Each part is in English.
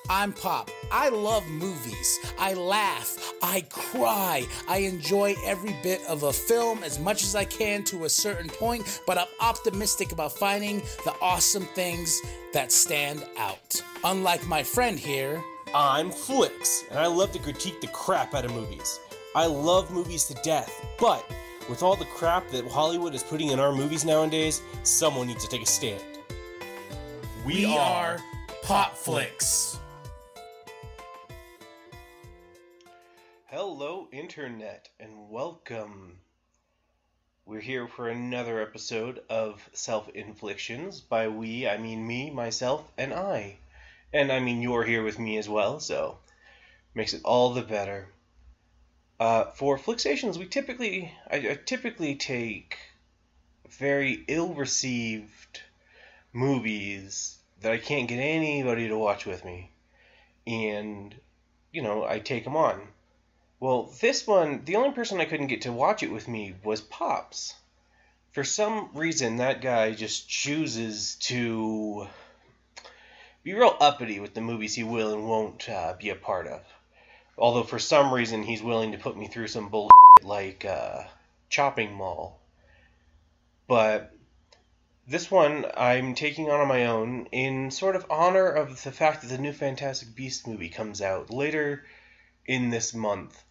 I'm Pop. I love movies. I laugh. I cry. I enjoy every bit of a film as much as I can to a certain point, but I'm optimistic about finding the awesome things that stand out. Unlike my friend here, I'm Flix, and I love to critique the crap out of movies. I love movies to death, but with all the crap that Hollywood is putting in our movies nowadays, someone needs to take a stand. we are Pop Flix. Hello, Internet, and welcome. We're here for another episode of Self-In-Flix-tions. By we, I mean me, myself, and I. And I mean you're here with me as well, so makes it all the better. For Flixations, I typically take very ill-received movies that I can't get anybody to watch with me, and, I take them on. Well, this one, the only person I couldn't get to watch it with me was Pops. For some reason, that guy just chooses to be real uppity with the movies he will and won't be a part of. Although for some reason he's willing to put me through some bullshit like Chopping Mall. But this one I'm taking on my own in sort of honor of the fact that the new Fantastic Beasts movie comes out later in this month.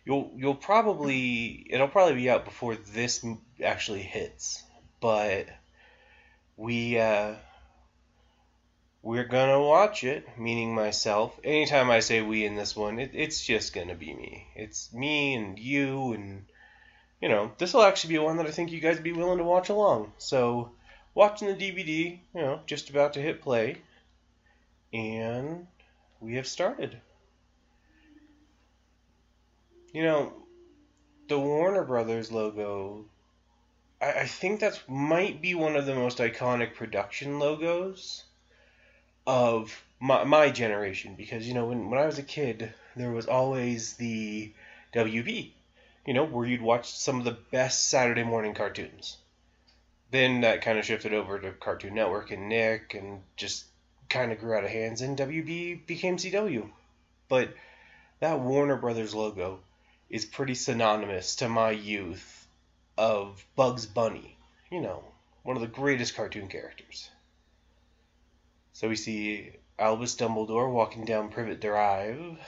It'll probably be out before this actually hits, but we're gonna watch it, meaning myself. Anytime I say we in this one, it's just gonna be me. It's me and you, and this will actually be one that I think you guys would be willing to watch along. So, watching the DVD, just about to hit play, and we have started. The Warner Brothers logo, I think that might be one of the most iconic production logos of my generation, because, when I was a kid, there was always the WB, where you'd watch some of the best Saturday morning cartoons. Then that kind of shifted over to Cartoon Network and Nick, and just kind of grew out of hands, and WB became CW. But that Warner Brothers logo is pretty synonymous to my youth of Bugs Bunny, one of the greatest cartoon characters. So we see Albus Dumbledore walking down Privet Drive,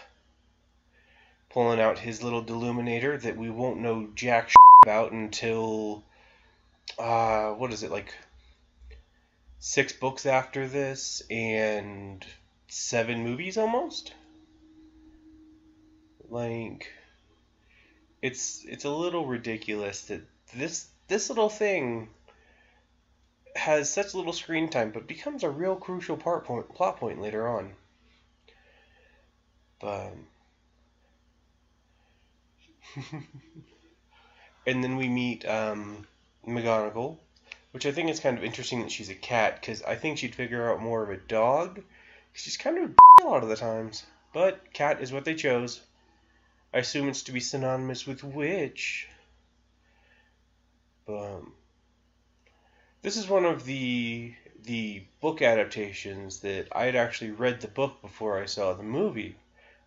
pulling out his little Deluminator that we won't know jack about until, 6 books after this and 7 movies almost? It's a little ridiculous that this little thing has such little screen time, but becomes a real crucial plot point later on. But and then we meet McGonagall, which I think is kind of interesting that she's a cat, because I think she'd figure out more of a dog. She's kind of a lot of the times, but cat is what they chose. I assume it's to be synonymous with witch. But this is one of the book adaptations that I had actually read the book before I saw the movie.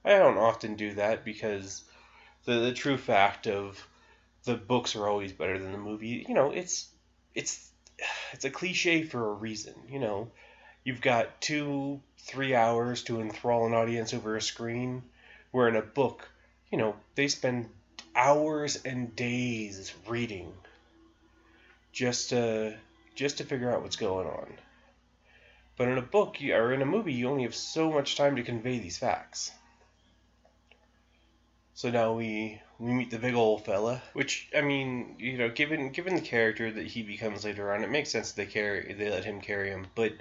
I don't often do that because the true fact of the books are always better than the movie. It's a cliche for a reason. You've got 2-3 hours to enthrall an audience over a screen, where in a book, they spend hours and days reading just to figure out what's going on. But in a book, or in a movie, you only have so much time to convey these facts. So now we meet the big old fella, which, given the character that he becomes later on, it makes sense that they let him carry him. But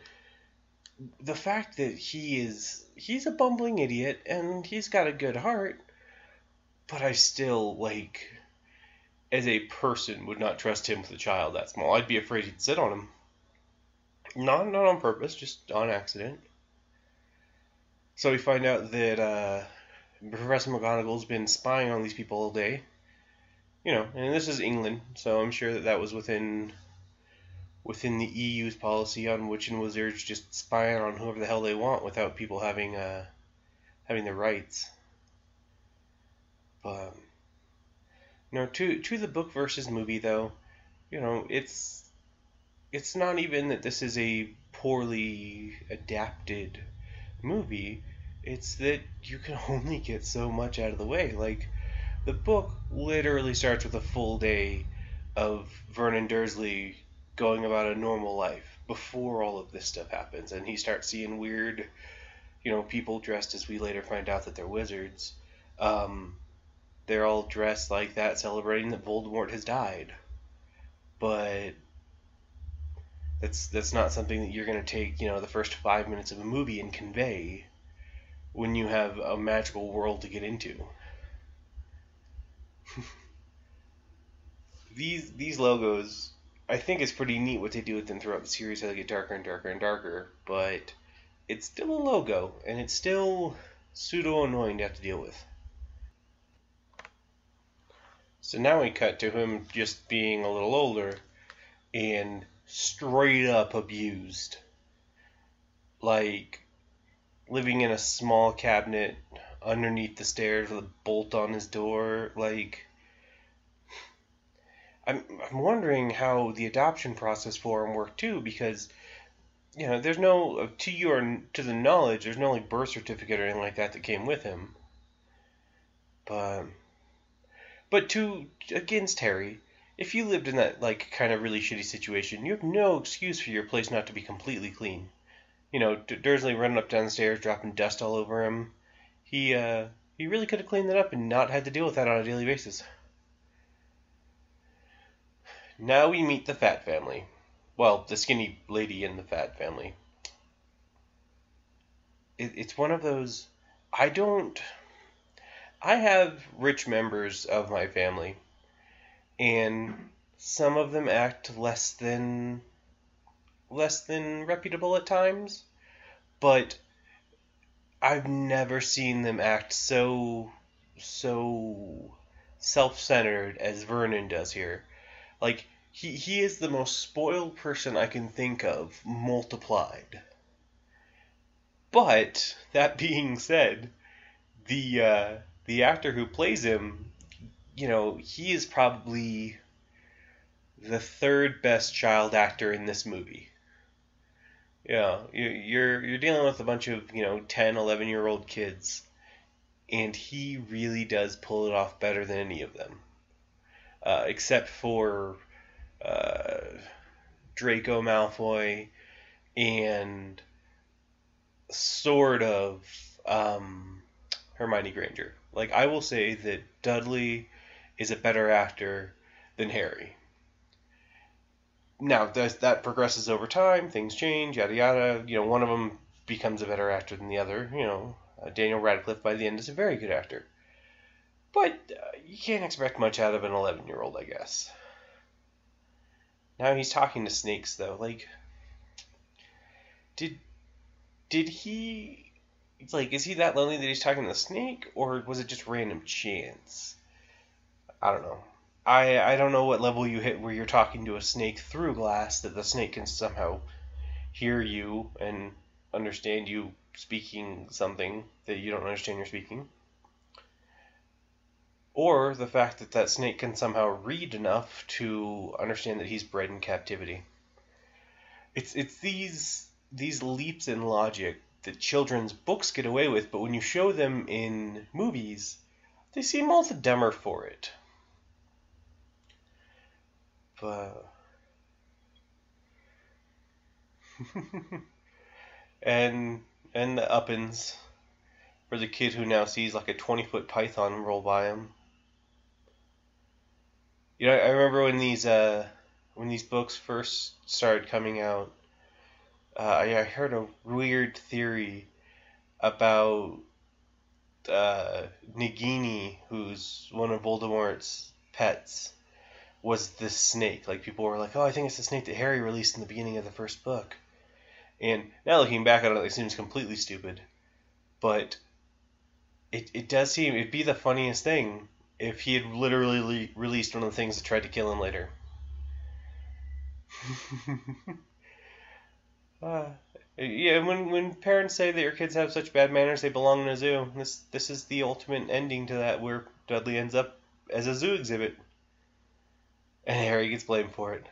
the fact that he's a bumbling idiot, and he's got a good heart, but I still, as a person, would not trust him with a child that small. I'd be afraid he'd sit on him. Not on purpose, just on accident. So we find out that Professor McGonagall's been spying on these people all day. And this is England, so I'm sure that was within within the EU's policy on witch and wizards just spying on whoever the hell they want without people having the rights. But to the book versus movie though, it's not even that this is a poorly adapted movie. It's that you can only get so much out of the way. Like, the book literally starts with a full day of Vernon Dursley going about a normal life before all of this stuff happens, and he starts seeing weird, people dressed as we later find out that they're wizards. They're all dressed like that, celebrating that Voldemort has died. But that's not something that you're going to take, the first 5 minutes of a movie and convey when you have a magical world to get into. These logos, I think it's pretty neat what they do with them throughout the series, how they get darker and darker and darker, but it's still a logo, and it's still pseudo-annoying to have to deal with. So now we cut to him just being a little older and straight up abused. Like, living in a small cabinet underneath the stairs with a bolt on his door. Like, I'm wondering how the adoption process for him worked too, because there's no, to the knowledge, there's no like birth certificate or anything like that came with him. But against Harry, if you lived in that like kind of really shitty situation, you have no excuse for your place not to be completely clean. Dursley running up down the stairs, dropping dust all over him. He really could have cleaned that up and not had to deal with that on a daily basis. Now we meet the Fat family. Well, the skinny lady in the Fat family. It's one of those... I have rich members of my family, and some of them act less than reputable at times, but I've never seen them act so self-centered as Vernon does here. Like, he is the most spoiled person I can think of, multiplied. But, that being said, the actor who plays him, he is probably the third best child actor in this movie. You're dealing with a bunch of, 10, 11-year-old kids, and he really does pull it off better than any of them. Except for Draco Malfoy and sort of Hermione Granger. Like, I will say that Dudley is a better actor than Harry. Now, that progresses over time, things change, yada yada. One of them becomes a better actor than the other. Daniel Radcliffe by the end is a very good actor. But you can't expect much out of an 11-year-old, I guess. Now he's talking to snakes, though. Like, did he... It's like, is he that lonely that he's talking to the snake, or was it just random chance? I don't know. I don't know what level you hit where you're talking to a snake through glass, that the snake can somehow hear you and understand you speaking something that you don't understand you're speaking. Or the fact that that snake can somehow read enough to understand that he's bred in captivity. It's these leaps in logic that children's books get away with, but when you show them in movies, they seem all the dumber for it. But... and the uppins for the kid who now sees like a 20-foot python roll by him. I remember when these books first started coming out, I heard a weird theory about Nagini, who's one of Voldemort's pets, was this snake. Like, people were like, oh, I think it's the snake that Harry released in the beginning of the first book. And now looking back on it, it seems completely stupid. But it does seem, it'd be the funniest thing if he had literally released one of the things that tried to kill him later. uh, yeah, when parents say that your kids have such bad manners they belong in a zoo, this is the ultimate ending to that, where Dudley ends up as a zoo exhibit, and Harry gets blamed for it.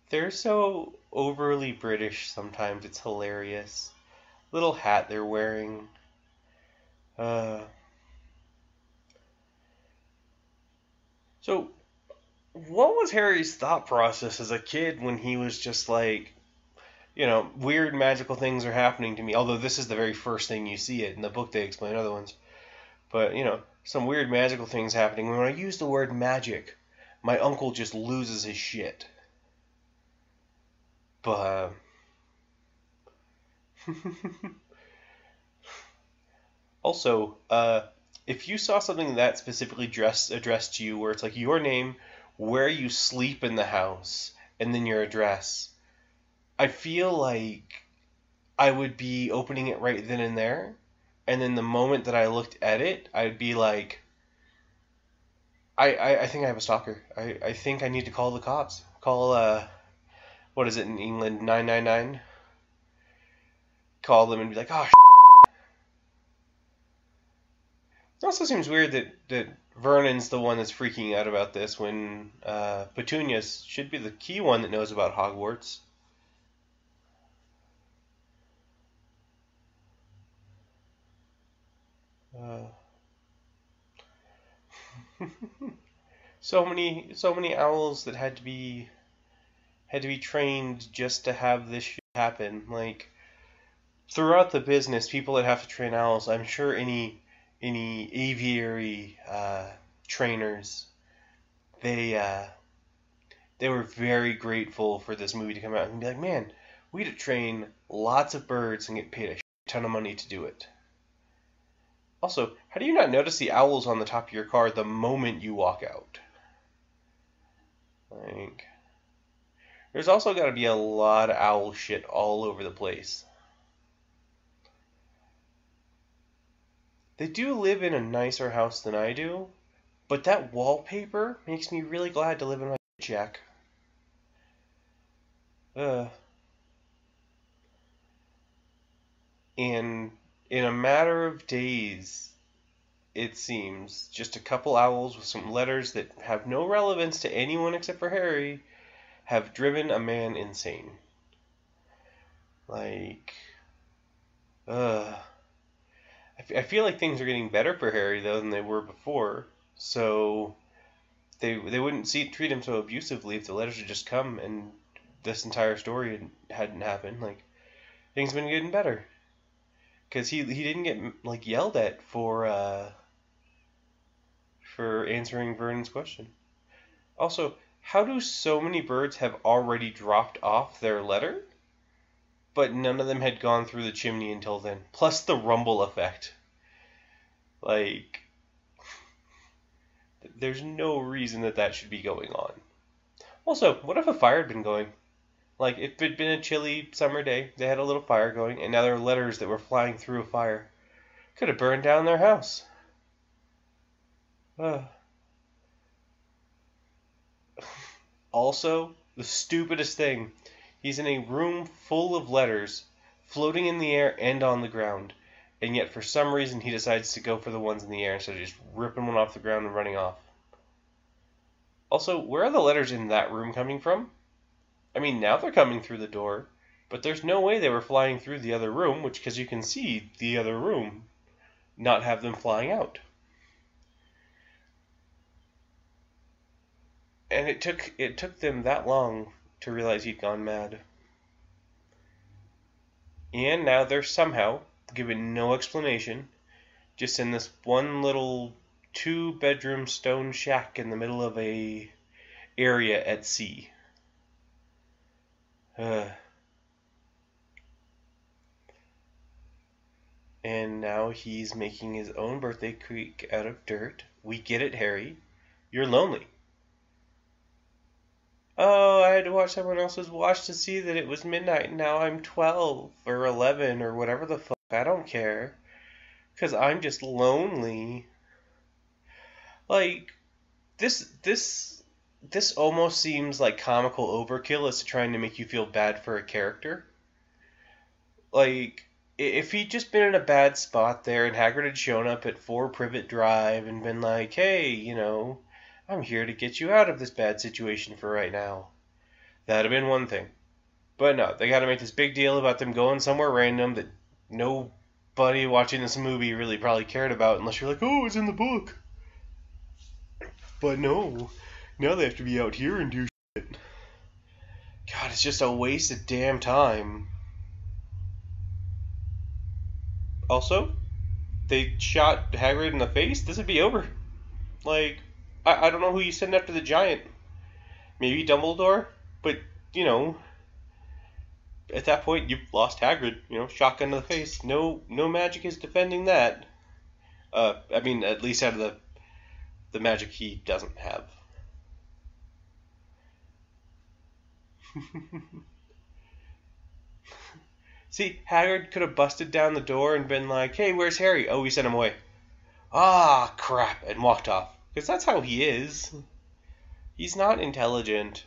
They're so overly British sometimes, it's hilarious. Little hat they're wearing. So, what was Harry's thought process as a kid when he was just like, weird magical things are happening to me? Although this is the very first thing you see it. In the book they explain other ones. But, some weird magical things happening. When I use the word magic, my uncle just loses his shit. But, also, if you saw something that specifically addressed to you, where it's like your name, where you sleep in the house, and then your address, I feel like I would be opening it right then and there, and then the moment that I looked at it, I'd be like, I think I have a stalker. I think I need to call the cops. Call, what is it in England, 999? Call them and be like, oh, It also seems weird that Vernon's the one that's freaking out about this when Petunia should be the key one that knows about Hogwarts. So many owls that had to be trained just to have this shit happen. Like, throughout the business, people that have to train owls, I'm sure any aviary trainers, they were very grateful for this movie to come out and be like, man, we had to train lots of birds and get paid a ton of money to do it. Also, how do you not notice the owls on the top of your car the moment you walk out? Like, there's also got to be a lot of owl shit all over the place. They do live in a nicer house than I do, but that wallpaper makes me really glad to live in my shack. And in a matter of days, it seems, just a couple owls with some letters that have no relevance to anyone except for Harry have driven a man insane. Like, I feel like things are getting better for Harry, though, than they were before. So they wouldn't treat him so abusively if the letters had just come and this entire story hadn't happened. Like, things have been getting better. Because he didn't get, like, yelled at for answering Vernon's question. Also, how do so many birds have already dropped off their letter, but none of them had gone through the chimney until then? Plus the rumble effect. Like, there's no reason that should be going on. Also, what if a fire had been going? Like, if it had been a chilly summer day, they had a little fire going, and now there were letters that were flying through a fire. Could have burned down their house. Also, the stupidest thing, he's in a room full of letters, floating in the air and on the ground, and yet for some reason he decides to go for the ones in the air instead of just ripping one off the ground and running off. Also, where are the letters in that room coming from? I mean, now they're coming through the door, but there's no way they were flying through the other room, because you can see the other room, not have them flying out. And it took them that long to realize he'd gone mad. And now they're somehow, given no explanation, just in this one little 2-bedroom stone shack in the middle of a area at sea. And now he's making his own birthday cake out of dirt. We get it, Harry. You're lonely. Oh, I had to watch someone else's watch to see that it was midnight, and now I'm 12 or 11 or whatever the fuck. I don't care. Because I'm just lonely. Like, this almost seems like comical overkill as to trying to make you feel bad for a character. Like, if he'd just been in a bad spot there and Hagrid had shown up at 4 Privet Drive and been like, hey, I'm here to get you out of this bad situation for right now, that'd have been one thing. But no, they gotta make this big deal about them going somewhere random that nobody watching this movie really probably cared about unless you're like, oh, it's in the book. But no, now they have to be out here and do shit. God, it's just a waste of damn time. Also, they shot Hagrid in the face, this would be over. Like, I don't know who you send after the giant. Maybe Dumbledore? But, at that point, you've lost Hagrid. Shotgun to the face. No magic is defending that. I mean, at least out of the magic he doesn't have. See, Hagrid could have busted down the door and been like, hey, where's Harry? Oh, we sent him away. Ah, crap, and walked off. Because that's how he is. He's not intelligent.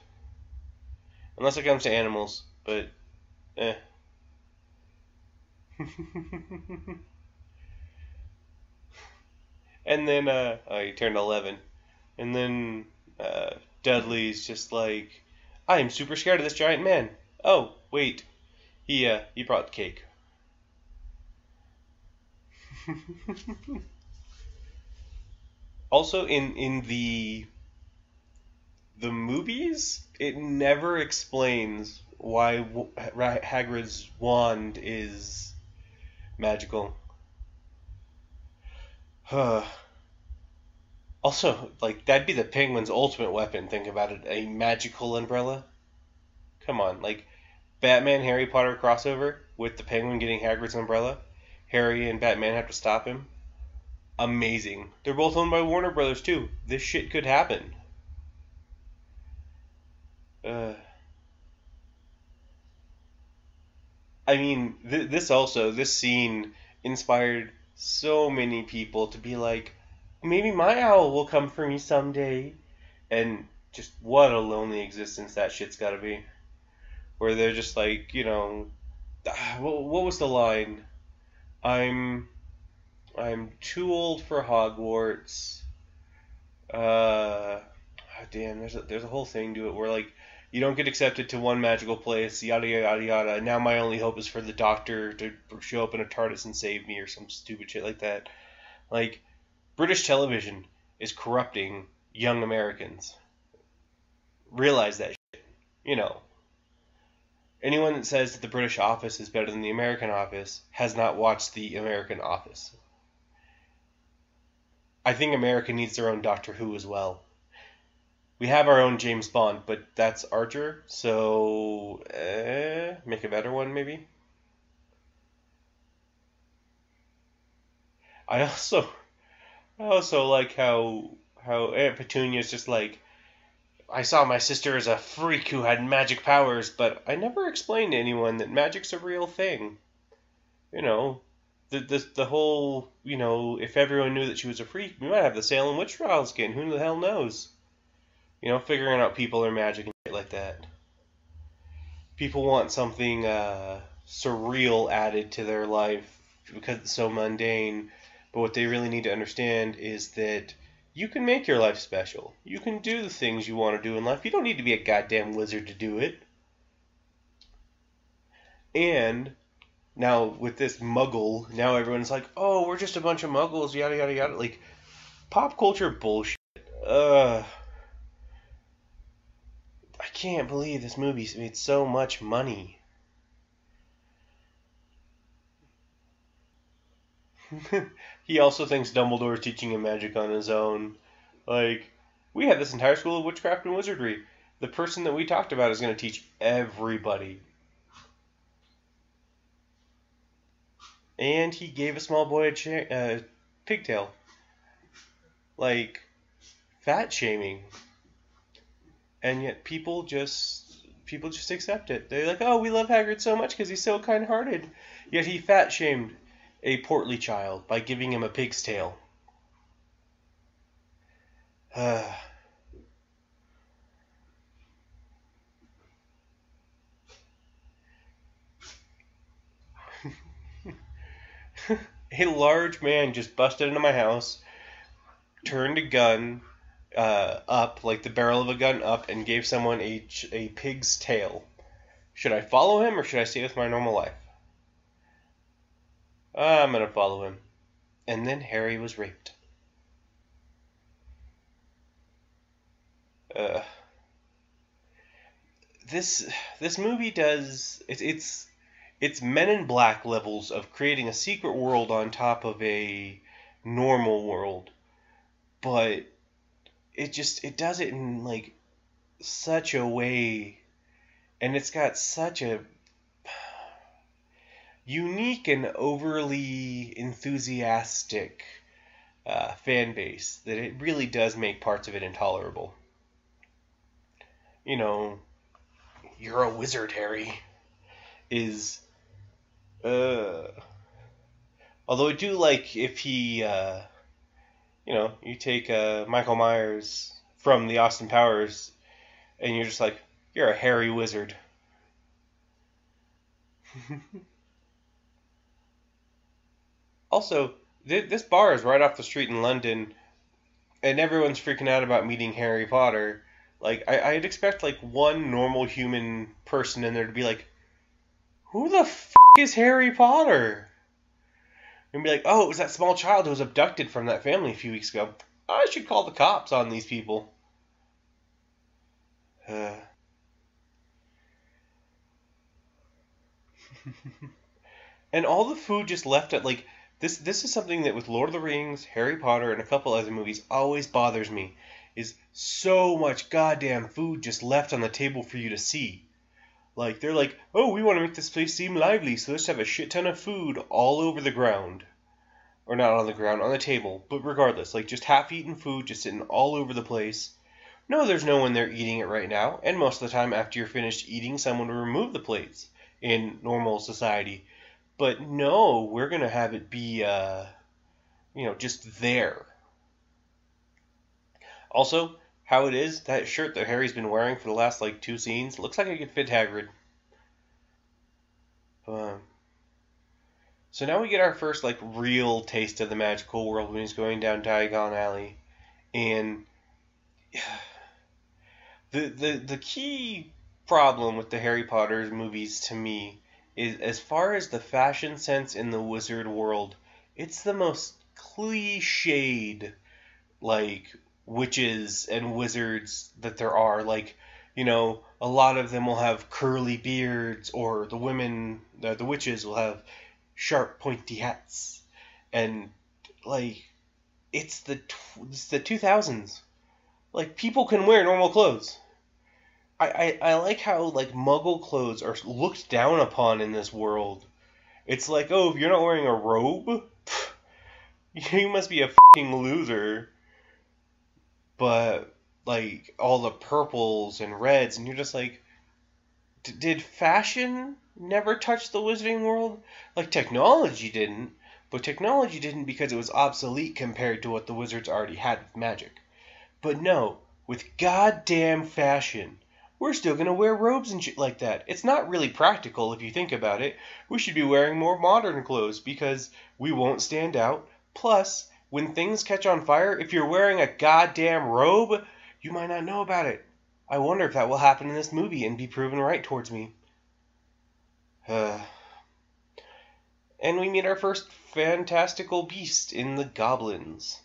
Unless it comes to animals, but, And then, he turned 11. And then, Dudley's just like, I am super scared of this giant man. Oh, wait. He brought the cake. Also, in the movies, it never explains why Hagrid's wand is magical. Also, like, that'd be the Penguin's ultimate weapon, think about it. A magical umbrella. Come on, like, Batman Harry Potter crossover with the Penguin getting Hagrid's umbrella. Harry and Batman have to stop him. Amazing. They're both owned by Warner Brothers too. This shit could happen. I mean, this scene inspired so many people to be like, maybe my owl will come for me someday. And just what a lonely existence that shit's gotta be. Where they're just like, what was the line? I'm too old for Hogwarts. Damn, there's a whole thing to it where, like, you don't get accepted to one magical place, yada yada yada. Now my only hope is for the Doctor to show up in a TARDIS and save me, or some stupid shit like that. Like, British television is corrupting young Americans. Realize that shit. Anyone that says that the British Office is better than the American Office has not watched the American Office. I think America needs their own Doctor Who as well. We have our own James Bond, but that's Archer, so make a better one maybe. I also like how Aunt Petunia's just like, I saw my sister as a freak who had magic powers, but I never explained to anyone that magic's a real thing. The whole, if everyone knew that she was a freak, we might have the Salem witch trials again. Who the hell knows? Figuring out people are magic and shit like that. People want something surreal added to their life because it's so mundane. But what they really need to understand is that you can make your life special. You can do the things you want to do in life. You don't need to be a goddamn wizard to do it. And now with this muggle, now everyone's like, oh, we're just a bunch of muggles, yada yada yada. Like, pop culture bullshit. I can't believe this movie made so much money. He also thinks Dumbledore is teaching him magic on his own. Like, we have this entire school of witchcraft and wizardry. The person that we talked about is going to teach everybody. And he gave a small boy a pigtail. Like, fat shaming. And yet people just accept it. They're like, oh, we love Hagrid so much because he's so kind-hearted. Yet he fat shamed a portly child by giving him a pig's tail. A large man just busted into my house, turned a gun up, like the barrel of a gun up, and gave someone a pig's tail. Should I follow him or should I stay with my normal life? I'm gonna follow him. And then Harry was raped. Uh, this movie does it's Men in Black levels of creating a secret world on top of a normal world, but it does it in like such a way, and it's got such a unique and overly enthusiastic fan base that it really does make parts of it intolerable. You know, you're a wizard, Harry, is although I do like if he you take Michael Myers from the Austin Powers and you're just like, you're a hairy wizard. Also, this bar is right off the street in London, and everyone's freaking out about meeting Harry Potter. Like, I'd expect, like, one normal human person in there to be like, who the f*** is Harry Potter? And be like, oh, it was that small child who was abducted from that family a few weeks ago. I should call the cops on these people. And all the food just left at, like, this is something that with Lord of the Rings, Harry Potter, and a couple other movies always bothers me, is so much goddamn food just left on the table for you to see. Like, they're like, oh, we want to make this place seem lively, so let's have a shit ton of food all over the ground. Or not on the ground, on the table. But regardless, like, just half-eaten food just sitting all over the place. No, there's no one there eating it right now, and most of the time after you're finished eating, someone will remove the plates in normal society. But no, we're going to have it be, just there. Also, how it is, that shirt that Harry's been wearing for the last, like, 2 scenes, looks like it could fit Hagrid. So now we get our first, like, real taste of the magical world when he's going down Diagon Alley. And the key problem with the Harry Potter movies to me is, as far as the fashion sense in the wizard world, it's the most cliched, like, witches and wizards that there are. Like, a lot of them will have curly beards, or the women, the witches will have sharp pointy hats. And, like, it's the 2000s. Like, people can wear normal clothes. I like how, like, muggle clothes are looked down upon in this world. It's like, oh, if you're not wearing a robe, you must be a fucking loser. But, like, all the purples and reds, and you're just like, did fashion never touch the wizarding world? Like, technology didn't, but technology didn't because it was obsolete compared to what the wizards already had with magic. But no, with goddamn fashion, we're still gonna wear robes and shit like that. It's not really practical if you think about it. We should be wearing more modern clothes because we won't stand out. Plus, when things catch on fire, if you're wearing a goddamn robe, you might not know about it. I wonder if that will happen in this movie and be proven right towards me. And we meet our first fantastical beast in the goblins.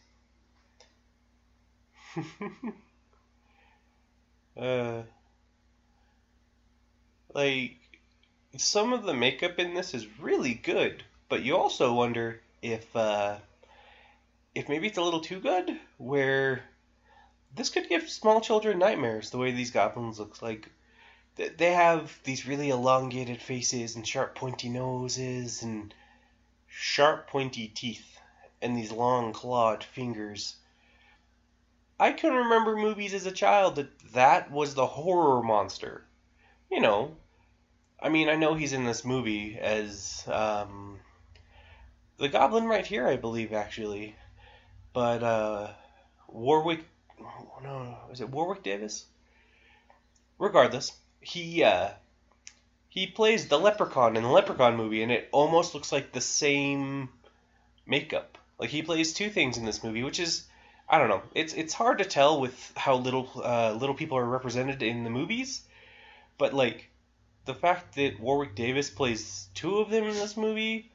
Like, some of the makeup in this is really good, but you also wonder if maybe it's a little too good, where this could give small children nightmares, the way these goblins look. Like, they have these really elongated faces and sharp pointy noses and sharp pointy teeth and these long clawed fingers. I can remember movies as a child that was the horror monster. I mean, I know he's in this movie as the goblin right here, I believe, actually. But Warwick no, is it Warwick Davis? Regardless, he plays the Leprechaun in the Leprechaun movie, and it almost looks like the same makeup. Like, he plays two things in this movie, which is, I don't know. It's hard to tell with how little people are represented in the movies, but like the fact that Warwick Davis plays two of them in this movie,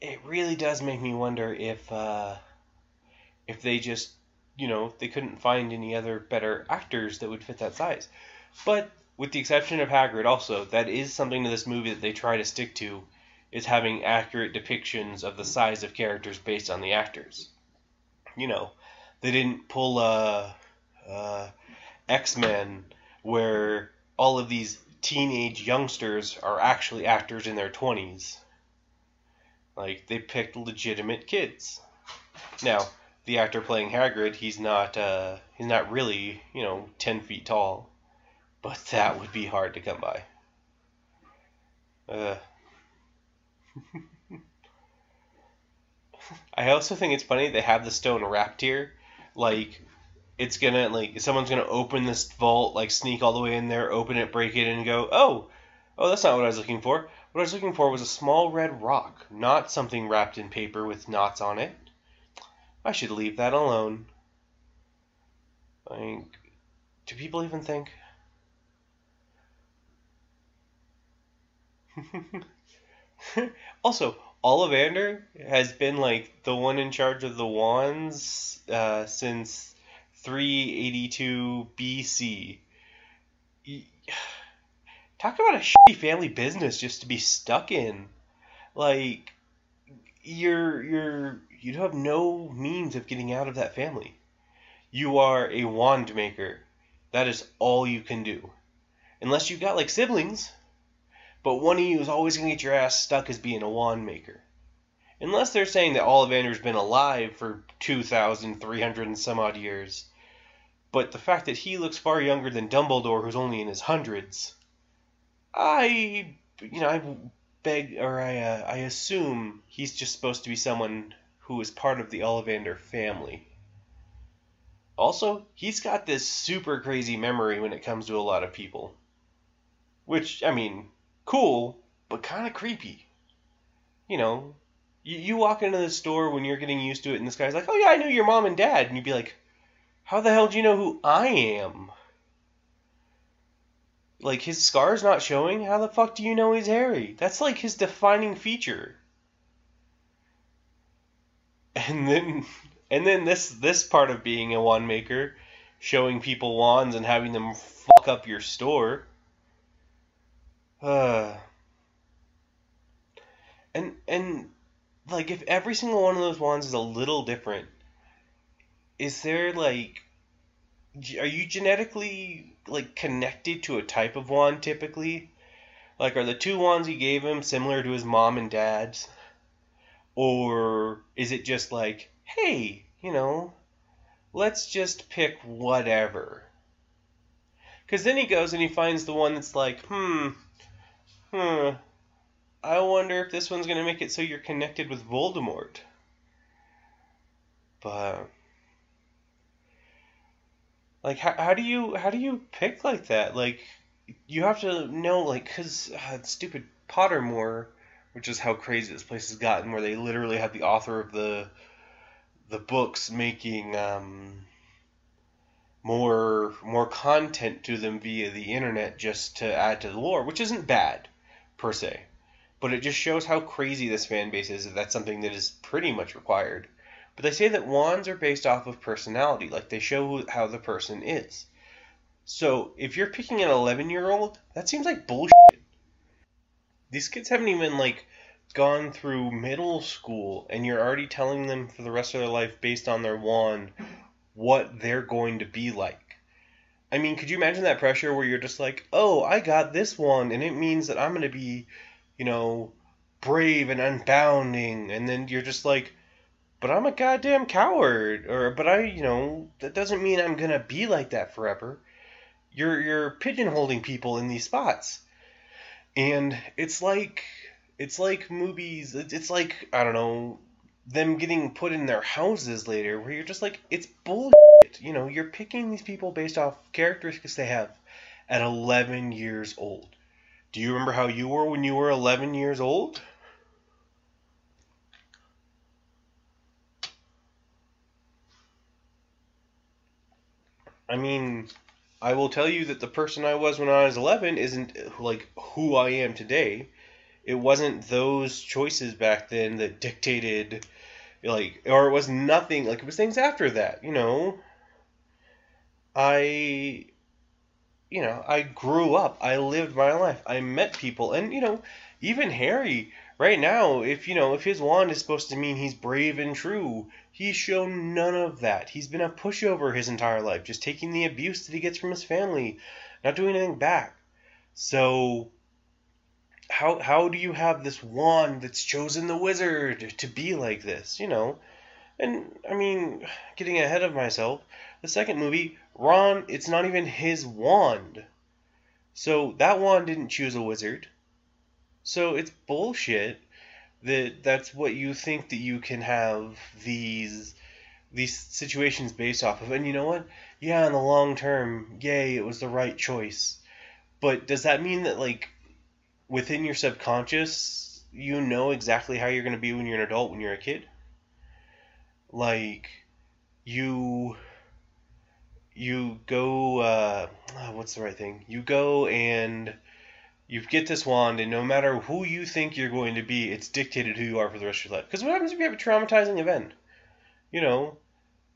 it really does make me wonder if they just, they couldn't find any other better actors that would fit that size. But with the exception of Hagrid, also, that is something to this movie that they try to stick to, is having accurate depictions of the size of characters based on the actors. They didn't pull X-Men where all of these teenage youngsters are actually actors in their 20s. Like, they picked legitimate kids. Now, the actor playing Hagrid, he's not really, 10 feet tall. But that would be hard to come by. I also think it's funny they have the stone wrapped here. Like, it's gonna, someone's gonna open this vault, sneak all the way in there, open it, break it, and go, oh, that's not what I was looking for. What I was looking for was a small red rock, not something wrapped in paper with knots on it. I should leave that alone. Do people even think? Also, Ollivander has been the one in charge of the wands since 382 BC. Talk about a shitty family business just to be stuck in. You have no means of getting out of that family. You are a wand maker. That is all you can do. Unless you've got siblings. But one of you is always going to get your ass stuck as being a wand maker. Unless they're saying that Ollivander's been alive for 2,300 and some odd years. But the fact that he looks far younger than Dumbledore, who's only in his hundreds, I assume he's just supposed to be someone who is part of the Ollivander family. Also, he's got this super crazy memory when it comes to a lot of people. Which, cool, but kind of creepy. You walk into the store when you're getting used to it, and this guy's like, oh yeah, I know your mom and dad. And you'd be like, how the hell do you know who I am? His scar's not showing? How the fuck do you know he's Harry? That's his defining feature. And then this part of being a wand maker, showing people wands and having them fuck up your store. If every single one of those wands is a little different, is there are you genetically connected to a type of wand typically? Are the two wands he gave him similar to his mom and dad's? Or is it just hey, let's just pick whatever? Because then he goes and he finds the one that's I wonder if this one's going to make it so you're connected with Voldemort. But how do you pick like that? You have to know, because stupid Pottermore, which is how crazy this place has gotten, where they literally have the author of the books making more content to them via the internet just to add to the lore, which isn't bad per se, but it just shows how crazy this fan base is. If that's something that is pretty much required. But they say that wands are based off of personality, they show how the person is. So if you're picking an 11-year-old, that seems like bullshit. These kids haven't even gone through middle school, and you're already telling them for the rest of their life based on their wand what they're going to be like. Could you imagine that pressure where you're just oh, I got this wand, and it means that I'm going to be, brave and unbounding, and then you're just but I'm a goddamn coward, but that doesn't mean I'm going to be like that forever. You're pigeonholing people in these spots. And it's like movies, it's I don't know, them getting put in their houses later, where you're just it's bullshit. You know, you're picking these people based off characteristics they have at 11 years old. Do you remember how you were when you were 11 years old? I mean, I will tell you that the person I was when I was 11 isn't like who I am today. It wasn't those choices back then that dictated, like, or it was nothing, like, it was things after that, you know. I, I grew up, I lived my life, I met people, and, even Harry, right now, if his wand is supposed to mean he's brave and true, he's shown none of that. He's been a pushover his entire life, just taking the abuse that he gets from his family, not doing anything back. So, how do you have this wand that's chosen the wizard to be like this, And, I mean, getting ahead of myself, the second movie, Ron, it's not even his wand. So that wand didn't choose a wizard. So it's bullshit that's what you think that you can have these situations based off of. And you know what? Yeah, in the long term, yay, it was the right choice. But does that mean that, like, within your subconscious, you know exactly how you're going to be when you're an adult, when you're a kid? Like, you go, what's the right thing? You go and you get this wand, and no matter who you think you're going to be, it's dictated who you are for the rest of your life. Because what happens if you have a traumatizing event? You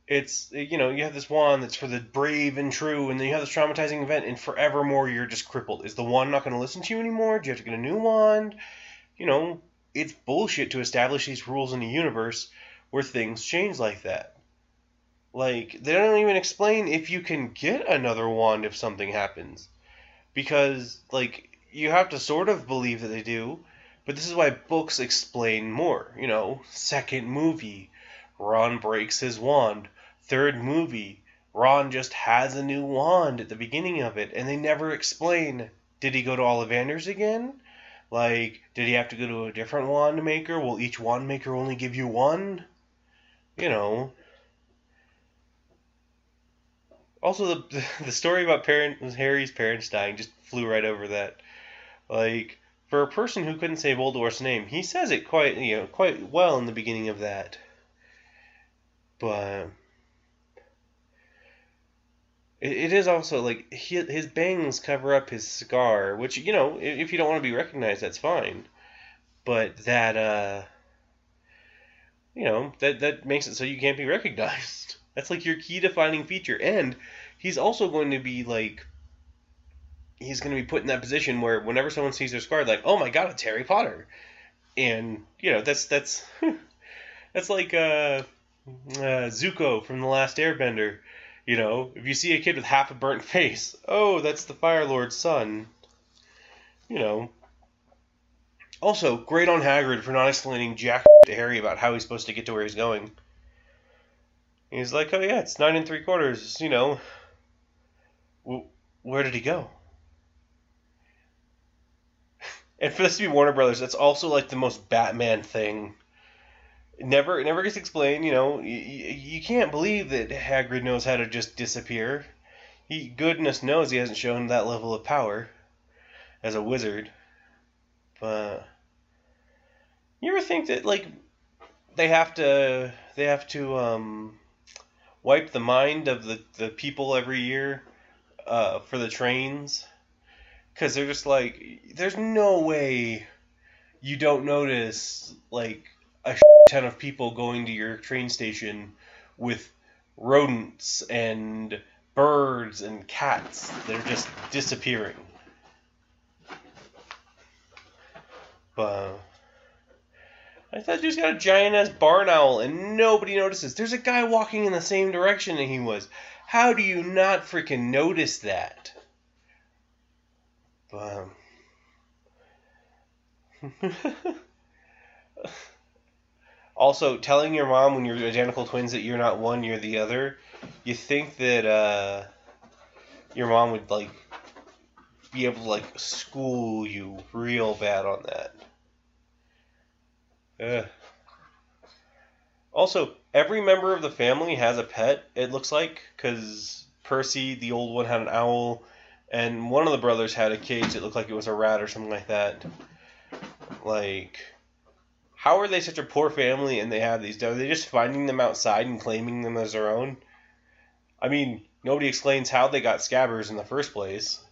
have this wand that's for the brave and true, and then you have this traumatizing event, and forevermore you're just crippled. Is the wand not going to listen to you anymore? Do you have to get a new wand? It's bullshit to establish these rules in a universe where things change like that. Like, they don't even explain if you can get another wand if something happens. Because, like, you have to sort of believe that they do, but this is why books explain more. Second movie, Ron breaks his wand. Third movie, Ron just has a new wand at the beginning of it, and they never explain, did he go to Ollivanders again? Like, did he have to go to a different wand maker? Will each wand maker only give you one? Also, the story about Harry's parents dying just flew right over that. Like, for a person who couldn't say Voldemort's name, he says it quite well in the beginning of that. But it is also, like, his bangs cover up his scar, which, if you don't want to be recognized, that's fine. But that, that makes it so you can't be recognized. That's, like, your key defining feature. And he's also going to be, like, he's going to be put in that position where whenever someone sees their scar, like, oh my god, it's Harry Potter. And, that's that's like Zuko from The Last Airbender. If you see a kid with half a burnt face, oh, that's the Fire Lord's son. Also, great on Hagrid for not explaining jack to Harry about how he's supposed to get to where he's going. He's like, oh yeah, it's 9 3/4, where did he go? And for this to be Warner Brothers, that's also like the most Batman thing. It never gets explained, you can't believe that Hagrid knows how to just disappear. Goodness knows he hasn't shown that level of power as a wizard. But you ever think that, like, they have to wipe the mind of the people every year for the trains? Because they're just like, there's no way you don't notice, like, a ton of people going to your train station with rodents and birds and cats that are just disappearing. But I thought dude's got a giant-ass barn owl and nobody notices. There's a guy walking in the same direction that he was. How do you not freaking notice that? But also, telling your mom when you're identical twins that you're not one, you're the other, you think that your mom would, like, be able to, like, school you real bad on that. Also, every member of the family has a pet, it looks like, because Percy, the old one, had an owl, and one of the brothers had a cage that looked like it was a rat or something like that. Like, how are they such a poor family and they have these? Are they just finding them outside and claiming them as their own? I mean, nobody explains how they got Scabbers in the first place,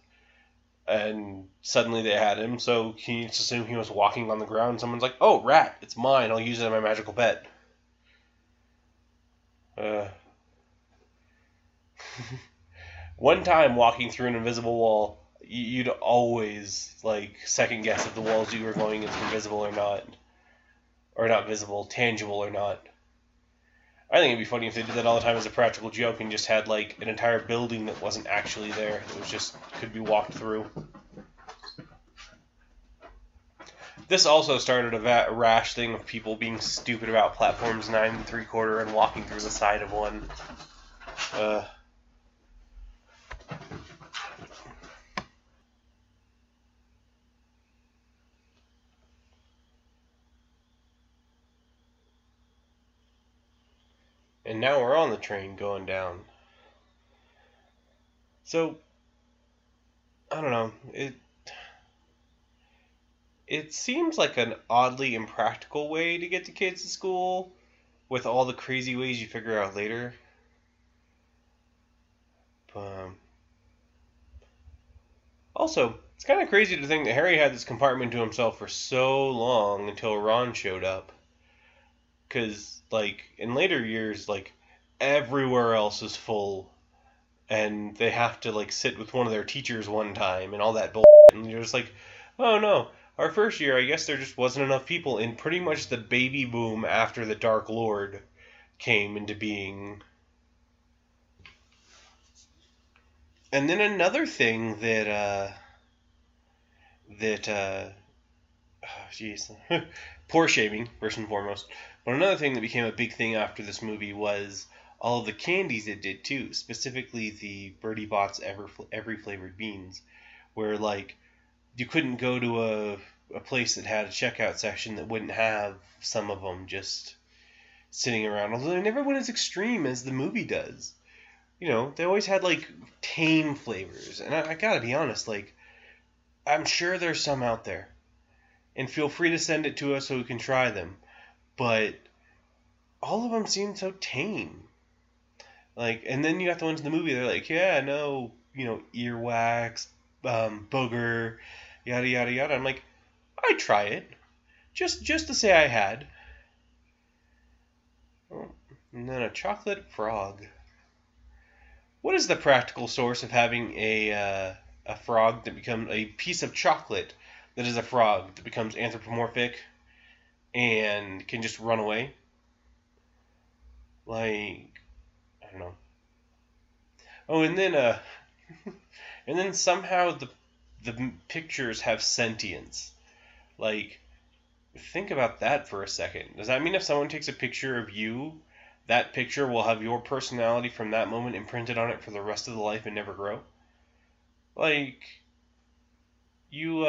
and suddenly they had him, so can you just assume he was walking on the ground? Someone's like, oh, rat, it's mine, I'll use it as my magical pet. Uh, One time walking through an invisible wall, you'd always like second guess if the walls you were going is invisible or not visible, tangible or not. I think it'd be funny if they did that all the time as a practical joke and just had like an entire building that wasn't actually there. It was just could be walked through. This also started a rash thing of people being stupid about platforms 9 3/4 and walking through the side of one. And now we're on the train going down. So, I don't know. It seems like an oddly impractical way to get the kids to school with all the crazy ways you figure out later. Also, it's kind of crazy to think that Harry had this compartment to himself for so long until Ron showed up. Because, like, in later years, like, everywhere else is full. And they have to, like, sit with one of their teachers one time and all that bullshit. And you're just like, oh no, our first year, I guess there just wasn't enough people. In pretty much the baby boom after the Dark Lord came into being. And then another thing jeez, poor shaming, first and foremost. But another thing that became a big thing after this movie was all of the candies it did too, specifically the Bertie Bott's every flavored beans, where like you couldn't go to a place that had a checkout section that wouldn't have some of them just sitting around. Although they never went as extreme as the movie does. You know, they always had like tame flavors, and I gotta be honest, like I'm sure there's some out there. And feel free to send it to us so we can try them. But all of them seem so tame. Like, and then you got the ones in the movie. They're like, yeah, no, earwax, booger, yada yada yada. I'm like, I'd try it, just to say I had. Oh, and then a chocolate frog. What is the practical source of having a frog that becomes a piece of chocolate that is a frog that becomes anthropomorphic and can just run away? Like, I don't know. Oh, and then and then somehow the pictures have sentience. Like, think about that for a second. Does that mean if someone takes a picture of you, that picture will have your personality from that moment imprinted on it for the rest of the life and never grow? Like, you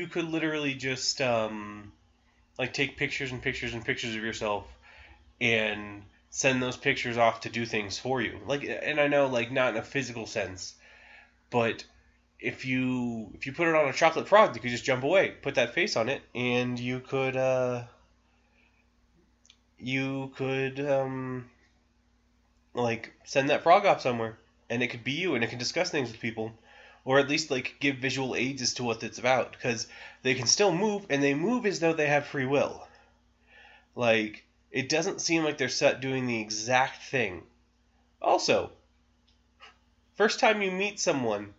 could literally just like take pictures and pictures and pictures of yourself and send those pictures off to do things for you. Like, and I know, like, not in a physical sense, but if you put it on a chocolate frog, you could just jump away, put that face on it, and you could like send that frog off somewhere, and it could be you, and it can discuss things with people, or at least like give visual aids as to what it's about, because they can still move, and they move as though they have free will. Like, it doesn't seem like they're set doing the exact thing. Also, first time you meet someone,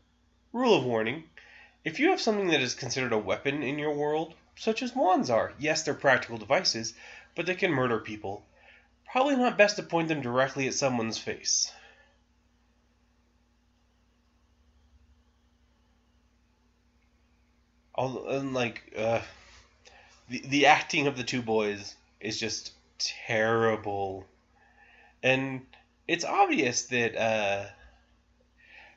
rule of warning, if you have something that is considered a weapon in your world, such as wands are, yes, they're practical devices, but they can murder people. Probably not best to point them directly at someone's face. The acting of the two boys is just terrible, and it's obvious that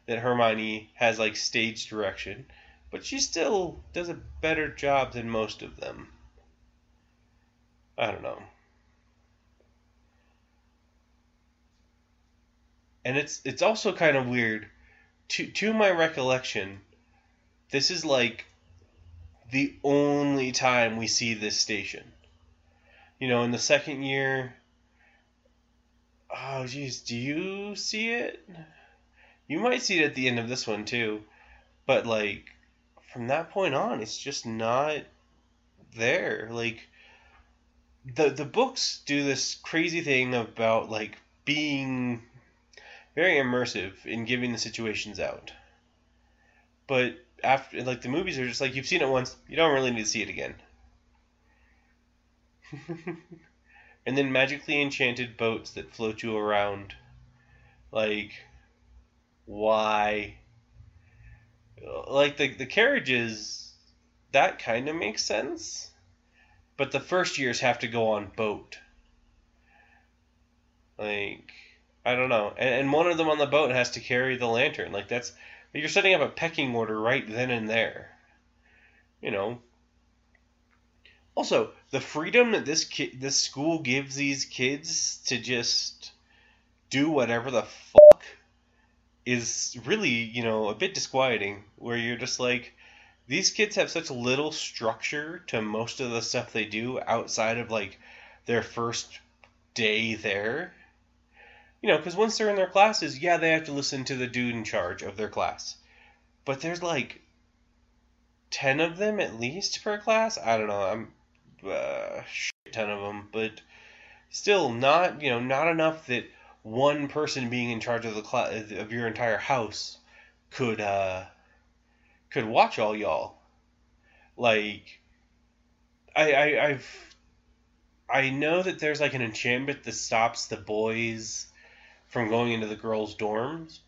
Hermione has like stage direction, but she still does a better job than most of them. I don't know. And it's also kind of weird. To my recollection, this is like the only time we see this station. You know, in the second year, oh geez, do you see it? You might see it at the end of this one too, but like from that point on, it's just not there. Like the books do this crazy thing about like being very immersive in giving the situations out, but after like the movies are just like you've seen it once, you don't really need to see it again. And then magically enchanted boats that float you around. Like, why? Like, the carriages, that kind of makes sense. But the first years have to go on boat. Like, I don't know. And one of them on the boat has to carry the lantern. Like, that's... You're setting up a pecking order right then and there. You know. Also, the freedom that this school gives these kids to just do whatever the fuck is really, you know, a bit disquieting. Where you're just like, these kids have such little structure to most of the stuff they do outside of like their first day there. You know, because once they're in their classes, yeah, they have to listen to the dude in charge of their class. But there's like 10 of them at least per class. I don't know. I'm shit ton of them, but still not, you know, not enough that one person being in charge of the class of your entire house could watch all y'all. Like, I know that there's like an enchantment that stops the boys from going into the girls' dorms,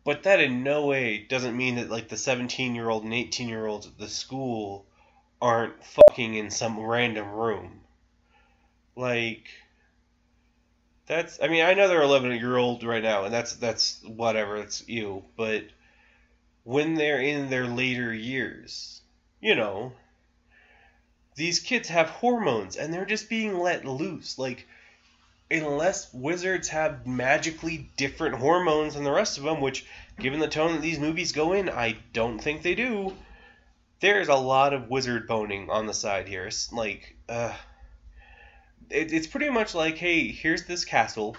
but that in no way doesn't mean that like the 17-year-old and 18-year-olds at the school aren't fucking in some random room. Like, that's, I mean, I know they're 11-year-old right now, and that's whatever, it's you, but when they're in their later years, you know, these kids have hormones, and they're just being let loose. Like, unless wizards have magically different hormones than the rest of them, which, given the tone that these movies go in, I don't think they do, there's a lot of wizard boning on the side here. It's like, it's pretty much like, hey, here's this castle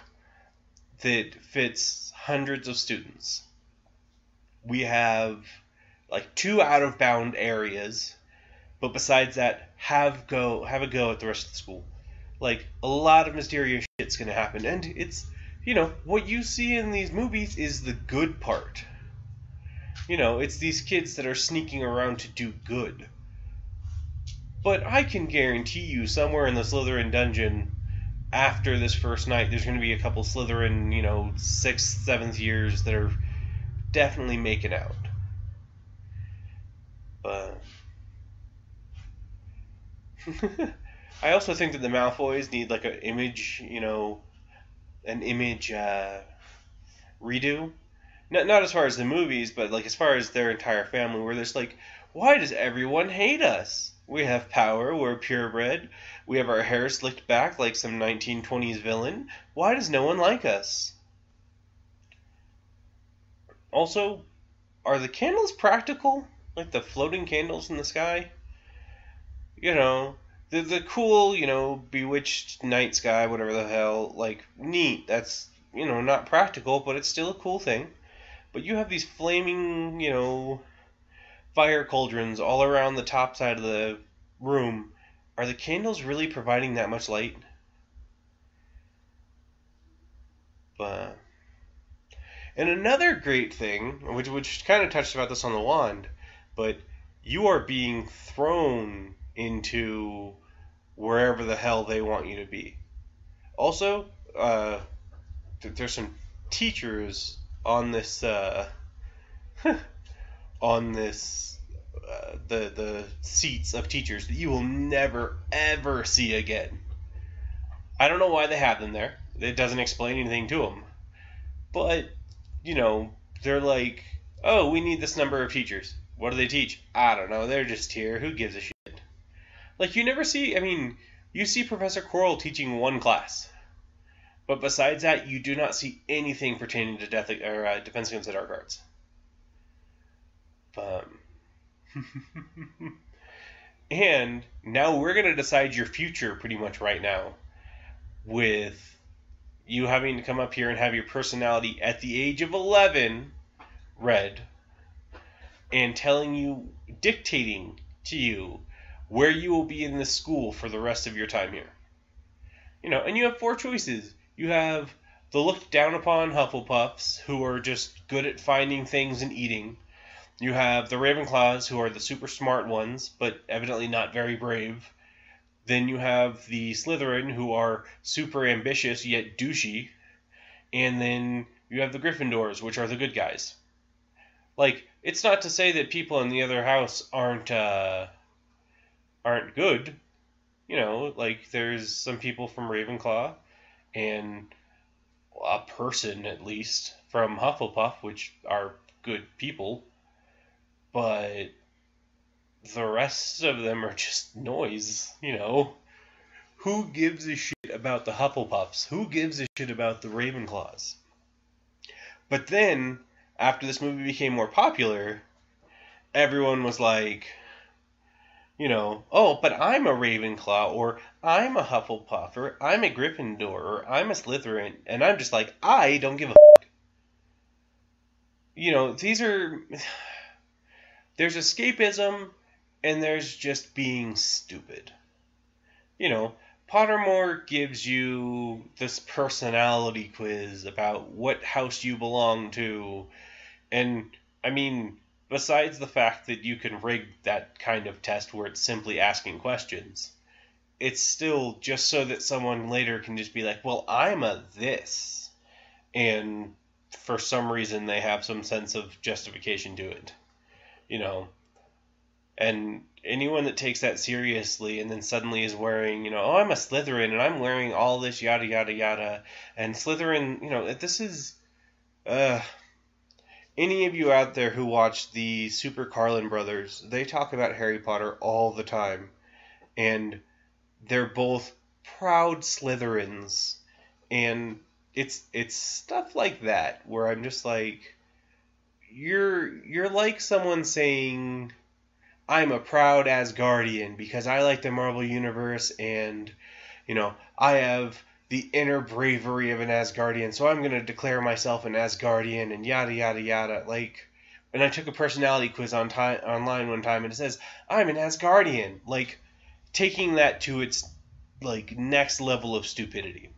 that fits hundreds of students. We have like 2 out-of-bound areas, but besides that, have a go at the rest of the school. Like, a lot of mysterious shit's gonna happen, and it's, you know, what you see in these movies is the good part. You know, it's these kids that are sneaking around to do good. But I can guarantee you, somewhere in the Slytherin dungeon, after this first night, there's going to be a couple Slytherin, you know, 6th, 7th years that are definitely making out. But I also think that the Malfoys need like an image, you know, an image redo. Not as far as the movies, but like as far as their entire family, where there's like, why does everyone hate us? We have power, we're purebred, we have our hair slicked back like some 1920s villain. Why does no one like us? Also, are the candles practical? Like the floating candles in the sky? You know, the cool, you know, bewitched night sky, whatever the hell, like, neat. That's, you know, not practical, but it's still a cool thing. But you have these flaming, you know, fire cauldrons all around the top side of the room. Are the candles really providing that much light? But, and another great thing, which kind of touched about this on the wand, but you are being thrown into wherever the hell they want you to be. Also, there's some teachers on this on this the seats of teachers that you will never ever see again. I don't know why they have them there. It doesn't explain anything to them. But, you know, they're like, oh, we need this number of teachers. What do they teach? I don't know. They're just here. Who gives a shit? Like, you never see, I mean, You see Professor Quirrell teaching one class. But besides that, you do not see anything pertaining to Defense Against the Dark Arts. And now we're going to decide your future pretty much right now. With you having to come up here and have your personality at the age of 11 read. And dictating to you where you will be in this school for the rest of your time here. And you have 4 choices. You have the looked down upon Hufflepuffs, who are just good at finding things and eating. You have the Ravenclaws, who are the super smart ones, but evidently not very brave. Then you have the Slytherin, who are super ambitious yet douchey. And then you have the Gryffindors, which are the good guys. It's not to say that people in the other house aren't good. There's some people from Ravenclaw, and a person, at least, from Hufflepuff, which are good people. But the rest of them are just noise, Who gives a shit about the Hufflepuffs? Who gives a shit about the Ravenclaws? But then, after this movie became more popular, everyone was like, oh, but I'm a Ravenclaw, or I'm a Hufflepuff, or I'm a Gryffindor, or I'm a Slytherin, and I'm just like, I don't give a fuck. There's escapism, and there's just being stupid. Pottermore gives you this personality quiz about what house you belong to, and, besides the fact that you can rig that kind of test where it's simply asking questions, it's still just so that someone later can just be like, well, I'm a this. And for some reason they have some sense of justification to it. And anyone that takes that seriously and then suddenly is wearing, oh, I'm a Slytherin and I'm wearing all this yada yada yada. And Slytherin, this is... Any of you out there who watch the Super Carlin brothers, they talk about Harry Potter all the time. And they're both proud Slytherins. And it's stuff like that where I'm just like, you're like someone saying, I'm a proud Asgardian because I like the Marvel Universe and, I have the inner bravery of an Asgardian, so I'm going to declare myself an Asgardian and yada, yada, yada. And I took a personality quiz online one time and it says, I'm an Asgardian. Taking that to its, next level of stupidity.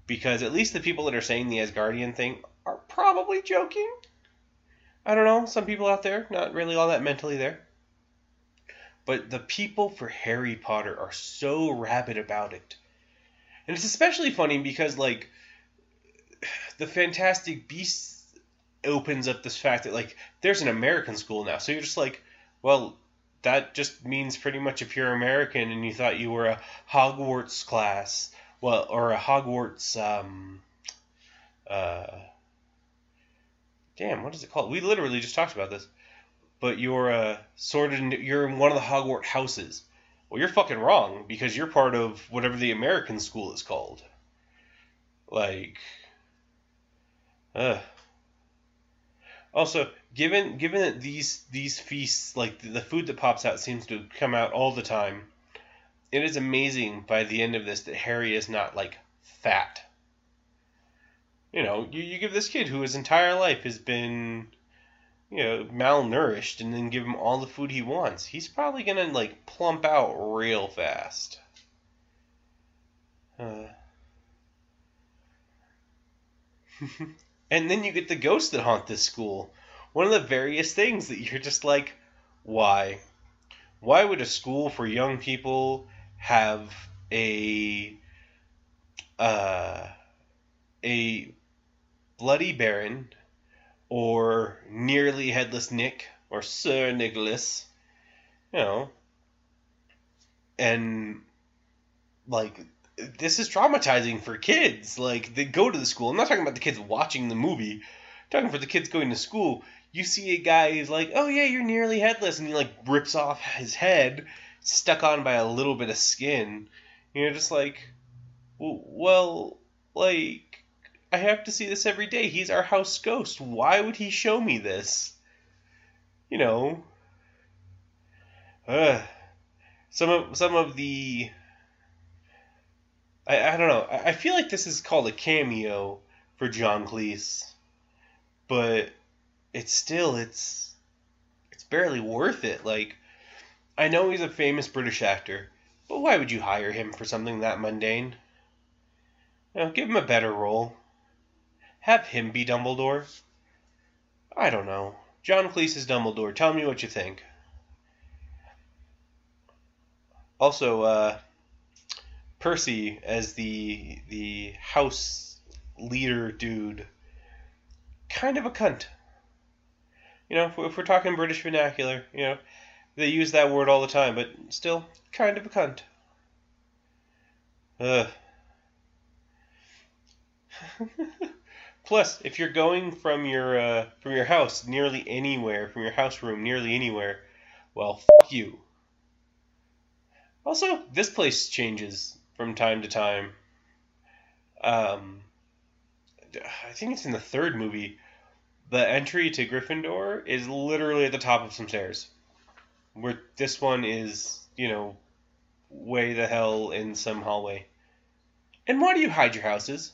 Because at least the people that are saying the Asgardian thing are probably joking. I don't know, some people out there, not really all that mentally there. But the people for Harry Potter are so rabid about it. And it's especially funny because, the Fantastic Beasts opens up this fact that, there's an American school now. So you're just like, well, that just means pretty much if you're American and you thought you were a Hogwarts class, or a Hogwarts, damn, what is it called? We literally just talked about this. But you're you're in one of the Hogwarts houses. Well, you're fucking wrong, because you're part of whatever the American school is called. Also, given that these feasts, the food that pops out seems to come out all the time, it is amazing by the end of this that Harry is not, fat. You give this kid who his entire life has been... malnourished, and then give him all the food he wants, he's probably gonna, plump out real fast. And then you get the ghosts that haunt this school. One of the various things that you're just like, why? Why would a school for young people have a Bloody Baron, or Nearly Headless Nick, or Sir Nicholas, and, this is traumatizing for kids. They go to the school. I'm not talking about the kids watching the movie. I'm talking for the kids going to school. You see a guy who's like, oh yeah, you're nearly headless, and he, rips off his head, stuck on by a little bit of skin, You're just like, well, like, I have to see this every day. He's our house ghost. Why would he show me this? You know, uh, some of the I don't know. I feel like this is called a cameo for John Cleese, but it's barely worth it. Like, I know he's a famous British actor, but why would you hire him for something that mundane? Give him a better role. Have him be Dumbledore. I don't know. John Cleese is Dumbledore. Tell me what you think. Also, Percy as the house leader dude, kind of a cunt. If we're talking British vernacular, they use that word all the time, but still, kind of a cunt. Ugh. Plus, if you're going from your house nearly anywhere, from your house room nearly anywhere, well, fuck you. Also, this place changes from time to time. I think it's in the third movie. The entry to Gryffindor is literally at the top of some stairs. Where this one is, way the hell in some hallway. And why do you hide your houses?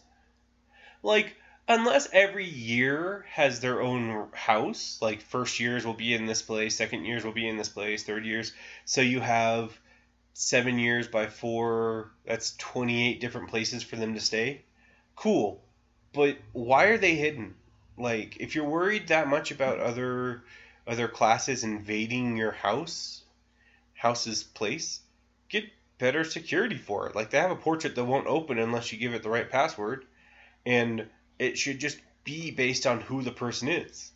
Like, unless every year has their own house, like first years will be in this place, second years will be in this place, third years. So you have 7 years by 4, that's 28 different places for them to stay. Cool. But why are they hidden? Like, if you're worried that much about other classes invading your house's place, get better security for it. Like, they have a portrait that won't open unless you give it the right password, and it should just be based on who the person is.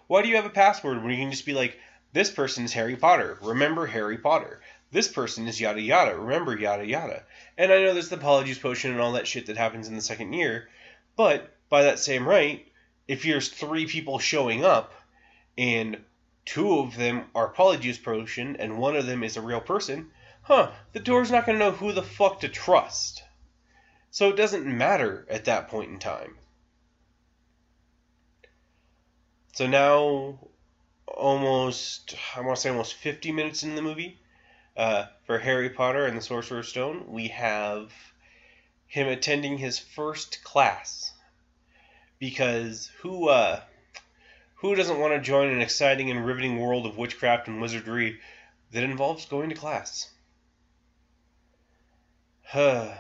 Why do you have a password when you can just be like, this person is Harry Potter, remember Harry Potter. This person is yada yada, remember yada yada. And I know there's the apologies potion and all that shit that happens in the second year, but by that same right, if there's 3 people showing up, and 2 of them are Polyjuice Potion, and 1 of them is a real person, the door's not going to know who the fuck to trust. So it doesn't matter at that point in time. So now, I want to say almost 50 minutes in the movie, for Harry Potter and the Sorcerer's Stone, we have him attending his first class. Because who doesn't want to join an exciting and riveting world of witchcraft and wizardry that involves going to class? And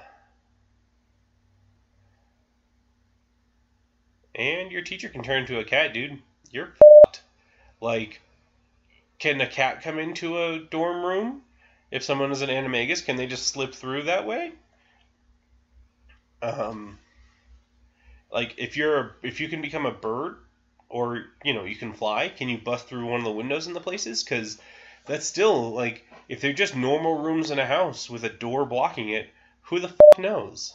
your teacher can turn into a cat, dude. You're f***ed. Like, can a cat come into a dorm room? If someone is an animagus, can they just slip through that way? Like, if you can become a bird, or, you can fly, can you bust through one of the windows in the places? Because that's still, like, if they're just normal rooms in a house with a door blocking it, who the f*** knows?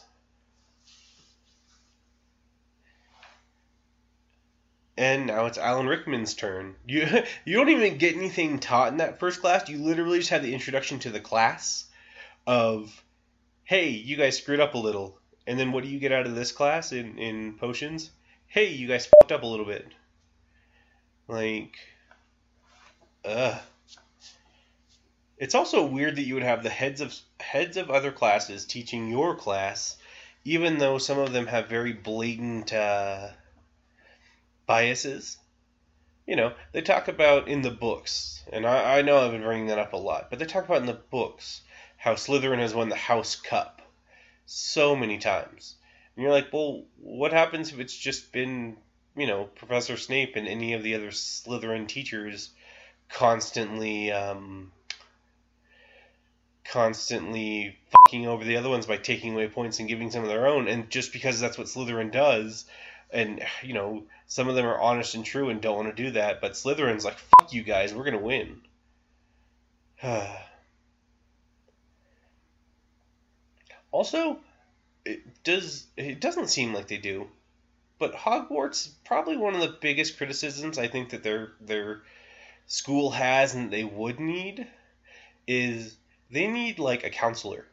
And now it's Alan Rickman's turn. You don't even get anything taught in that first class. You literally just have the introduction to the class of, hey, you guys screwed up a little. And then what do you get out of this class in potions? Hey, you guys fucked up a little bit. Like, It's also weird that you would have the heads of other classes teaching your class, even though some of them have very blatant biases. They talk about in the books, and I know I've been bringing that up a lot, but they talk about in the books how Slytherin has won the House Cup so many times. And you're like, well, what happens if it's just been, Professor Snape and any of the other Slytherin teachers constantly fucking over the other ones by taking away points and giving some of their own, and just because that's what Slytherin does, and, some of them are honest and true and don't want to do that, but Slytherin's like, fuck you guys, we're going to win. Also, it doesn't seem like they do, but Hogwarts, probably one of the biggest criticisms I think that their school has and they would need is they need, like, a counselor.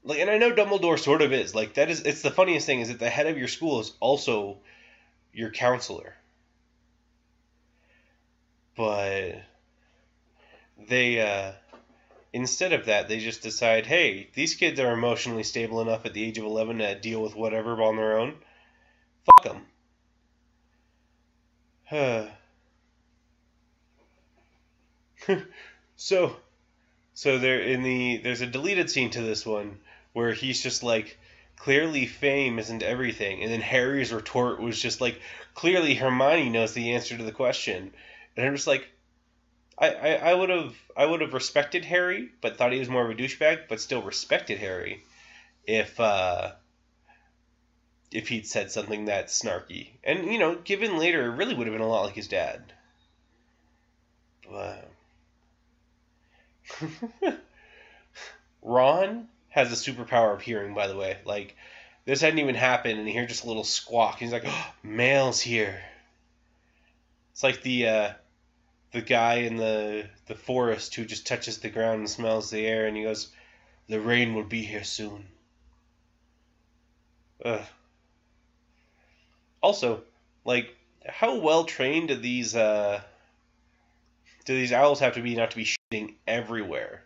Like, and I know Dumbledore sort of is. Like, it's the funniest thing is that the head of your school is also your counselor. But they, instead of that, they just decide, hey, these kids are emotionally stable enough at the age of 11 to deal with whatever on their own. Fuck them. So there's a deleted scene to this one where he's just like, clearly fame isn't everything, and then Harry's retort was just like, clearly Hermione knows the answer to the question, and I'm just like, I would have respected Harry, but thought he was more of a douchebag, but still respected Harry if he'd said something that snarky, and given later, it really would have been a lot like his dad, but. Ron has a superpower of hearing, by the way. Like, this hadn't even happened, and he hears just a little squawk. He's like, oh, Male's here. It's like the guy in the forest who just touches the ground and smells the air, and he goes, the rain will be here soon. Ugh. Also, like, how well trained do these owls have to be not to be shitting everywhere?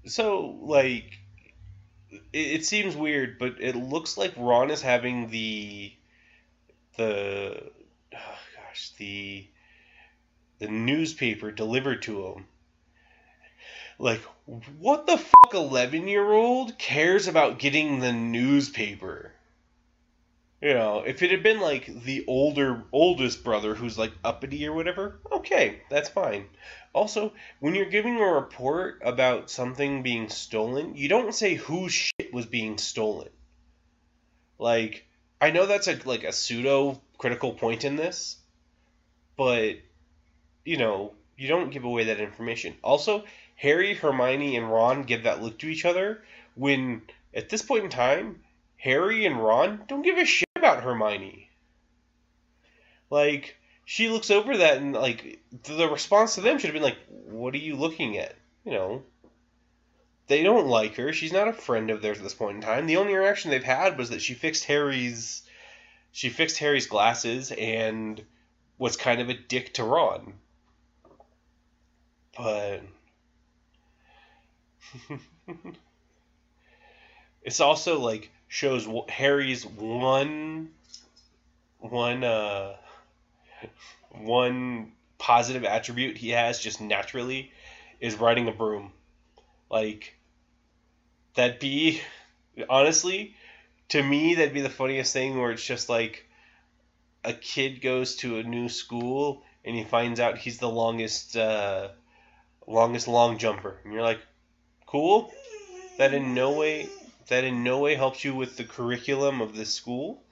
So, like, it seems weird, but it looks like Ron is having the newspaper delivered to him. Like, what the fuck 11-year-old cares about getting the newspaper? If it had been like the oldest brother who's like uppity or whatever, okay, that's fine. Also, when you're giving a report about something being stolen, you don't say whose shit was being stolen. Like, I know that's a pseudo critical point in this, but you don't give away that information. Also, Harry, Hermione, and Ron give that look to each other when at this point in time, Harry and Ron don't give a shit about Hermione. Like, she looks over that and, like, the response to them should have been like, what are you looking at? They don't like her. She's not a friend of theirs at this point in time. The only interaction they've had was that she fixed Harry's glasses and was kind of a dick to Ron. But it's also, like, shows Harry's one positive attribute he has just naturally is riding a broom. Like, honestly, to me, that'd be the funniest thing where it's just like a kid goes to a new school and he finds out he's the longest long jumper. And you're like, cool. That in no way helps you with the curriculum of this school,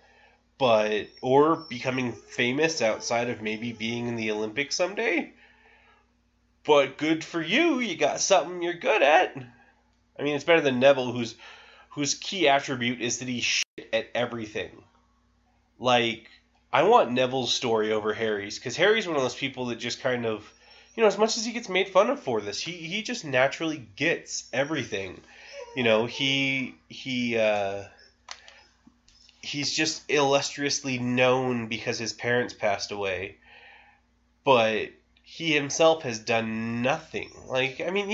or becoming famous outside of maybe being in the Olympics someday. But good for you, you got something you're good at. I mean, it's better than Neville, whose key attribute is that he's shit at everything. Like, I want Neville's story over Harry's, because Harry's one of those people that just kind of, as much as he gets made fun of for this, he just naturally gets everything. He's just illustriously known because his parents passed away, but he himself has done nothing. Like, I mean,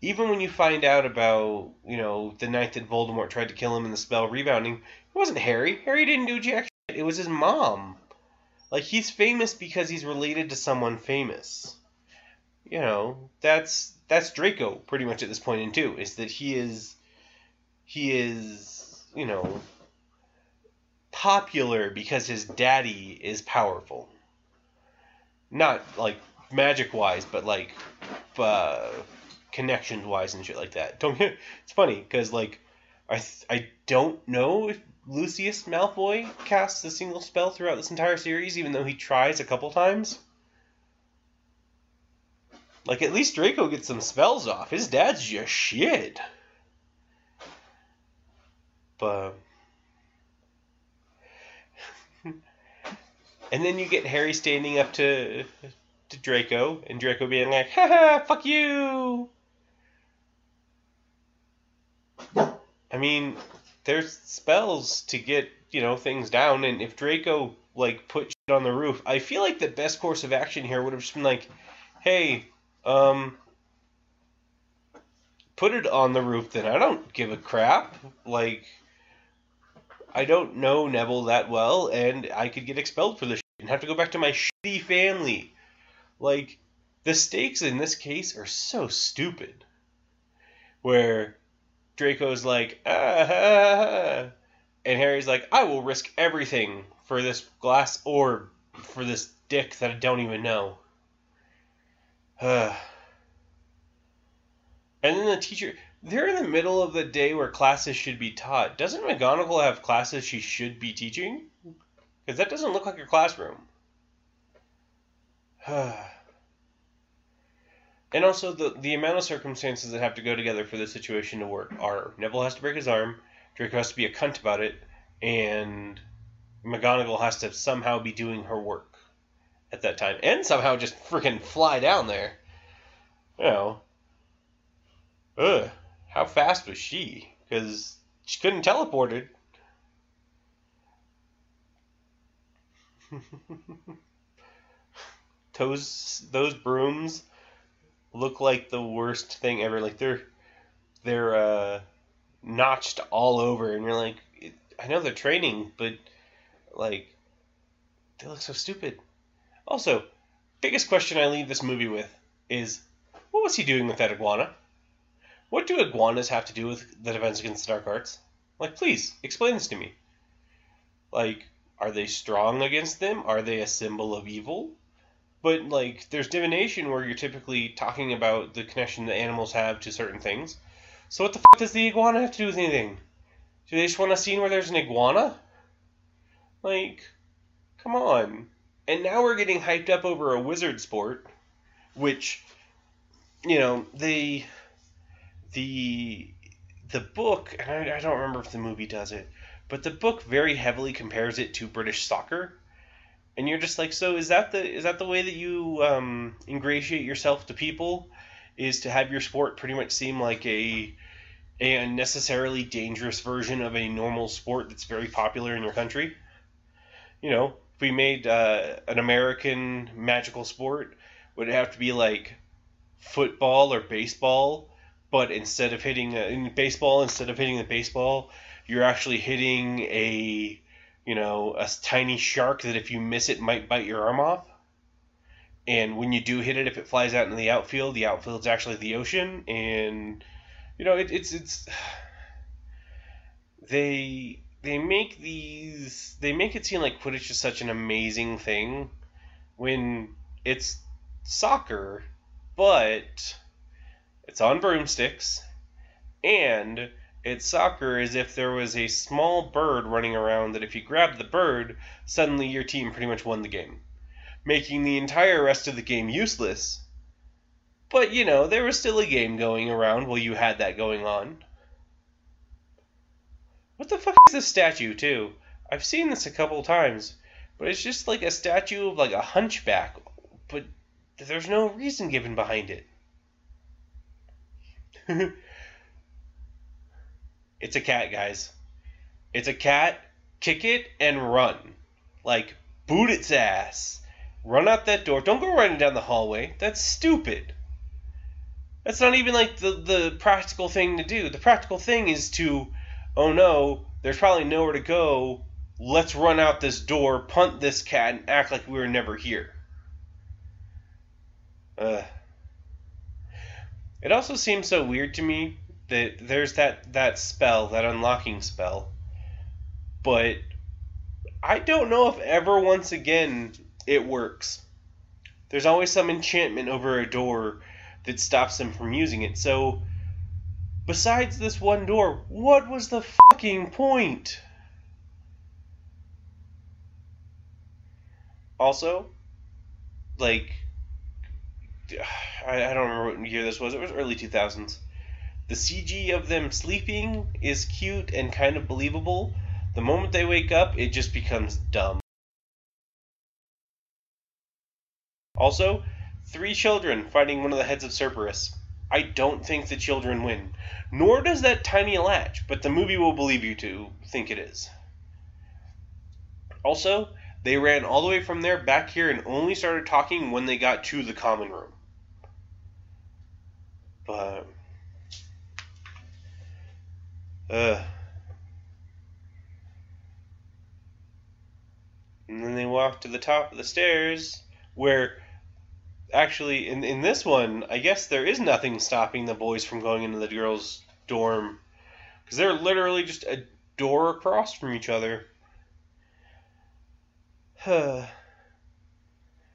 even when you find out about, the night that Voldemort tried to kill him and the spell rebounding, it wasn't Harry. Harry didn't do jack shit. It was his mom. Like, he's famous because he's related to someone famous. That's Draco pretty much at this point in too, is that he is popular because his daddy is powerful. Not like magic wise, but like connections wise and shit like that. It's funny because like I don't know if Lucius Malfoy casts a single spell throughout this entire series, even though he tries a couple times. Like, at least Draco gets some spells off. His dad's just shit. But And then you get Harry standing up to Draco, and Draco being like, haha, fuck you! I mean, there's spells to get, things down, and if Draco, put shit on the roof, I feel like the best course of action here would have just been like, hey, put it on the roof then. I don't give a crap. I don't know Neville that well, and I could get expelled for this shit and have to go back to my shitty family. The stakes in this case are so stupid. Where Draco's like, and Harry's like, I will risk everything for this glass orb, for this dick that I don't even know. And then the teacher, they're in the middle of the day where classes should be taught. Doesn't McGonagall have classes she should be teaching? Because that doesn't look like her classroom. And also, the amount of circumstances that have to go together for this situation to work are Neville has to break his arm, Draco has to be a cunt about it, and McGonagall has to somehow be doing her work at that time. And somehow just freaking fly down there. How fast was she? Because she couldn't teleport it. Those brooms look like the worst thing ever. They're notched all over, and you're like, I know they're training, but they look so stupid. Also, biggest question I leave this movie with is, what was he doing with that iguana? What do iguanas have to do with the Defense Against the Dark Arts? Please, explain this to me. Are they strong against them? Are they a symbol of evil? But, there's divination where you're typically talking about the connection that animals have to certain things. So what the fuck does the iguana have to do with anything? Do they just want a scene where there's an iguana? Come on. And now we're getting hyped up over a wizard sport, which, the book, and I don't remember if the movie does it, but the book very heavily compares it to British soccer. And you're just like, so is that the way that you ingratiate yourself to people? Is to have your sport pretty much seem like a unnecessarily dangerous version of a normal sport that's very popular in your country? If we made an American magical sport, would it have to be like football or baseball? But instead of hitting the baseball, you're actually hitting a tiny shark that if you miss it might bite your arm off. And when you do hit it, if it flies out in the outfield's actually the ocean. And it's they make it seem like Quidditch is such an amazing thing when it's soccer, but it's on broomsticks, and it's soccer as if there was a small bird running around that if you grabbed the bird, suddenly your team pretty much won the game, making the entire rest of the game useless. But, there was still a game going around while you had that going on. What the fuck is this statue, too? I've seen this a couple times, but it's just like a statue of a hunchback, but there's no reason given behind it. It's a cat, guys. It's a cat. Kick it and run. Boot its ass. Run out that door. Don't go running down the hallway. That's stupid. That's not even the practical thing to do. The practical thing is to, oh no, there's probably nowhere to go. Let's run out this door, punt this cat, and act like we were never here. It also seems so weird to me that there's that spell, that unlocking spell, but I don't know if ever once again it works. There's always some enchantment over a door that stops them from using it. So, besides this one door, what was the fucking point? Also, I don't remember what year this was. It was early 2000s. The CG of them sleeping is cute and kind of believable. The moment they wake up, it just becomes dumb. Also, 3 children fighting one of the heads of Cerberus. I don't think the children win. Nor does that tiny latch, but the movie will believe you to think it is. Also, they ran all the way from there back here and only started talking when they got to the common room. But... And then they walk to the top of the stairs, where... Actually, in this one, I guess there is nothing stopping the boys from going into the girls' dorm. Because they're literally just a door across from each other.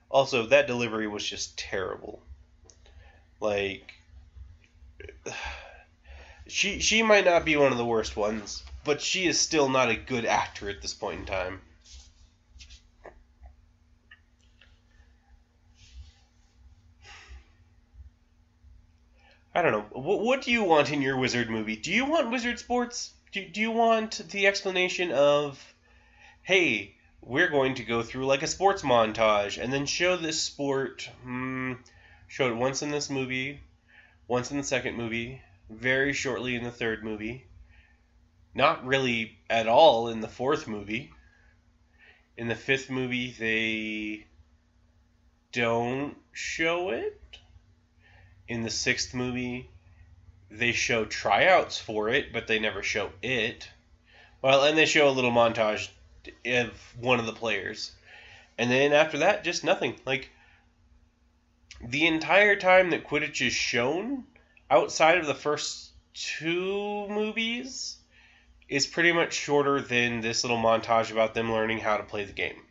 Also, that delivery was just terrible. Like, she might not be one of the worst ones, but she is still not a good actor at this point in time. I don't know. What do you want in your wizard movie? Do you want wizard sports? Do you want the explanation of, hey, we're going to go through like a sports montage and then show this sport, show it once in this movie, once in the second movie, very shortly in the third movie, not really at all in the fourth movie. In the fifth movie, they don't show it. In the sixth movie, they show tryouts for it, but they never show it. Well, and they show a little montage of one of the players. And then after that, just nothing. Like, the entire time that Quidditch is shown, outside of the first 2 movies, is pretty much shorter than this little montage about them learning how to play the game.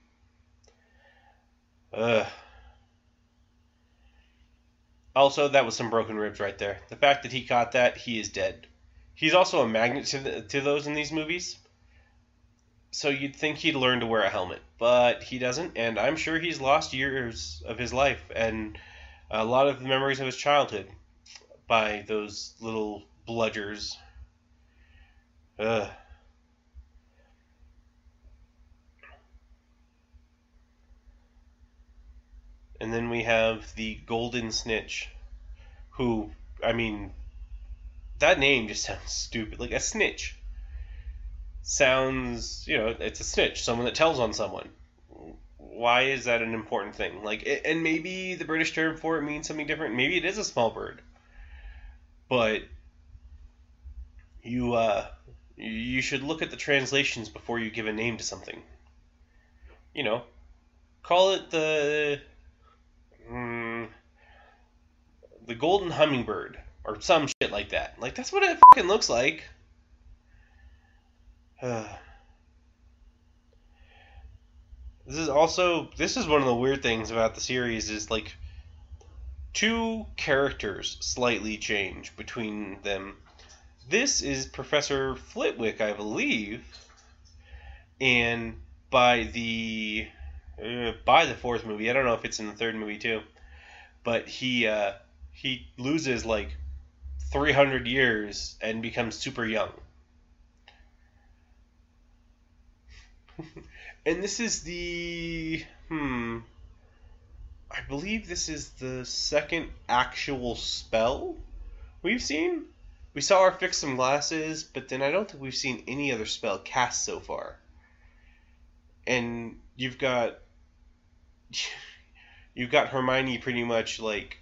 Also, that was some broken ribs right there. The fact that he caught that, he is dead. He's also a magnet to those in these movies. So you'd think he'd learn to wear a helmet. But he doesn't, and I'm sure he's lost years of his life and a lot of the memories of his childhood by those little bludgers. And then we have the Golden Snitch, who, I mean, that name just sounds stupid. Like, a snitch sounds, it's a snitch, someone that tells on someone. Why is that an important thing? Like, and maybe the British term for it means something different. Maybe it is a small bird. But you should look at the translations before you give a name to something. Call it the golden hummingbird or some shit like that. Like, that's what it fucking looks like. This is one of the weird things about the series is, like, 2 characters slightly change between them. This is Professor Flitwick, I believe, and by the 4th movie, I don't know if it's in the 3rd movie too, but he loses like 300 years and becomes super young. And this is I believe this is the second actual spell we've seen. We saw her fix some glasses, but then I don't think we've seen any other spell cast so far. And you've got Hermione pretty much like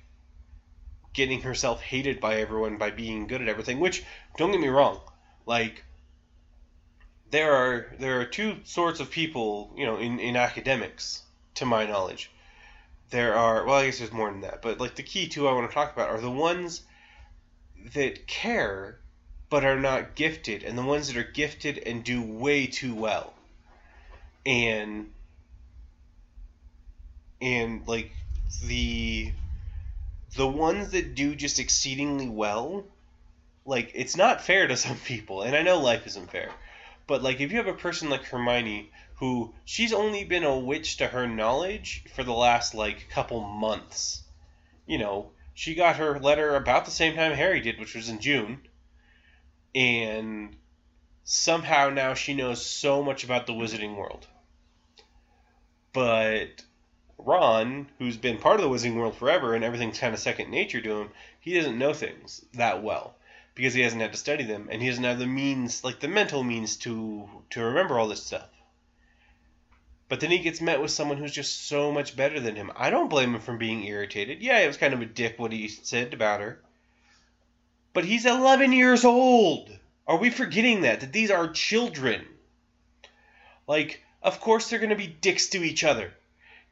getting herself hated by everyone by being good at everything, which, don't get me wrong, like, there are 2 sorts of people, in academics, to my knowledge. There are, well, I guess there's more than that, but like the key 2 I want to talk about are the ones that care but are not gifted, and the ones that are gifted and do way too well. And like the ones that do just exceedingly well, like, it's not fair to some people, and I know life isn't fair, but like if you have a person like Hermione, who she's only been a witch to her knowledge for the last like couple months, she got her letter about the same time Harry did, which was in June, and somehow now she knows so much about the wizarding world. But Ron, who's been part of the Wizarding World forever and everything's kind of second nature to him, he doesn't know things that well because he hasn't had to study them, and he doesn't have the means, like the mental means to remember all this stuff. But then he gets met with someone who's just so much better than him. I don't blame him for being irritated. Yeah, it was kind of a dick what he said about her. But he's 11 years old. Are we forgetting that these are children? Like, of course they're going to be dicks to each other.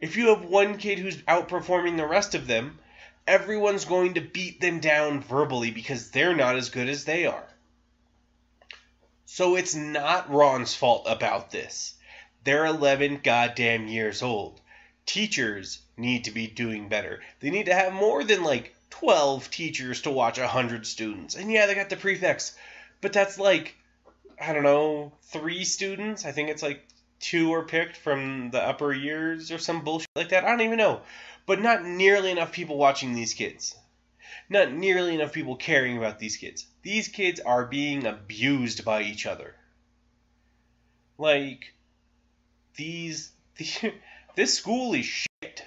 If you have one kid who's outperforming the rest of them, everyone's going to beat them down verbally because they're not as good as they are. So it's not Ron's fault about this. They're 11 goddamn years old. Teachers need to be doing better. They need to have more than 12 teachers to watch 100 students. And yeah, they got the prefects. But that's 3 students. I think it's 2 are picked from the upper years or some bullshit like that. I don't even know. But not nearly enough people watching these kids. Not nearly enough people caring about these kids. These kids are being abused by each other. This school is shit.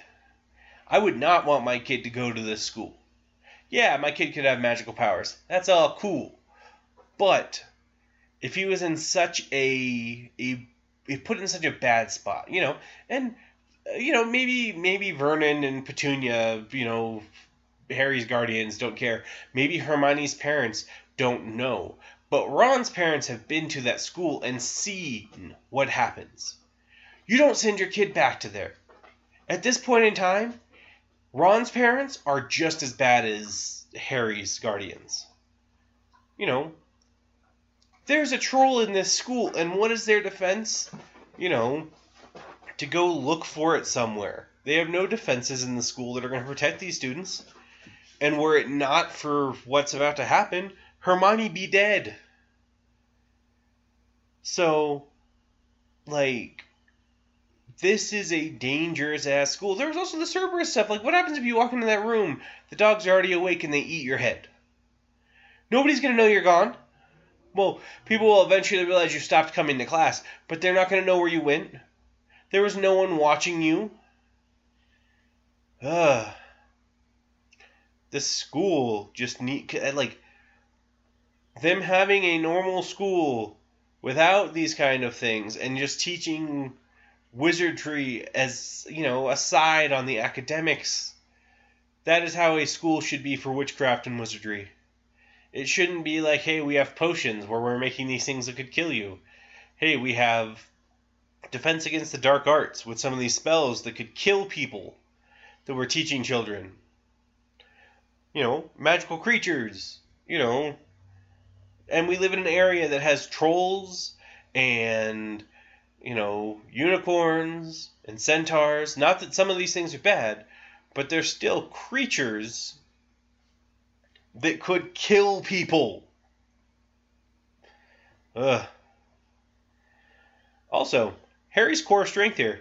I would not want my kid to go to this school. Yeah, my kid could have magical powers. That's all cool. But if he was in such he put in such a bad spot, and maybe Vernon and Petunia, Harry's guardians don't care. Maybe Hermione's parents don't know. But Ron's parents have been to that school and seen what happens. You don't send your kid back to there. At this point in time, Ron's parents are just as bad as Harry's guardians. There's a troll in this school, and what is their defense? To go look for it somewhere. They have no defenses in the school that are going to protect these students. And were it not for what's about to happen, Hermione be dead. So, this is a dangerous-ass school. There was also the Cerberus stuff. What happens if you walk into that room, the dogs are already awake, and they eat your head? Nobody's going to know you're gone. Well, people will eventually realize you stopped coming to class, but they're not going to know where you went. There was no one watching you. The school just them having a normal school without these kind of things and just teaching wizardry as, aside on the academics. That is how a school should be for witchcraft and wizardry. It shouldn't be hey, we have potions where we're making these things that could kill you. Hey, we have defense against the dark arts with some of these spells that could kill people that we're teaching children. Magical creatures, and we live in an area that has trolls and, unicorns and centaurs. Not that some of these things are bad, but they're still creatures that could kill people. Also, Harry's core strength here.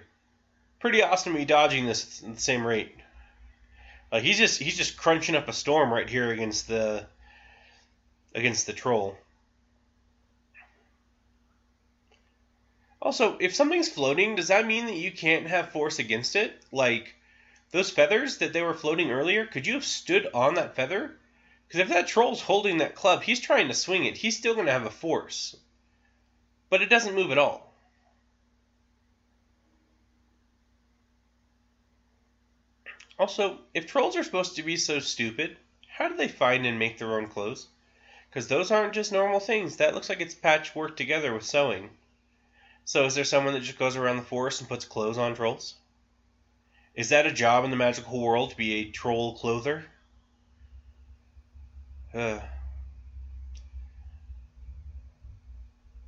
Pretty awesome to be dodging this at the same rate. He's just crunching up a storm right here against the troll. Also, if something's floating, does that mean that you can't have force against it? Those feathers that they were floating earlier, could you have stood on that feather? Because if that troll's holding that club, he's trying to swing it. He's still going to have a force. But it doesn't move at all. Also, if trolls are supposed to be so stupid, how do they find and make their own clothes? Because those aren't just normal things. That looks like it's patchwork together with sewing. So is there someone that just goes around the forest and puts clothes on trolls? Is that a job in the magical world, to be a troll clother?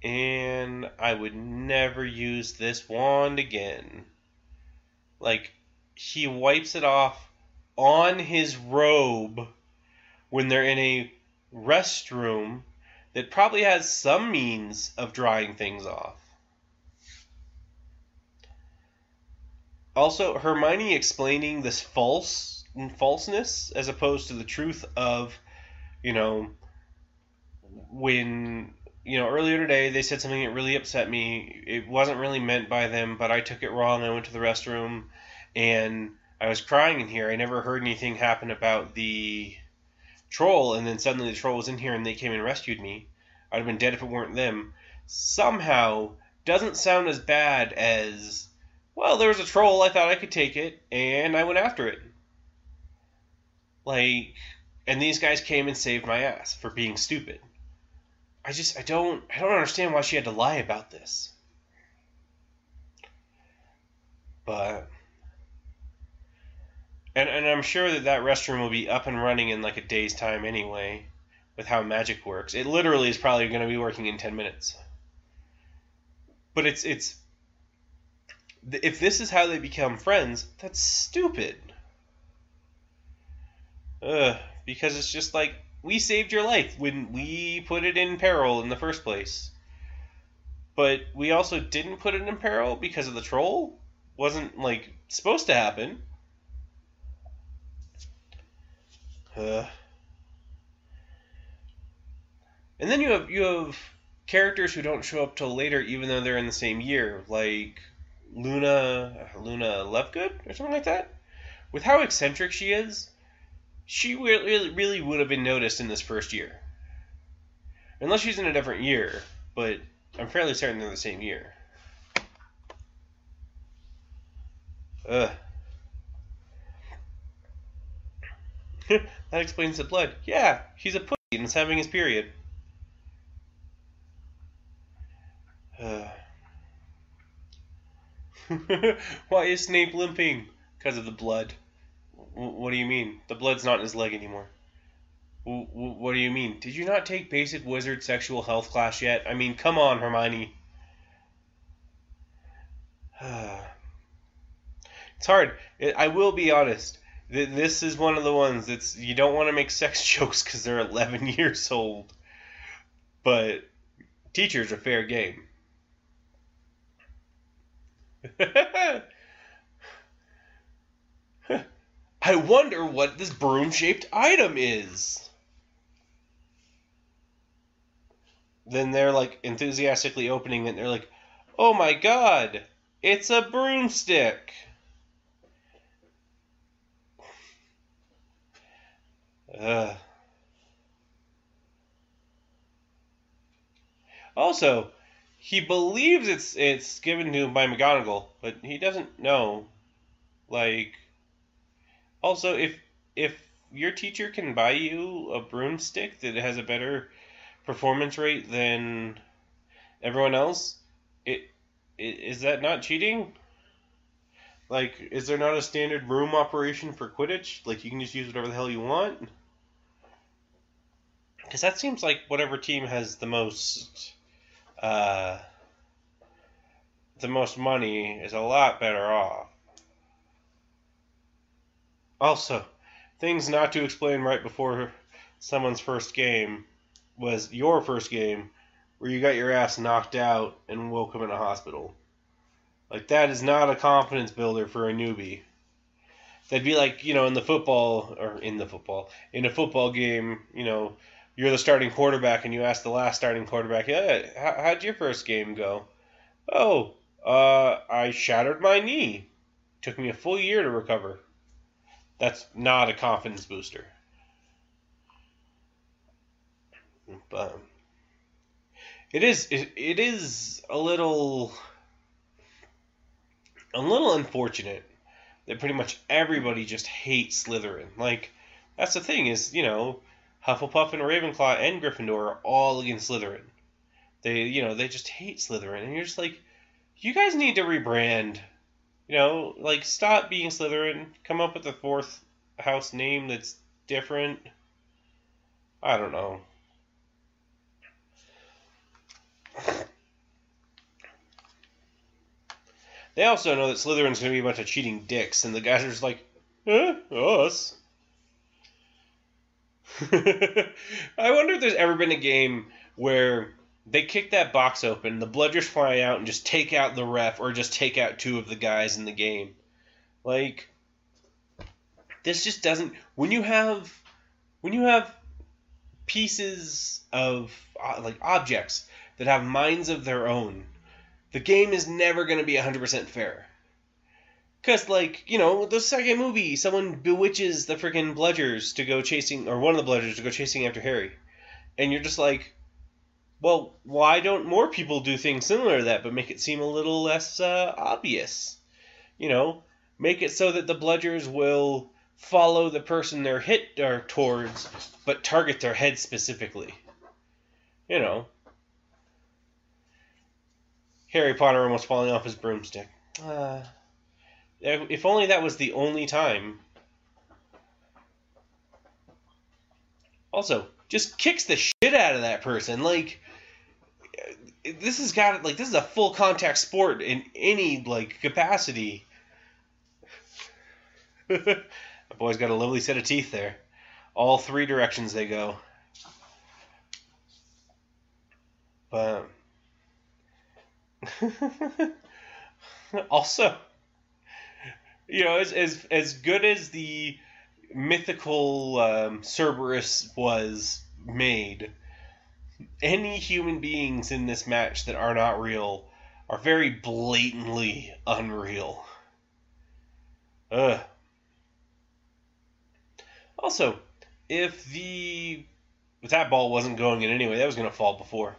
And I would never use this wand again. He wipes it off on his robe when they're in a restroom that probably has some means of drying things off. Also, Hermione explaining this falseness as opposed to the truth of, when, earlier today they said something that really upset me. It wasn't really meant by them, but I took it wrong. I went to the restroom and I was crying in here. I never heard anything happen about the troll, and then suddenly the troll was in here and they came and rescued me. I'd have been dead if it weren't them. Somehow doesn't sound as bad as, well, there was a troll, I thought I could take it, and I went after it. Like, and these guys came and saved my ass for being stupid. I don't understand why she had to lie about this. But, and I'm sure that restroom will be up and running in like a day's time anyway, with how magic works. It literally is probably going to be working in 10 minutes. But it's if this is how they become friends, that's stupid. Because it's just like, we saved your life when we put it in peril in the first place. But we also didn't put it in peril because of the troll? Wasn't, like, supposed to happen. And then you have characters who don't show up till later, even though they're in the same year, like Luna Lovegood or something like that. With how eccentric she is, she really would have been noticed in this first year, unless she's in a different year. But I'm fairly certain they're the same year. That explains the blood. Yeah, he's a pussy and is having his period. Why is Snape limping? Because of the blood. What do you mean? The blood's not in his leg anymore. What do you mean? Did you not take basic wizard sexual health class yet? I mean, come on, Hermione. It's hard. I will be honest. This is one of the ones that's, you don't want to make sex jokes because they're 11 years old. But teachers are fair game. I wonder what this broom-shaped item is. Then they're like enthusiastically opening it and they're like, oh my god, it's a broomstick. Also, he believes it's given to him by McGonagall, but he doesn't know. Like, also, if your teacher can buy you a broomstick that has a better performance rate than everyone else, is that not cheating? Like, is there not a standard broom operation for Quidditch? Like, you can just use whatever the hell you want? Because that seems like whatever team has the most money is a lot better off. Also, things not to explain right before someone's first game was your first game where you got your ass knocked out and woke up in a hospital. Like, that is not a confidence builder for a newbie. That'd be like, in a football game, you're the starting quarterback and you ask the last starting quarterback, yeah, how'd your first game go? Oh, I shattered my knee. Took me a full year to recover. That's not a confidence booster. But it is a little unfortunate that pretty much everybody just hates Slytherin. Like, that's the thing is, Hufflepuff and Ravenclaw and Gryffindor are all against Slytherin. They just hate Slytherin, and you're just like, you guys need to rebrand. Stop being Slytherin. Come up with a fourth house name that's different. I don't know. They also know that Slytherin's going to be a bunch of cheating dicks, and the guys are just like, us. I wonder if there's ever been a game where they kick that box open, the blood just fly out and just take out the ref or just take out two of the guys in the game. Like, this just doesn't... When you have pieces of, objects that have minds of their own, the game is never going to be 100% fair. Because, like, the second movie, someone bewitches the freaking Bludgers to go chasing, or one of the Bludgers to go chasing after Harry. And you're just like, well, why don't more people do things similar to that, but make it seem a little less obvious? Make it so that the Bludgers will follow the person they're hit towards, but target their head specifically. Harry Potter almost falling off his broomstick. If only that was the only time. Also, just kicks the shit out of that person. Like, this is a full contact sport in any, capacity. The boy's got a lovely set of teeth there. All three directions they go. But also, as good as the mythical Cerberus was made, any human beings in this match that are not real are very blatantly unreal. Ugh. Also, if that ball wasn't going in anyway, that was going to fall before.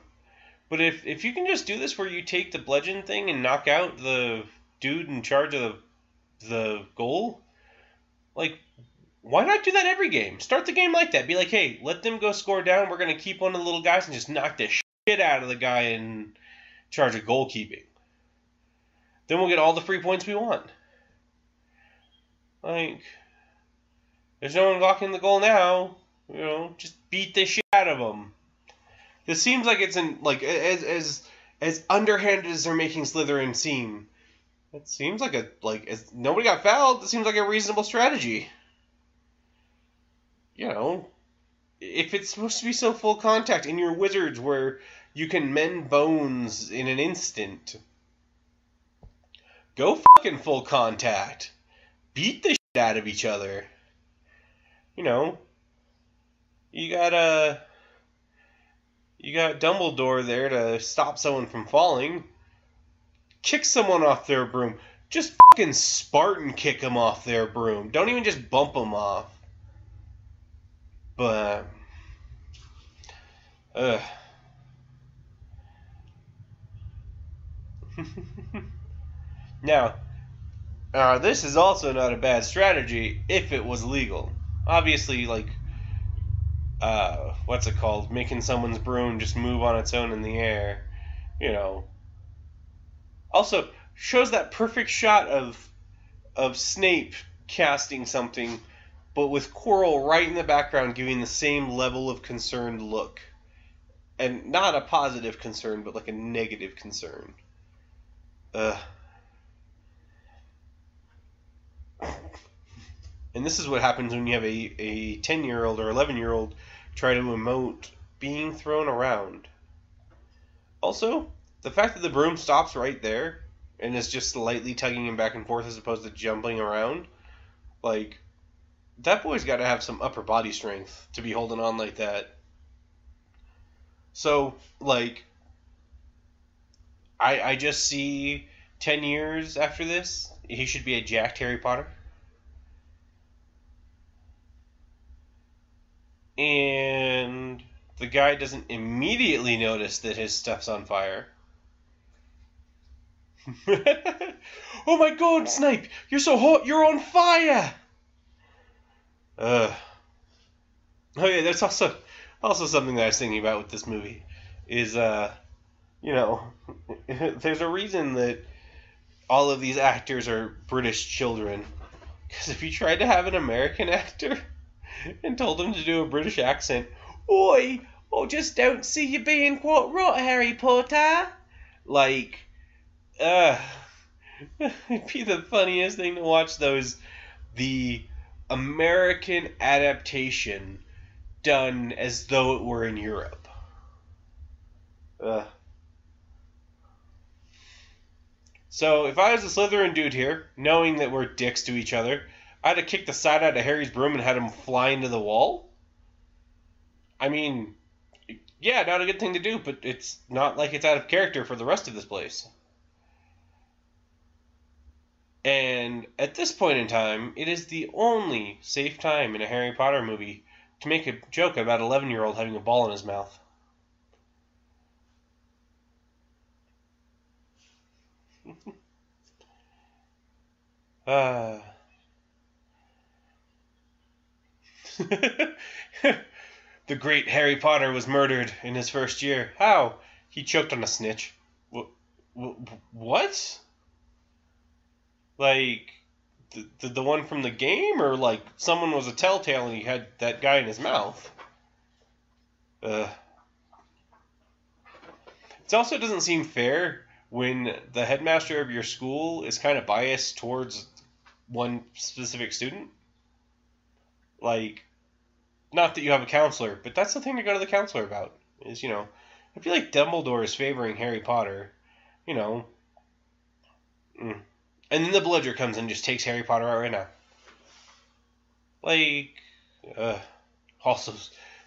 But if you can just do this where you take the bludgeon thing and knock out the dude in charge of the goal, why not do that every game? Start the game like that. Be like, hey, let them go score down. We're going to keep one of the little guys and just knock the shit out of the guy in charge of goalkeeping. Then we'll get all the free points we want. There's no one blocking the goal now. Just beat the shit out of them. This seems like it's as underhanded as they're making Slytherin seem. It seems like as nobody got fouled. It seems like a reasonable strategy. If it's supposed to be so full contact in your wizards where you can mend bones in an instant, go fucking full contact. Beat the shit out of each other. You got Dumbledore there to stop someone from falling. Kick someone off their broom. Just fucking Spartan kick them off their broom. Don't even just bump them off. But, Now, this is also not a bad strategy if it was legal. Obviously, what's it called? Making someone's broom just move on its own in the air. Also, shows that perfect shot of Snape casting something, but with Quirrell right in the background giving the same level of concerned look. And not a positive concern, but a negative concern. And this is what happens when you have a 10-year-old or 11-year-old try to emote being thrown around. Also, the fact that the broom stops right there and is just slightly tugging him back and forth as opposed to jumping around, that boy's got to have some upper body strength to be holding on like that. So, I just see 10 years after this, he should be a jacked Harry Potter. And the guy doesn't immediately notice that his stuff's on fire. Oh my god, Snape! You're so hot, you're on fire! Oh yeah, there's also something that I was thinking about with this movie. Is, there's a reason that all of these actors are British children. Because if you tried to have an American actor and told him to do a British accent, "Oi, I just don't see you being quite right, Harry Potter." It'd be the funniest thing to watch the American adaptation done as though it were in Europe. So if I was a Slytherin dude here, knowing that we're dicks to each other, I'd have kicked the side out of Harry's broom and had him fly into the wall. I mean, yeah, not a good thing to do, but it's not like it's out of character for the rest of this place. And at this point in time, it is the only safe time in a Harry Potter movie to make a joke about an 11-year-old having a ball in his mouth. The great Harry Potter was murdered in his first year. How? He choked on a snitch. What? Like, the one from the game? Or, like, someone was a telltale and he had that guy in his mouth? It also doesn't seem fair when the headmaster of your school is kind of biased towards one specific student. Like, not that you have a counselor, but that's the thing to go to the counselor about. Is, I feel like Dumbledore is favoring Harry Potter, And then the Bludger comes and just takes Harry Potter out right now. Like, also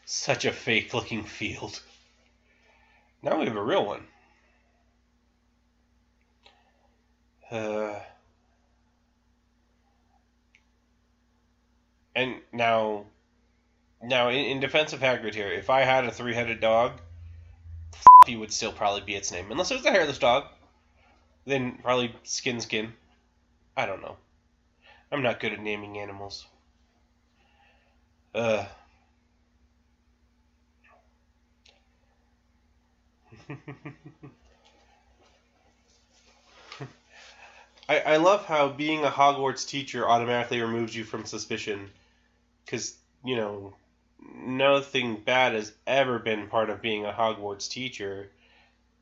such a fake-looking field. Now we have a real one. And now in defense of Hagrid here, if I had a three-headed dog, he would still probably be its name. Unless it was a hairless dog. Then probably Skin. I don't know. I'm not good at naming animals. I love how being a Hogwarts teacher automatically removes you from suspicion. Because, nothing bad has ever been part of being a Hogwarts teacher.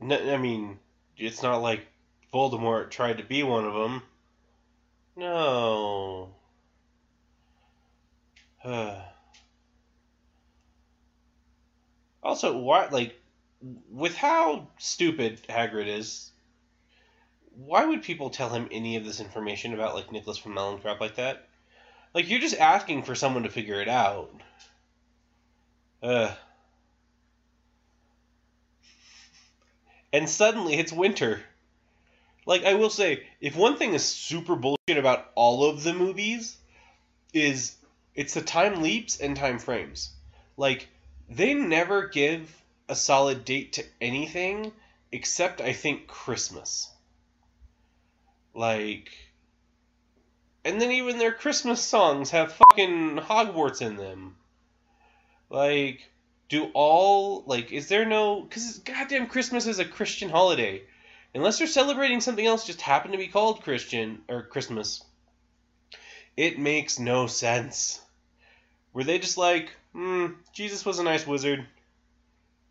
I mean, it's not like Voldemort tried to be one of them. No. Also, with how stupid Hagrid is, why would people tell him any of this information about, like, Nicholas Flamel and crap like that? Like, you're just asking for someone to figure it out. And suddenly it's winter. Like, I will say, if one thing is super bullshit about all of the movies, is it's the time leaps and time frames. Like, they never give a solid date to anything except, I think, Christmas. Like, and then even their Christmas songs have fucking Hogwarts in them. Like, is there no... Because goddamn Christmas is a Christian holiday. Unless they're celebrating something else just happen to be called Christian, or Christmas. It makes no sense. Were they just like, Jesus was a nice wizard.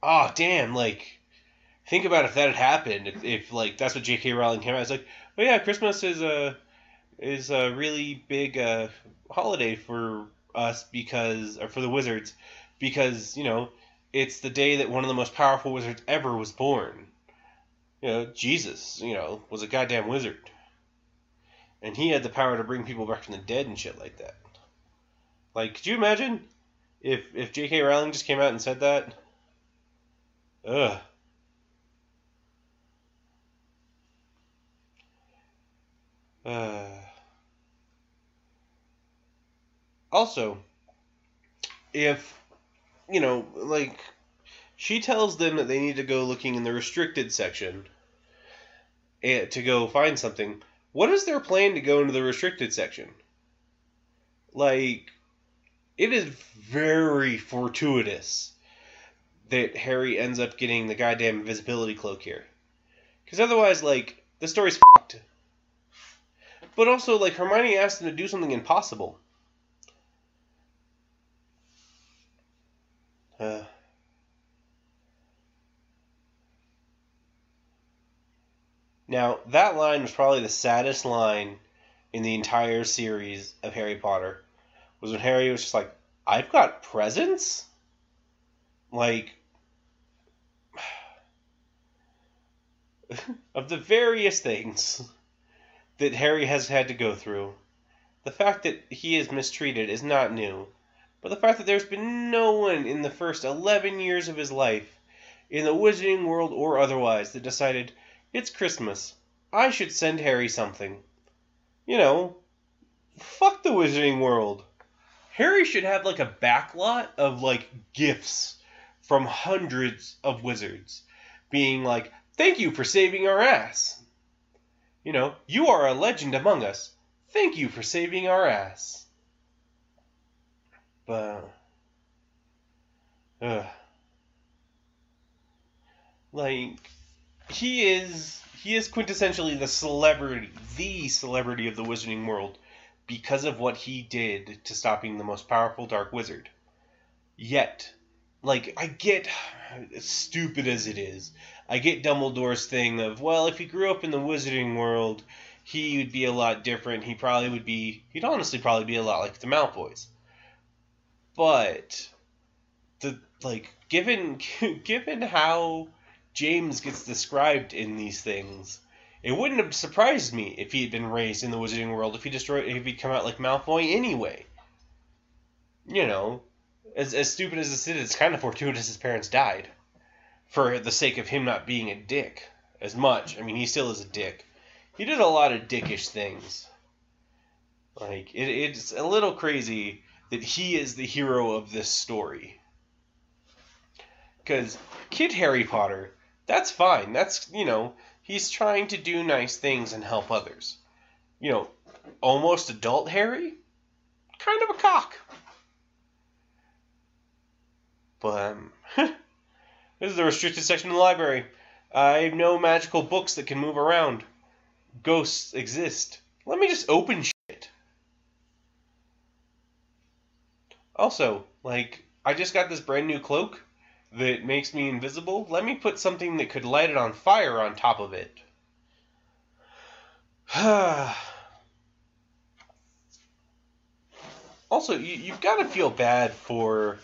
Oh, damn, think about if that had happened. If that's what J.K. Rowling came out. It's like, oh yeah, Christmas is a really big holiday for us for the wizards, because, it's the day that one of the most powerful wizards ever was born. Jesus, was a goddamn wizard. And he had the power to bring people back from the dead and shit like that. Like, could you imagine if J.K. Rowling just came out and said that? Ugh. Also, if, she tells them that they need to go looking in the restricted section to go find something. What is their plan to go into the restricted section? Like, it is very fortuitous that Harry ends up getting the goddamn invisibility cloak here. Because otherwise, the story's fucked. But also, Hermione asked him to do something impossible. Now, that line was probably the saddest line in the entire series of Harry Potter. Was when Harry was just like, I've got presents? Of the various things that Harry has had to go through, the fact that he is mistreated is not new. But the fact that there's been no one in the first 11 years of his life, in the wizarding world or otherwise, that decided, it's Christmas, I should send Harry something. You know, fuck the Wizarding World. Harry should have like a backlot of like gifts from hundreds of wizards being like, thank you for saving our ass. You know, you are a legend among us. Thank you for saving our ass. But, like, he is quintessentially the celebrity of the Wizarding World because of what he did to stopping the most powerful Dark Wizard. Yet, like, I get, as stupid as it is, I get Dumbledore's thing of, well, if he grew up in the Wizarding World, he would be a lot different. He'd honestly probably be a lot like the Malfoys. But, given how James gets described in these things, it wouldn't have surprised me if he had been raised in the Wizarding World, if he'd come out like Malfoy anyway. You know, as stupid as this is, it's kind of fortuitous his parents died. For the sake of him not being a dick as much. I mean, he still is a dick. He did a lot of dickish things. Like, it's a little crazy that he is the hero of this story. Because Kid Harry Potter, that's fine. That's, you know, he's trying to do nice things and help others. You know, almost adult Harry? Kind of a cock. But, this is the restricted section of the library. I have no magical books that can move around. Ghosts exist. Let me just open shit. Also, like, I just got this brand new cloak that makes me invisible. Let me put something that could light it on fire on top of it. Also, you've got to feel bad for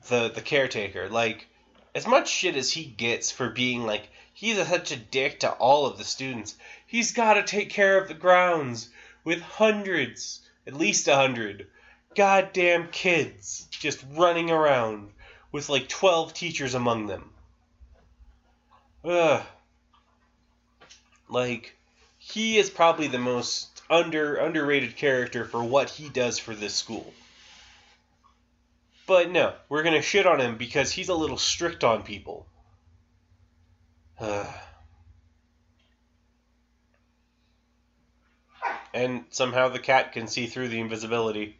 the caretaker. Like, as much shit as he gets for being, like, he's such a dick to all of the students, he's got to take care of the grounds with hundreds, at least 100, goddamn kids just running around with, like, 12 teachers among them. Ugh. Like, he is probably the most underrated character for what he does for this school. But no, we're going to shit on him because he's a little strict on people. And somehow the cat can see through the invisibility.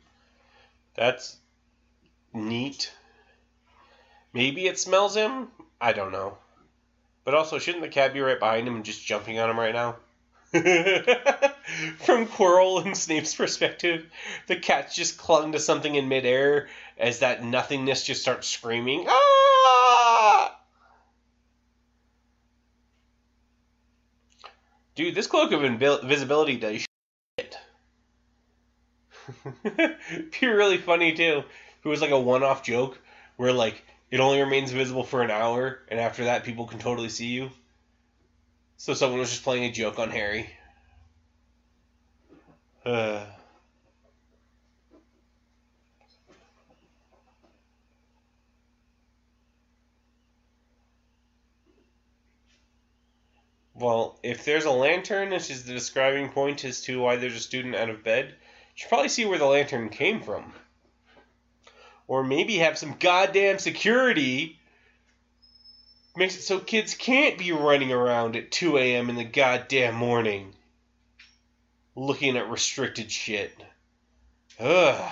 That's neat. Maybe it smells him? I don't know. But also, shouldn't the cat be right behind him and just jumping on him right now? From Quirrell and Snape's perspective, the cat's just clung to something in midair as that nothingness just starts screaming, "Ah!" Dude, this cloak of invisibility does shit. It'd be really funny, too, if it was like a one-off joke where, like, it only remains visible for an hour, and after that, people can totally see you. So someone was just playing a joke on Harry. Well, if there's a lantern, which is the describing point as to why there's a student out of bed, you should probably see where the lantern came from. Or maybe have some goddamn security. Makes it so kids can't be running around at 2 a.m. in the goddamn morning. Looking at restricted shit. Ugh.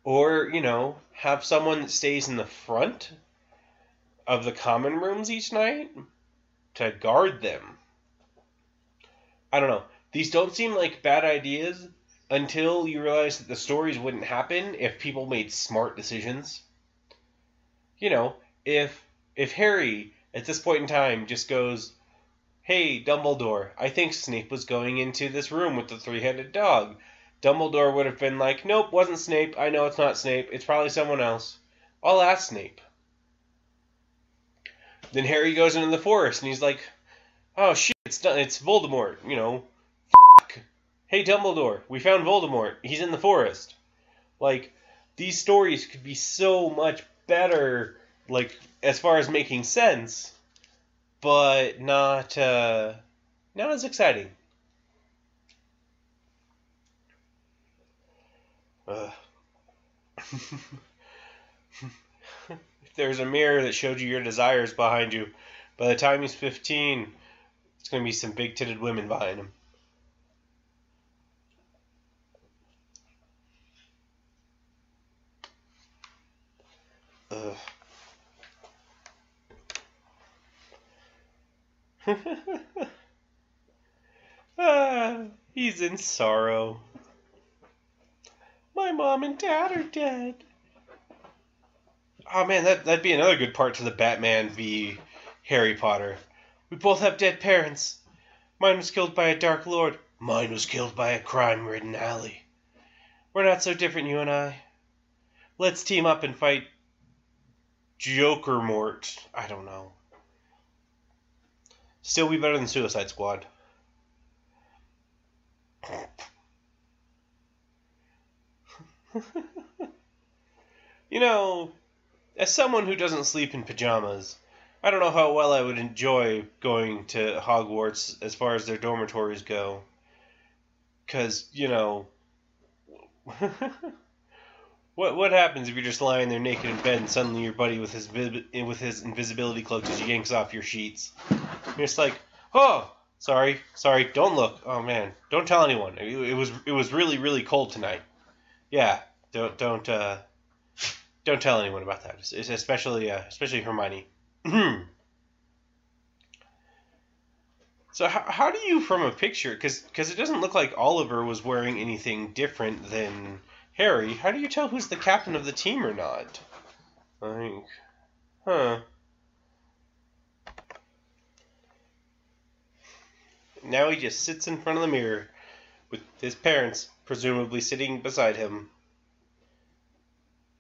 Or, you know, have someone that stays in the front of the common rooms each night to guard them. I don't know. These don't seem like bad ideas until you realize that the stories wouldn't happen if people made smart decisions. You know, if Harry, at this point in time, just goes, "Hey, Dumbledore, I think Snape was going into this room with the three-headed dog." Dumbledore would have been like, "Nope, wasn't Snape. I know it's not Snape. It's probably someone else. I'll ask Snape." Then Harry goes into the forest, and he's like, "Oh, shit, it's Voldemort, you know. Fuck. Hey, Dumbledore, we found Voldemort. He's in the forest." Like, these stories could be so much better, like, as far as making sense, but not as exciting. Ugh. If there's a mirror that showed you your desires behind you, by the time he's 15, it's going to be some big-titted women behind him. Ugh. He's in sorrow. My mom and dad are dead. Oh man, that'd be another good part to the Batman v Harry Potter. We both have dead parents. Mine was killed by a Dark Lord. Mine was killed by a crime-ridden alley. We're not so different, you and I. Let's team up and fight Joker Mort. I don't know. Still be better than Suicide Squad. You know, as someone who doesn't sleep in pajamas, I don't know how well I would enjoy going to Hogwarts as far as their dormitories go. 'Cause, you know, what happens if you're just lying there naked in bed and suddenly your buddy with his invisibility cloak just yanks off your sheets? You're just like, oh, sorry, don't look. Oh man, don't tell anyone. It was really, really cold tonight. Yeah, don't tell anyone about that. Especially Hermione. So how do you, from a picture, because it doesn't look like Oliver was wearing anything different than Harry, how do you tell who's the captain of the team or not? Like, huh. Now he just sits in front of the mirror with his parents presumably sitting beside him.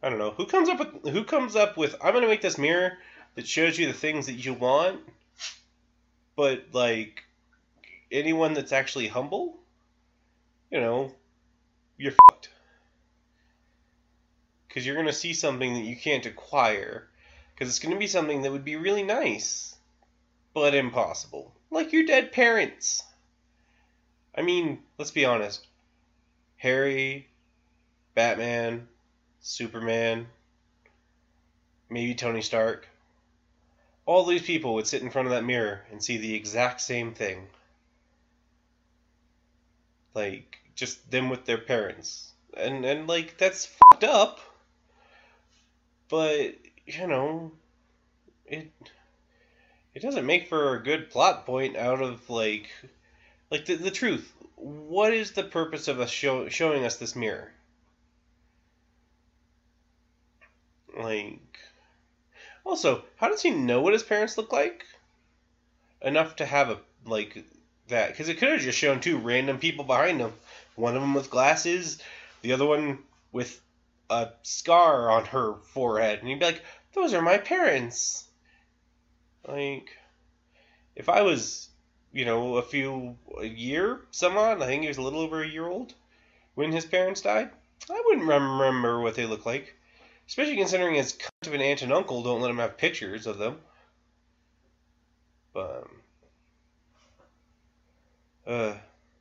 I don't know. Who comes up with I'm going to make this mirror that shows you the things that you want, but like anyone that's actually humble, you know, you're fucked. Because you're going to see something that you can't acquire. Because it's going to be something that would be really nice, but impossible. Like your dead parents. I mean, let's be honest. Harry, Batman, Superman, maybe Tony Stark. All these people would sit in front of that mirror and see the exact same thing. Like, just them with their parents. And like, that's fucked up. But, you know, it doesn't make for a good plot point out of, like the truth. What is the purpose of us showing us this mirror? Like, also, how does he know what his parents look like? Enough to have like, that. Because it could have just shown two random people behind him. One of them with glasses, the other one with a scar on her forehead. And he'd be like, those are my parents. Like, if I was, you know, a year, some odd, I think he was a little over a year old when his parents died, I wouldn't remember what they looked like. Especially considering his cunt of an aunt and uncle don't let him have pictures of them. But,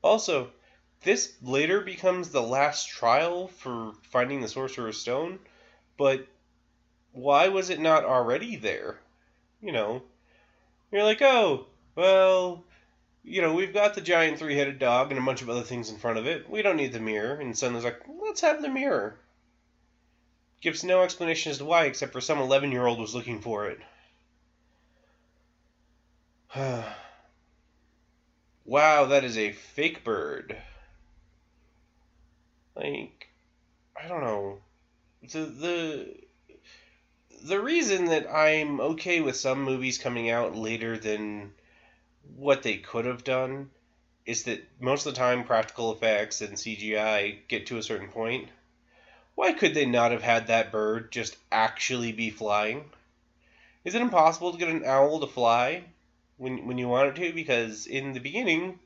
also, this later becomes the last trial for finding the Sorcerer's Stone, but why was it not already there? You know, you're like, oh, well, you know, we've got the giant three-headed dog and a bunch of other things in front of it. We don't need the mirror. And suddenly it's like, let's have the mirror. Gives no explanation as to why, except for some 11-year-old was looking for it. Wow, that is a fake bird. Like, I don't know. The reason that I'm okay with some movies coming out later than what they could have done is that most of the time practical effects and CGI get to a certain point. Why could they not have had that bird just actually be flying? Is it impossible to get an owl to fly when you want it to? Because in the beginning,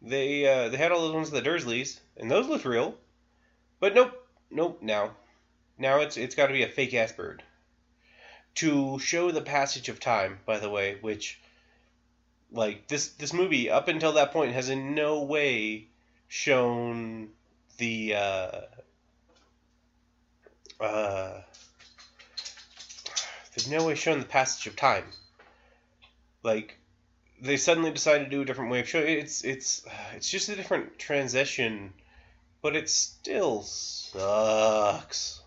they had all those ones of the Dursleys, and those looked real. But nope. Now it's got to be a fake ass bird to show the passage of time. By the way, which, like, this movie up until that point has in no way shown the they've no way shown the passage of time. Like, they suddenly decided to do a different way of showing it. It's just a different transition, but it still sucks.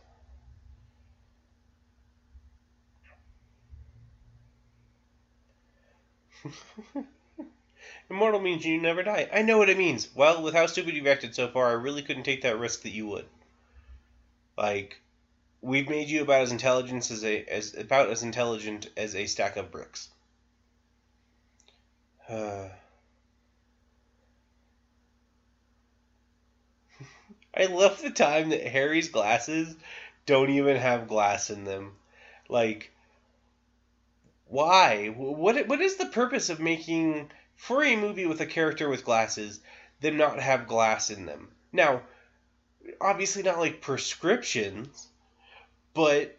Immortal means you never die. I know what it means. Well, with how stupid you've acted so far, I really couldn't take that risk that you would. Like, we've made you about as intelligent as a stack of bricks. I love the time that Harry's glasses don't even have glass in them. Like, why? What is the purpose of making, for a movie with a character with glasses, them not have glass in them? Now, obviously not like prescriptions, but,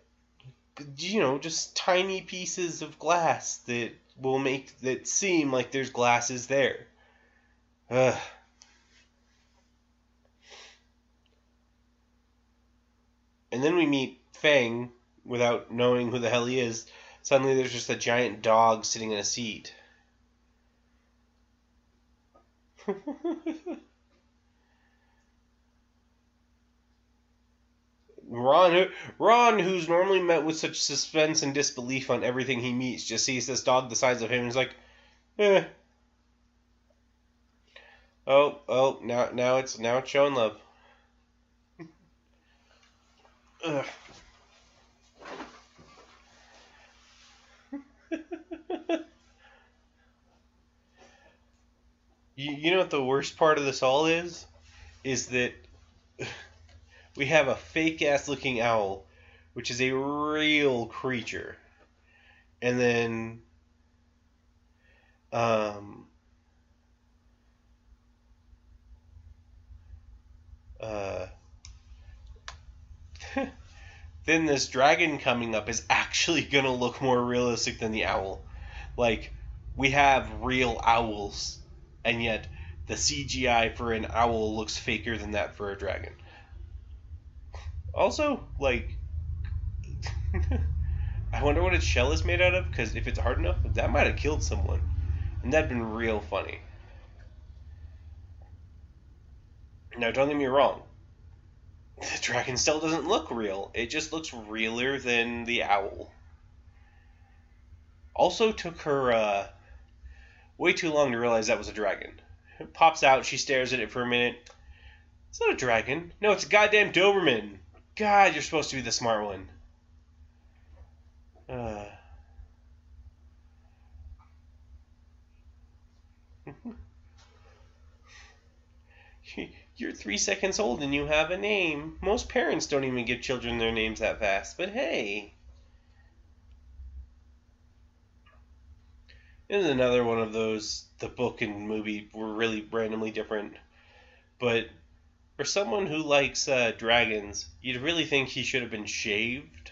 you know, just tiny pieces of glass that will make that seem like there's glasses there. Ugh. And then we meet Fang without knowing who the hell he is. Suddenly there's just a giant dog sitting in a seat. Ron, who's normally met with such suspense and disbelief on everything he meets, just sees this dog the size of him and is like, eh. Oh, now it's showing love. Ugh. You know what the worst part of this all is? Is that we have a fake-ass looking owl, which is a real creature. And then, then this dragon coming up is actually going to look more realistic than the owl. Like, we have real owls, and yet the CGI for an owl looks faker than that for a dragon. Also, like, I wonder what its shell is made out of, because if it's hard enough, that might have killed someone. And that'd been real funny. Now, don't get me wrong. The dragon still doesn't look real. It just looks realer than the owl. Also took her way too long to realize that was a dragon. It pops out, she stares at it for a minute. It's not a dragon. No, it's a goddamn Doberman. God, you're supposed to be the smart one. You're 3 seconds old and you have a name. Most parents don't even give children their names that fast, but hey. This is another one of those, the book and movie were really randomly different. But for someone who likes dragons, you'd really think he should have been shaved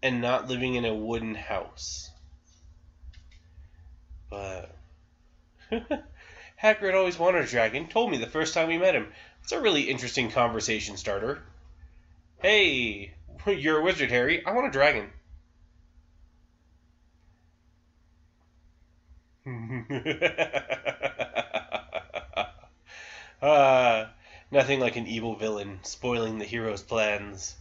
and not living in a wooden house. But Hagrid always wanted a dragon. Told me the first time we met him. It's a really interesting conversation starter. Hey, you're a wizard, Harry. I want a dragon. Nothing like an evil villain spoiling the hero's plans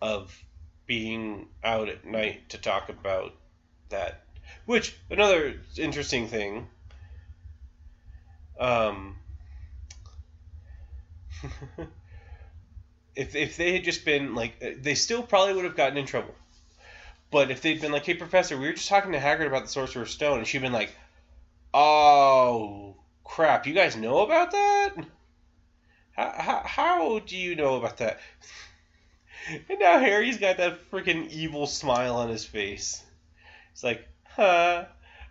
of being out at night to talk about that. Which, another interesting thing, if they had just been, like, they still probably would have gotten in trouble. But if they'd been like, hey, Professor, we were just talking to Hagrid about the Sorcerer's Stone, and she'd been like, oh, crap, you guys know about that? How do you know about that? And now Harry's got that freaking evil smile on his face. It's like,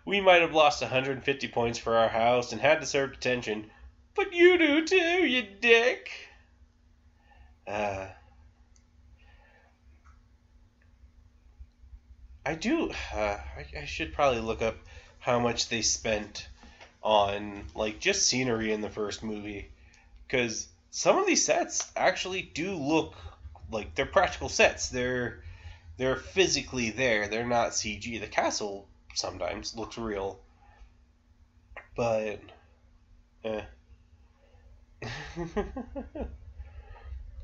we might have lost 150 points for our house and had to serve detention, but you do too, you dick. I should probably look up how much they spent on, like, just scenery in the first movie. Because some of these sets actually do look like, they're practical sets. They're physically there. They're not CG. The castle sometimes looks real, but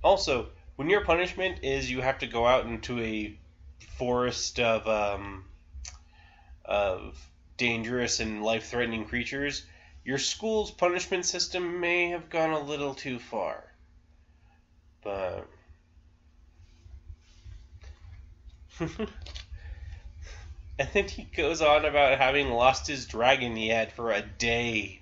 Also, when your punishment is you have to go out into a forest of dangerous and life-threatening creatures, your school's punishment system may have gone a little too far. But and then he goes on about having lost his dragon he had for a day.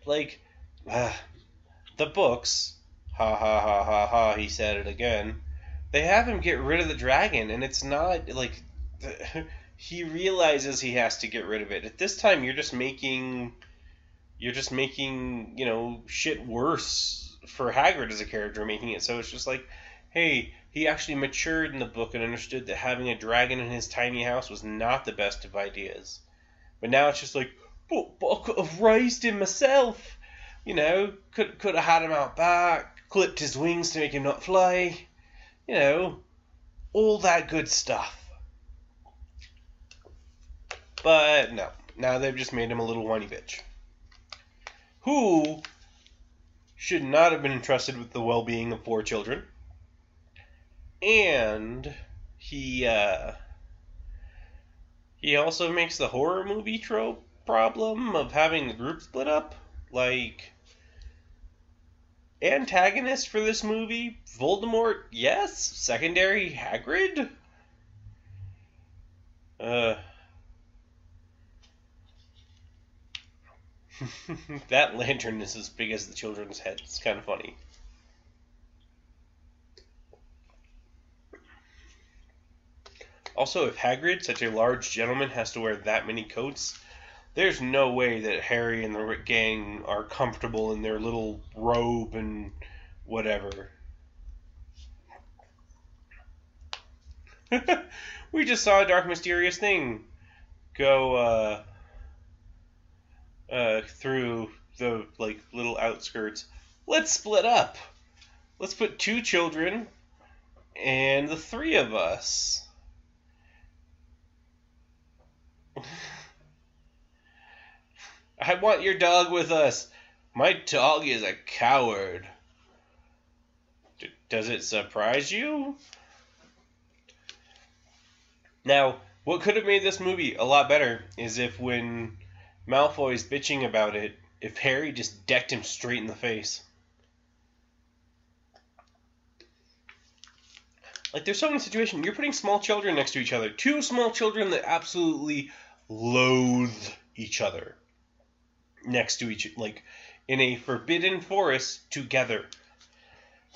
Like, the books, ha ha ha ha ha, he said it again, they have him get rid of the dragon, and it's not, like, he realizes he has to get rid of it. At this time, you're just making, shit worse for Hagrid as a character, making it so it's just like, hey, he actually matured in the book and understood that having a dragon in his tiny house was not the best of ideas. But now it's just like, but I could have raised him myself. Could have had him out back, clipped his wings to make him not fly. All that good stuff. But no, now they've just made him a little whiny bitch, who should not have been entrusted with the well-being of 4 children. And he also makes the horror movie trope problem of having the group split up. Like, antagonist for this movie, Voldemort, yes. Secondary, Hagrid. That lantern is as big as the children's head. It's kind of funny. Also, if Hagrid, such a large gentleman, has to wear that many coats, there's no way that Harry and the gang are comfortable in their little robe and whatever. We just saw a dark, mysterious thing go through the little outskirts. Let's split up. Let's put 2 children and the 3 of us. I want your dog with us. My dog is a coward. Does it surprise you? Now, what could have made this movie a lot better is if when Malfoy's bitching about it, if Harry just decked him straight in the face. Like, there's so many situations. You're putting small children next to each other. 2 small children that absolutely loathe each other next to each, like, in a forbidden forest together.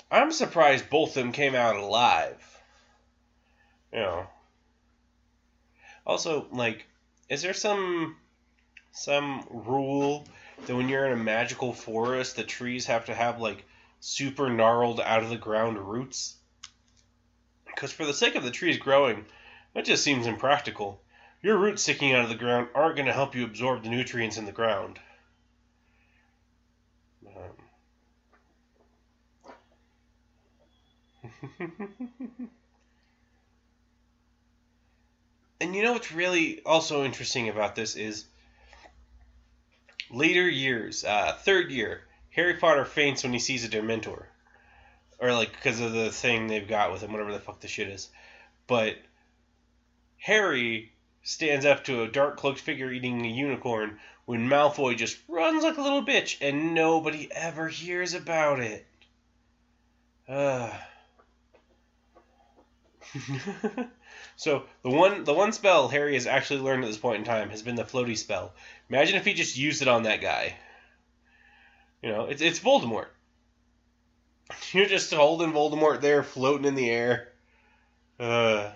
I'm surprised both of them came out alive. Also, like, is there some rule that when you're in a magical forest, the trees have to have, like, super gnarled out of the ground roots? Because for the sake of the trees growing, that just seems impractical. Your roots sticking out of the ground aren't going to help you absorb the nutrients in the ground. And you know what's really also interesting about this is later years, 3rd year, Harry Potter faints when he sees a Dementor. Or, like, because of the thing they've got with him, whatever the fuck the shit is. But Harry stands up to a dark-cloaked figure eating a unicorn when Malfoy just runs like a little bitch and nobody ever hears about it. So, the one spell Harry has actually learned at this point in time has been the floaty spell. Imagine if he just used it on that guy. It's Voldemort. You're just holding Voldemort there, floating in the air. And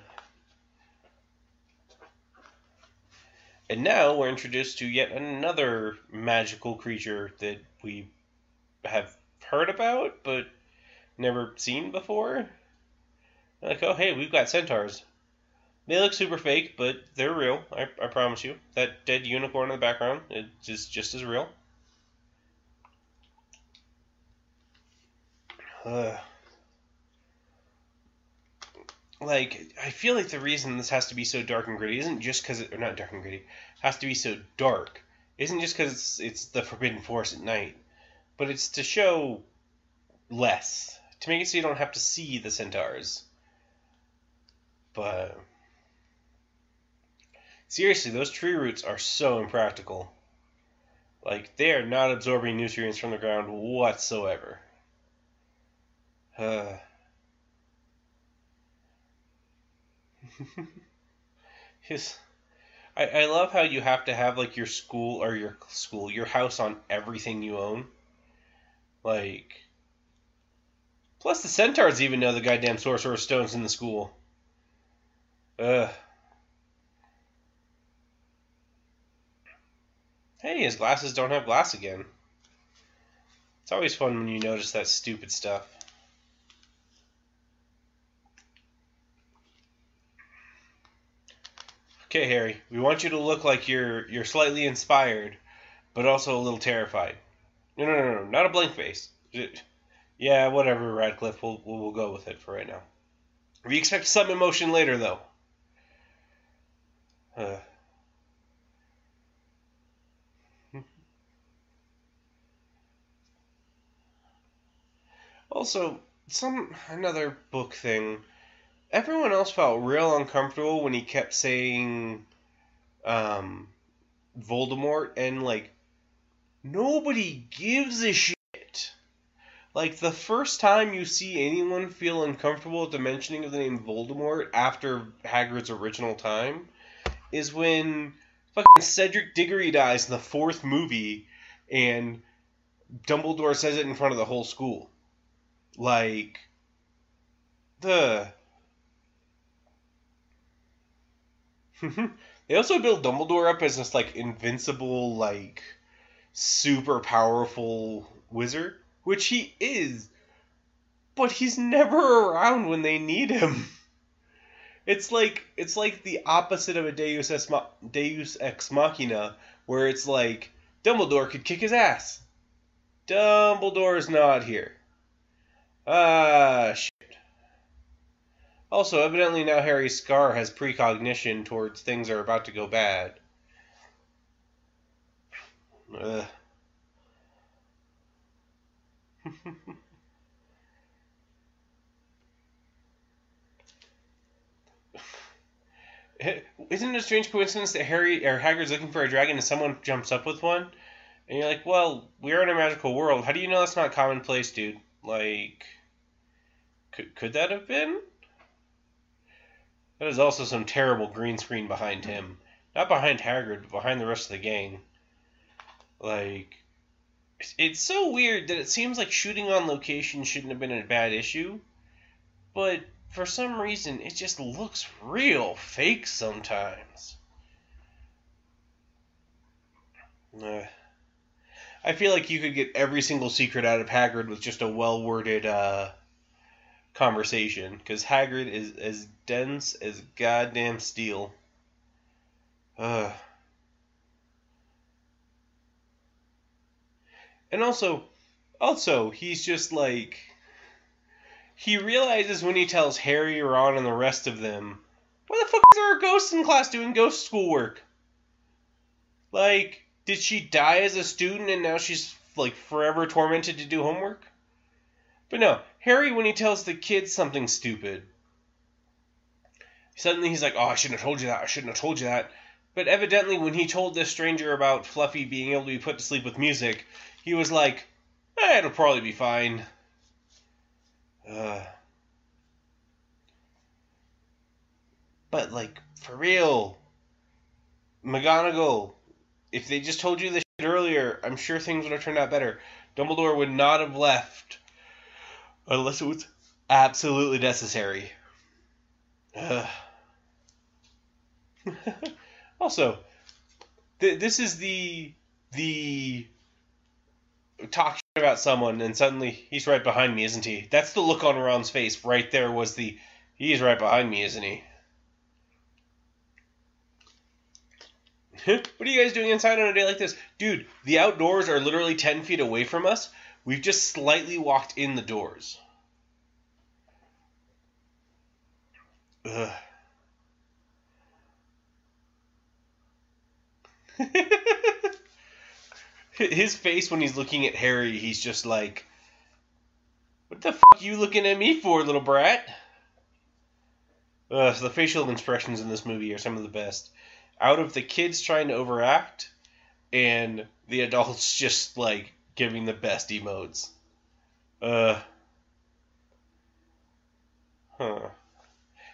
now we're introduced to yet another magical creature that we have heard about, but never seen before. Like, oh, hey, we've got centaurs. They look super fake, but they're real. I promise you. That dead unicorn in the background is just as real. like, I feel like the reason this has to be so dark and gritty isn't just because or not dark and gritty, has to be so dark, isn't just because it's the Forbidden Forest at night, but it's to show less, to make it so you don't have to see the centaurs. But seriously, those tree roots are so impractical. Like, they are not absorbing nutrients from the ground whatsoever. His, I love how you have to have like your your house on everything you own. Like, plus the centaurs even know the goddamn Sorcerer stone's in the school. Ugh. Hey, his glasses don't have glass again. It's always fun when you notice that stupid stuff. Okay, Harry, we want you to look like you're slightly inspired, but also a little terrified. No, not a blank face. Yeah, whatever, Radcliffe. We'll go with it for right now. We expect some emotion later, though. Also, another book thing. Everyone else felt real uncomfortable when he kept saying Voldemort, and like nobody gives a shit. Like, the first time you see anyone feel uncomfortable at the mentioning of the name Voldemort after Hagrid's original time is when fucking Cedric Diggory dies in the 4th movie and Dumbledore says it in front of the whole school. Like, they also build Dumbledore up as this, like, invincible, like, super powerful wizard, which he is, but he's never around when they need him. It's like the opposite of a Deus Ex Machina, where it's like, Dumbledore could kick his ass. Dumbledore's not here. Shit. Also, evidently now Harry's scar has precognition towards things are about to go bad. Ugh. Isn't it a strange coincidence that Hagrid's looking for a dragon and someone jumps up with one? And you're like, well, we're in a magical world. How do you know that's not commonplace, dude? Like, could that have been? That is also some terrible green screen behind him. Not behind Hagrid, but behind the rest of the gang. Like, it's so weird that it seems like shooting on location shouldn't have been a bad issue, but for some reason it just looks real fake sometimes. I feel like you could get every single secret out of Hagrid with just a well-worded conversation, because Hagrid is as dense as goddamn steel. And also, he's just like, he realizes when he tells Harry, Ron, and the rest of them, why the fuck is there a ghost in class doing ghost schoolwork? Like, did she die as a student and now she's, like, forever tormented to do homework? But no, Harry, when he tells the kids something stupid, suddenly he's like, oh, I shouldn't have told you that. But evidently when he told this stranger about Fluffy being able to be put to sleep with music, he was like, it'll probably be fine. But, like, for real, McGonagall, if they just told you this shit earlier, I'm sure things would have turned out better. Dumbledore would not have left unless it was absolutely necessary. Also, this is the talk shit about someone and suddenly he's right behind me, isn't he? That's the look on Ron's face right there, was the he's right behind me, isn't he? What are you guys doing inside on a day like this? Dude, the outdoors are literally 10 feet away from us. We've just slightly walked in the doors. Ugh. His face when he's looking at Harry, he's just like, what the fuck you looking at me for, little brat? So the facial expressions in this movie are some of the best. Out of the kids trying to overact, and the adults just, like, giving the best emotes.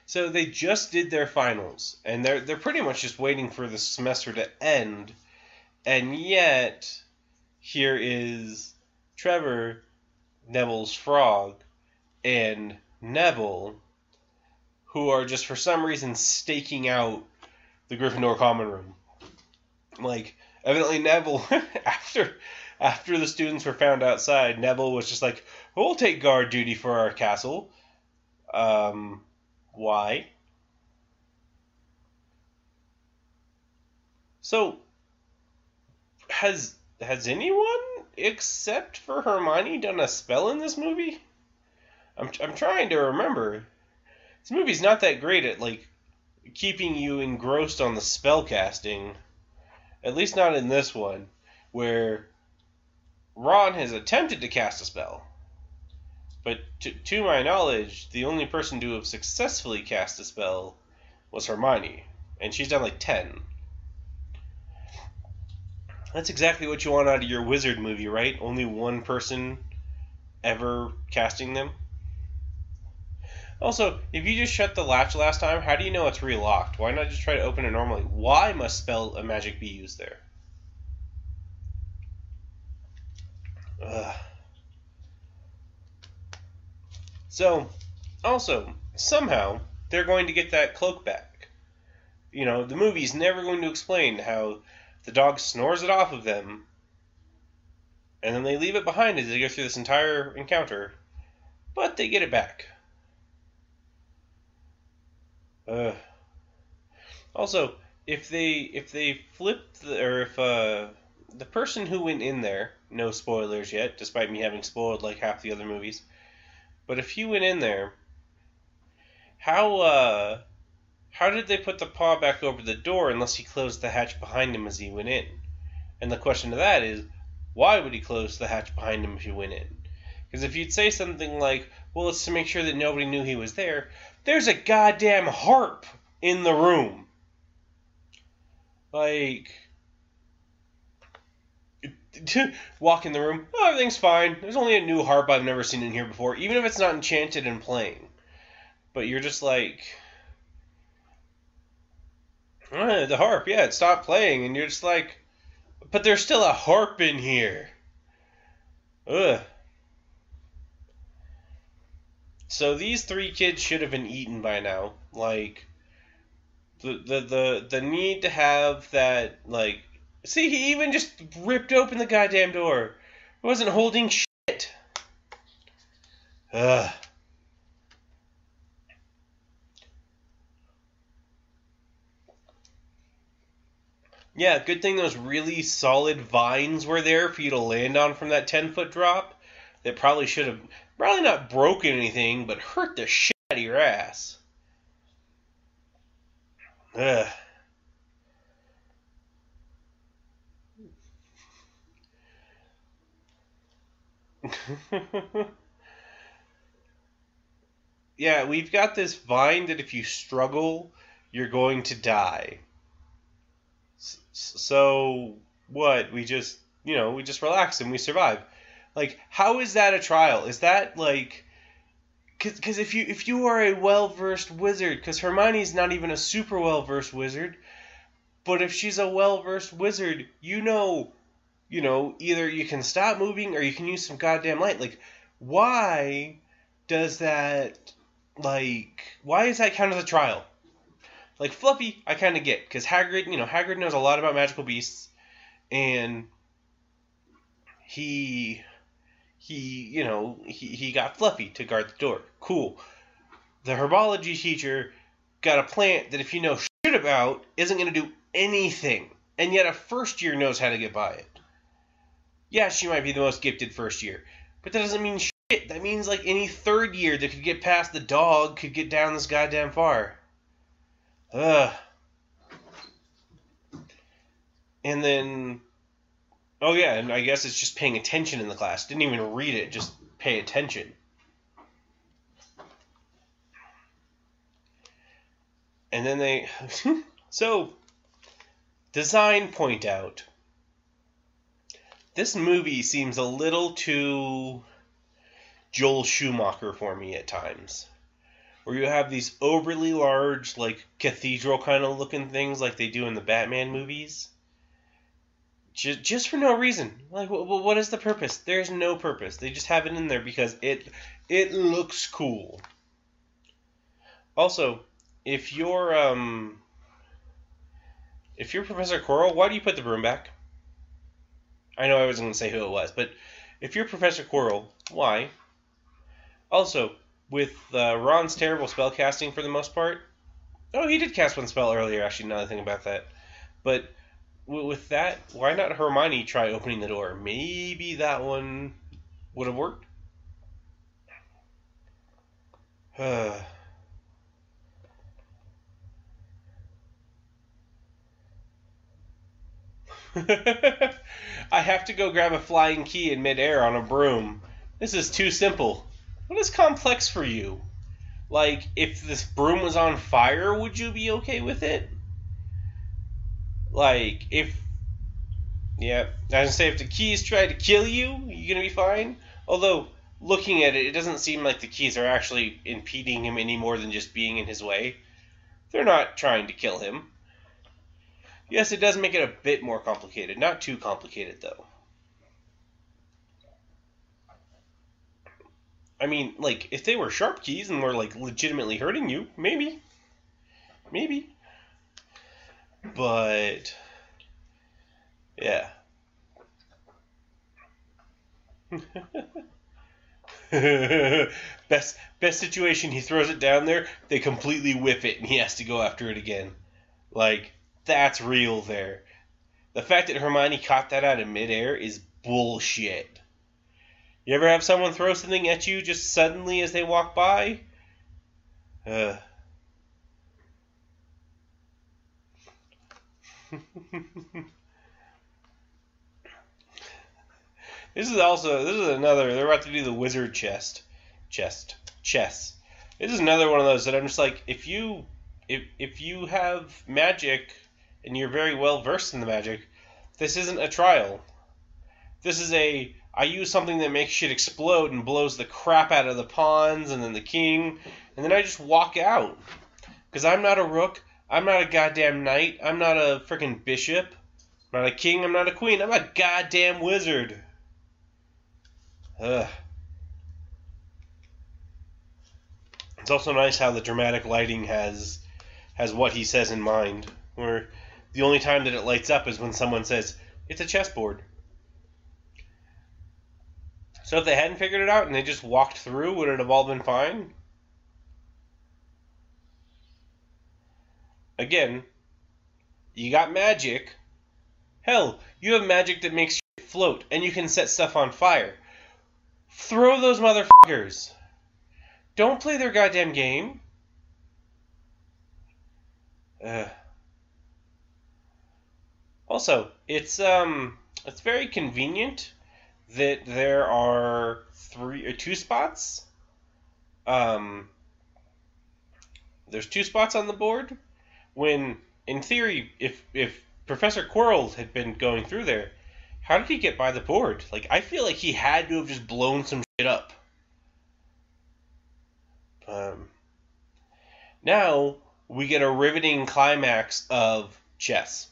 So they just did their finals, and they're pretty much just waiting for the semester to end, and yet here is Trevor, Neville's frog, and Neville, who are just for some reason staking out the Gryffindor common room. Like, evidently Neville, after the students were found outside, Neville was just like, we'll take guard duty for our castle. Why? So, has anyone except for Hermione done a spell in this movie? I'm trying to remember. This movie's not that great at, like, keeping you engrossed on the spell casting. At least not in this one, where Ron has attempted to cast a spell. But to my knowledge, the only person to have successfully cast a spell was Hermione. And she's done like 10. That's exactly what you want out of your wizard movie, right? Only one person ever casting them. Also, if you just shut the latch last time, how do you know it's relocked? Why not just try to open it normally? Why must spell a magic be used there? Ugh. So, also, somehow, they're going to get that cloak back. You know, the movie's never going to explain how the dog snores it off of them, and then they leave it behind as they go through this entire encounter, but they get it back. Also, if they flip the person who went in there, no spoilers yet, despite me having spoiled like half the other movies, but if he went in there, how did they put the paw back over the door unless he closed the hatch behind him as he went in? And the question to that is, why would he close the hatch behind him if he went in? Because if you'd say something like, well, it's to make sure that nobody knew he was there, there's a goddamn harp in the room. Like, walk in the room, oh, everything's fine. There's only a new harp I've never seen in here before, even if it's not enchanted and playing. But you're just like, the harp, yeah, it stopped playing, and you're just like, but there's still a harp in here. Ugh. So these three kids should have been eaten by now. Like, the need to have that, like, see, he even just ripped open the goddamn door. He wasn't holding shit. Ugh. Yeah, good thing those really solid vines were there for you to land on from that 10-foot drop. That probably should have, probably not broken anything, but hurt the shit out of your ass. Ugh. Yeah, we've got this vine that if you struggle, you're going to die. So, what? We just relax and we survive. Like, how is that a trial? Is that, like... Because if you are a well-versed wizard, because Hermione's not even a super well-versed wizard, but if she's a well-versed wizard, either you can stop moving or you can use some goddamn light. Like, why does that, why is that count as a trial? Like, Fluffy, I kind of get, because Hagrid knows a lot about magical beasts, and he got Fluffy to guard the door. Cool. The herbology teacher got a plant that if you know shit about, isn't going to do anything, and yet a first year knows how to get by it. Yeah, she might be the most gifted first year, but that doesn't mean shit. That means, like, any third year that could get past the dog could get down this goddamn far. Ugh. And then, oh yeah, and I guess it's just paying attention in the class. Didn't even read it, just pay attention. And then they, so, design point out. This movie seems a little too Joel Schumacher for me at times. Where you have these overly large, like, cathedral kind of looking things like they do in the Batman movies. Just for no reason. Like, what is the purpose? There's no purpose. They just have it in there because it looks cool. Also, if you're Professor Quirrell, why do you put the broom back? I know I wasn't going to say who it was, but if you're Professor Quirrell, why? Also, with Ron's terrible spellcasting for the most part, oh, he did cast one spell earlier, actually, now that I think about that. But with that, why not Hermione try opening the door? Maybe that one would have worked. I have to go grab a flying key in midair on a broom. This is too simple. What is complex for you? Like, if this broom was on fire, would you be okay with it? Like, yeah, I was gonna say, if the keys try to kill you, you're gonna be fine. Although, looking at it, it doesn't seem like the keys are actually impeding him any more than just being in his way. They're not trying to kill him. Yes, it does make it a bit more complicated. Not too complicated, though. I mean, like, if they were sharp keys and were, like, legitimately hurting you, maybe. Maybe. But, yeah. Best situation, he throws it down there, they completely whip it, and he has to go after it again. Like, that's real there. The fact that Hermione caught that out of midair is bullshit. You ever have someone throw something at you just suddenly as they walk by? This is another, they're about to do the wizard chess. This is another one of those that I'm just like, if you have magic and you're very well versed in the magic, this isn't a trial. This is I use something that makes shit explode and blows the crap out of the pawns and then the king, and then I just walk out. Because I'm not a rook, I'm not a goddamn knight, I'm not a freaking bishop, I'm not a king, I'm not a queen, I'm a goddamn wizard. Ugh. It's also nice how the dramatic lighting has what he says in mind, where the only time that it lights up is when someone says, it's a chessboard. So if they hadn't figured it out and they just walked through, would it have all been fine? Again, you got magic. Hell, you have magic that makes shit float, and you can set stuff on fire. Throw those motherfuckers. Don't play their goddamn game. Also, it's very convenient that there are two spots. There's two spots on the board. When, in theory, if Professor Quirrell had been going through there, how did he get by the board? Like, I feel like he had to have just blown some shit up. Now, we get a riveting climax of chess.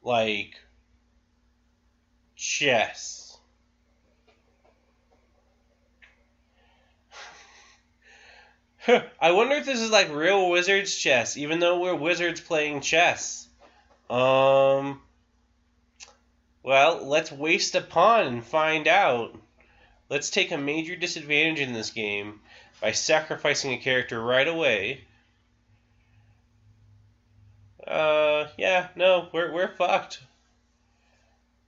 Like, chess. I wonder if this is like real wizards chess, even though we're wizards playing chess. Well, let's waste a pawn and find out. Let's take a major disadvantage in this game by sacrificing a character right away. Yeah, no, we're fucked.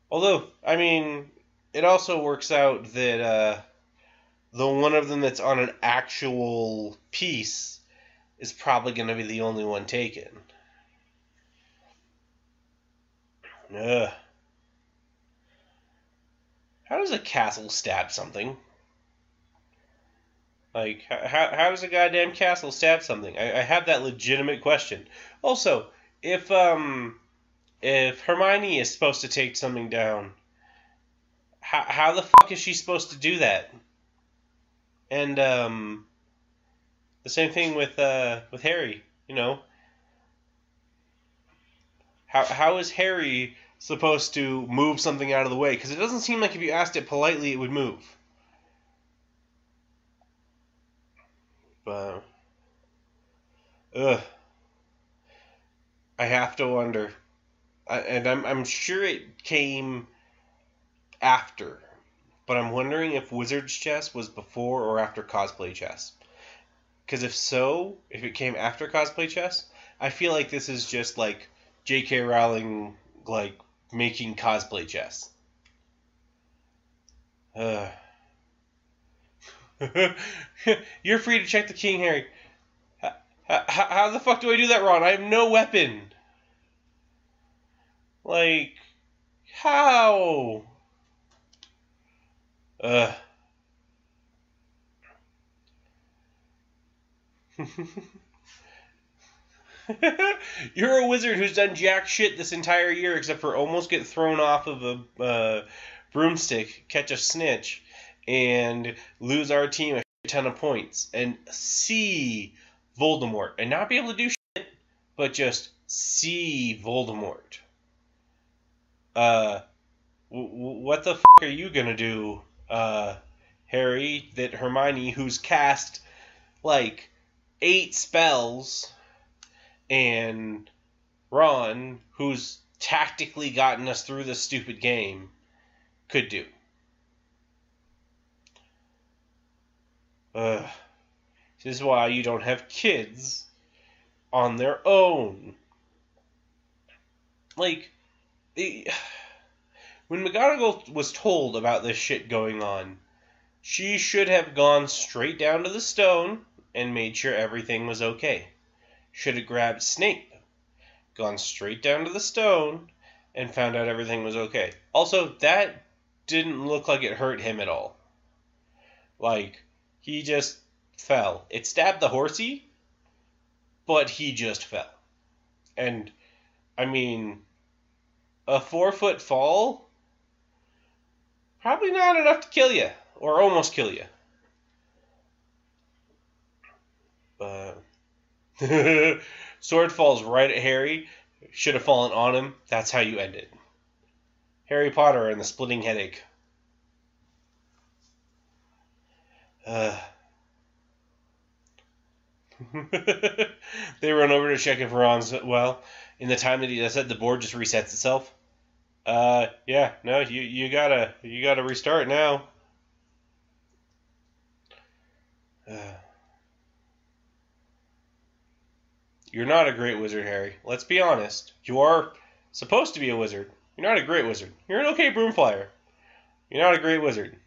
Although, I mean, it also works out that the one of them that's on an actual piece is probably going to be the only one taken. Ugh. How does a castle stab something? Like, how does a goddamn castle stab something? I have that legitimate question. Also, if Hermione is supposed to take something down, how the fuck is she supposed to do that? And the same thing with Harry. You know, how is Harry supposed to move something out of the way? Because it doesn't seem like if you asked it politely, it would move. But ugh, I have to wonder, and I'm sure it came after, but I'm wondering if Wizard's Chess was before or after Cosplay Chess. Because if it came after Cosplay Chess, I feel like this is just like J.K. Rowling like making Cosplay Chess. You're free to check the king, Harry. How the fuck do I do that, Ron? I have no weapon. Like, how? You're a wizard who's done jack shit this entire year except for almost get thrown off of a broomstick, catch a snitch, and lose our team a ton of points, and see Voldemort, and not be able to do shit, but just see Voldemort. What the fuck are you gonna do, Harry, that Hermione, who's cast, like, 8 spells, and Ron, who's tactically gotten us through this stupid game, could do? This is why you don't have kids on their own. Like, when McGonagall was told about this shit going on, she should have gone straight down to the stone and made sure everything was okay. Should have grabbed Snape, gone straight down to the stone, and found out everything was okay. Also, that didn't look like it hurt him at all. Like, he just fell. It stabbed the horsey, but he just fell. And, I mean, a 4-foot fall? Probably not enough to kill you, or almost kill you. But sword falls right at Harry. Should have fallen on him. That's how you end it. Harry Potter and the splitting headache. They run over to check if Ron's well. In the time that he does that, the board just resets itself. Yeah, no, you gotta restart now. You're not a great wizard, Harry. Let's be honest. You are supposed to be a wizard. You're not a great wizard. You're an okay broom flyer. You're not a great wizard.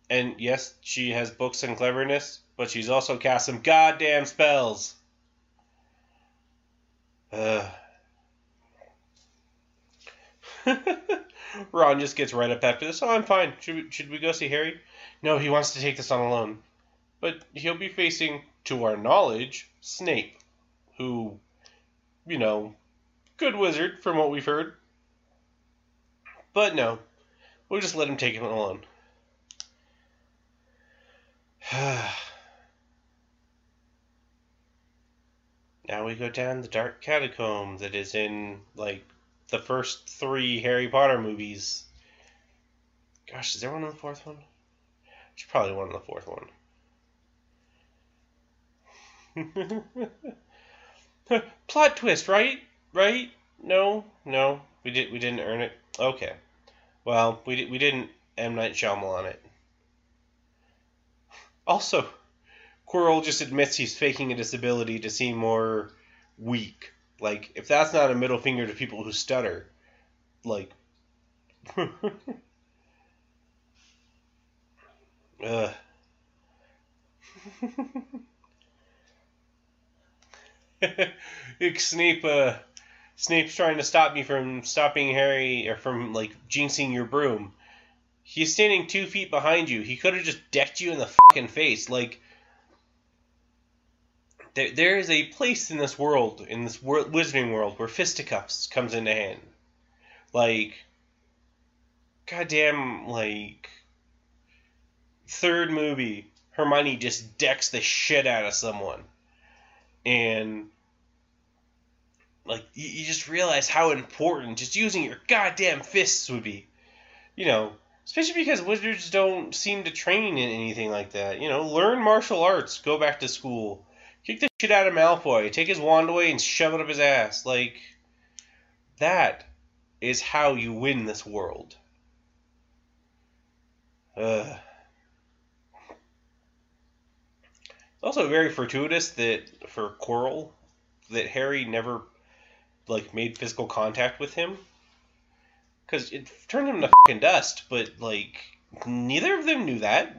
And yes, she has books and cleverness, but she's also cast some goddamn spells. Ron just gets right up after this. Oh, I'm fine. Should we go see Harry? No, he wants to take this on alone. But he'll be facing, to our knowledge, Snape, who, you know, good wizard from what we've heard. But no, we'll just let him take him alone. Now we go down the dark catacomb that is in, like, the first 3 Harry Potter movies. Gosh, is there one in the 4th one? There's probably one in the 4th one. Plot twist, right? Right? No, we didn't earn it. Okay. Well, we didn't M. Night Shyamalan it. Also, Quirrell just admits he's faking a disability to seem more weak. Like, if that's not a middle finger to people who stutter, like... Snape's trying to stop me from stopping Harry, or from, like, jinxing your broom. He's standing 2 feet behind you. He could have just decked you in the fucking face. Like, there is a place in this world, wizarding world, where fisticuffs comes into hand. Like, goddamn, like, third movie, Hermione just decks the shit out of someone. And, like, you just realize how important just using your goddamn fists would be. You know, especially because wizards don't seem to train in anything like that. You know, learn martial arts, go back to school. Kick the shit out of Malfoy, take his wand away and shove it up his ass. Like, that is how you win this world. It's also very fortuitous that, for Quirrell, that Harry never, like, made physical contact with him. Because it turned him to fucking dust, but, like, neither of them knew that.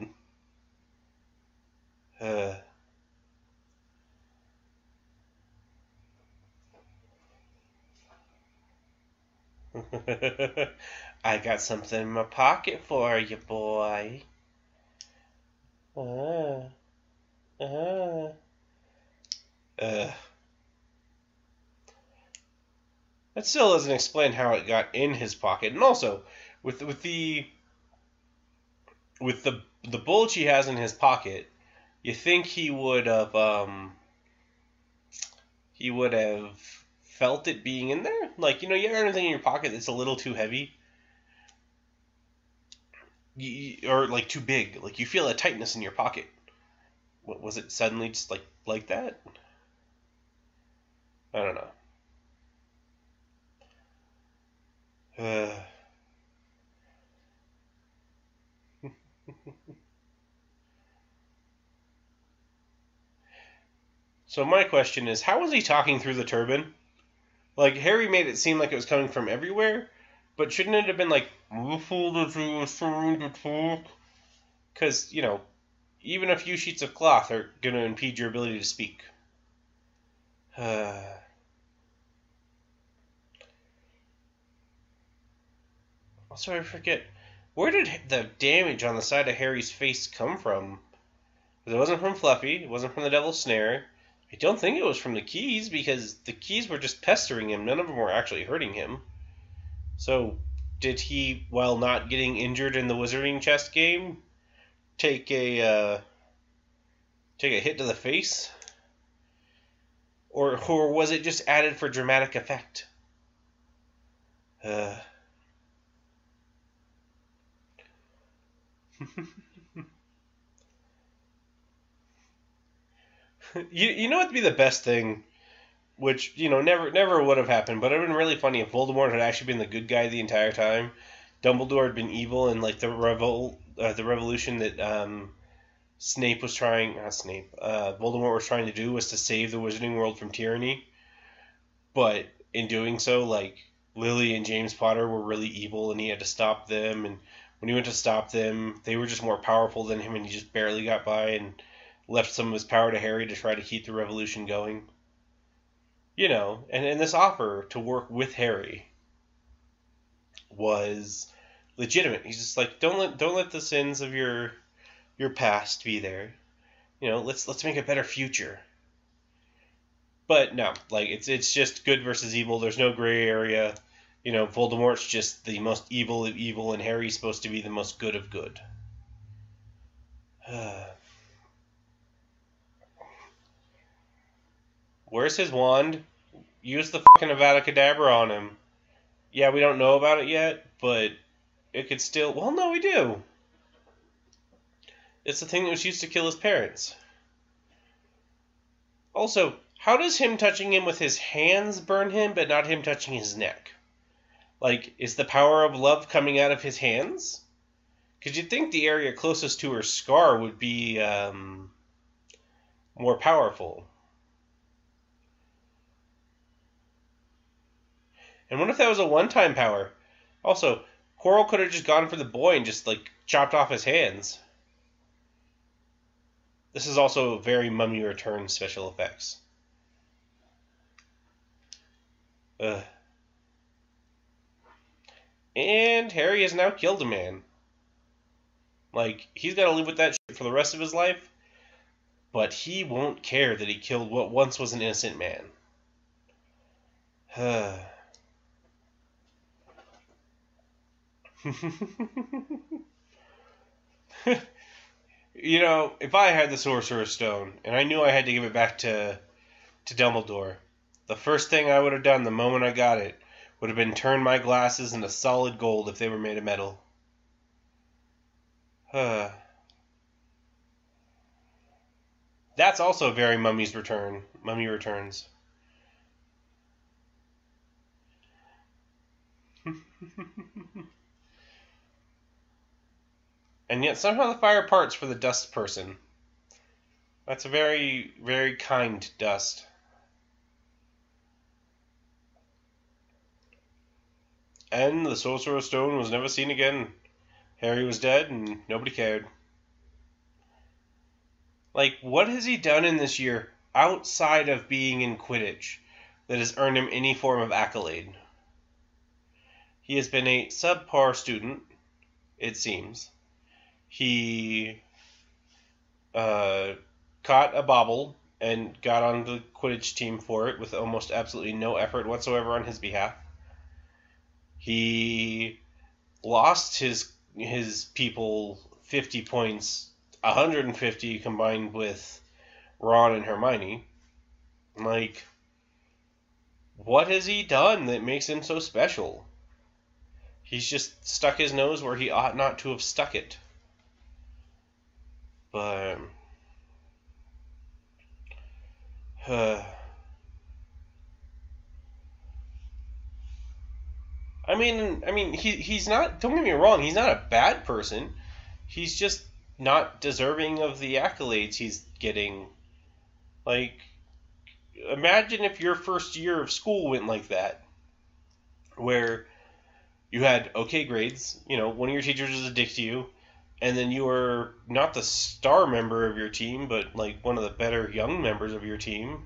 I got something in my pocket for you, boy. That still doesn't explain how it got in his pocket. And also, with the bulge he has in his pocket, you think he would have felt it being in there? Like, you know, you ever have anything in your pocket that's a little too heavy? Or, like, too big. Like, you feel a tightness in your pocket. What, was it suddenly just, like that? I don't know. So my question is, how was he talking through the turban? Like, Harry made it seem like it was coming from everywhere, but shouldn't it have been like, because, you know, even a few sheets of cloth are going to impede your ability to speak. Also, I forget, where did the damage on the side of Harry's face come from? Because it wasn't from Fluffy, it wasn't from the Devil's Snare. I don't think it was from the keys, because the keys were just pestering him. None of them were actually hurting him. So, did he, while not getting injured in the Wizarding Chest game, take a hit to the face? Or was it just added for dramatic effect? You know what would be the best thing, which, you know, never would have happened, but it would have been really funny if Voldemort had actually been the good guy the entire time. Dumbledore had been evil, and, like, the revolution that Voldemort was trying to do was to save the Wizarding World from tyranny. But in doing so, like, Lily and James Potter were really evil, and he had to stop them, and when he went to stop them, they were just more powerful than him, and he just barely got by, and left some of his power to Harry to try to keep the revolution going. You know, and this offer to work with Harry was legitimate. He's just like, don't let the sins of your past be there. You know, let's make a better future. But no, like, it's just good versus evil. There's no gray area. You know, Voldemort's just the most evil of evil, and Harry's supposed to be the most good of good. Where's his wand? Use the fucking Avada Kedavra on him. Yeah, we don't know about it yet, but it could still... Well, no, we do. It's the thing that was used to kill his parents. Also, how does him touching him with his hands burn him, but not him touching his neck? Like, is the power of love coming out of his hands? Because you'd think the area closest to her scar would be more powerful. And what if that was a one-time power? Also, Quirrell could have just gone for the boy and just, like, chopped off his hands. This is also very Mummy Returns special effects. And Harry has now killed a man. Like, he's got to live with that shit for the rest of his life, but he won't care that he killed what once was an innocent man. You know, if I had the Sorcerer's Stone, and I knew I had to give it back to Dumbledore, the first thing I would have done the moment I got it would have been turn my glasses into solid gold if they were made of metal. That's also very Mummy Returns. And yet somehow the fire parts for the dust person. That's a very, very kind dust. And the Sorcerer's Stone was never seen again. Harry was dead and nobody cared. Like, what has he done in this year outside of being in Quidditch that has earned him any form of accolade? He has been a subpar student, it seems. He caught a bobble and got on the Quidditch team for it with almost absolutely no effort whatsoever on his behalf. He lost his people 50 points, 150 combined with Ron and Hermione. Like, what has he done that makes him so special? He's just stuck his nose where he ought not to have stuck it. But I mean, he's not. Don't get me wrong. He's not a bad person. He's just not deserving of the accolades he's getting. Like, imagine if your first year of school went like that, where you had okay grades. You know, one of your teachers was a dick to you, and then you were not the star member of your team, but like one of the better young members of your team.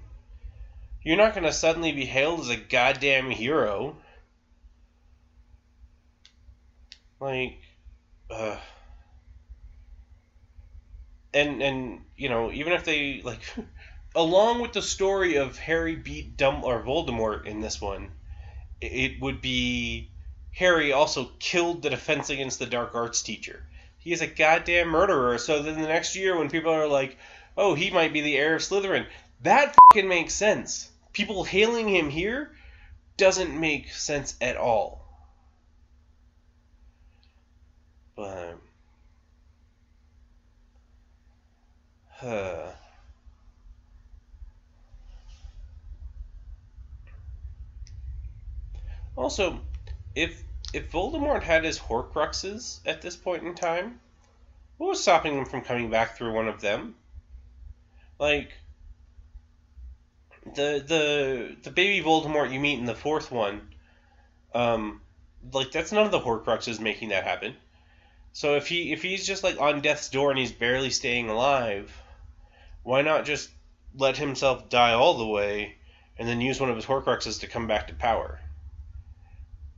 You're not going to suddenly be hailed as a goddamn hero. Like, and you know, even if they, like, along with the story of Harry beat Voldemort in this one, it would be Harry also killed the Defense Against the Dark Arts teacher. He is a goddamn murderer. So then the next year when people are like, oh, he might be the heir of Slytherin, that fucking makes sense. People hailing him here doesn't make sense at all. But also, if Voldemort had his Horcruxes at this point in time, what was stopping him from coming back through one of them? Like, the baby Voldemort you meet in the fourth one, like, that's none of the Horcruxes making that happen. So if he's just like on death's door and he's barely staying alive, why not just let himself die all the way and then use one of his Horcruxes to come back to power?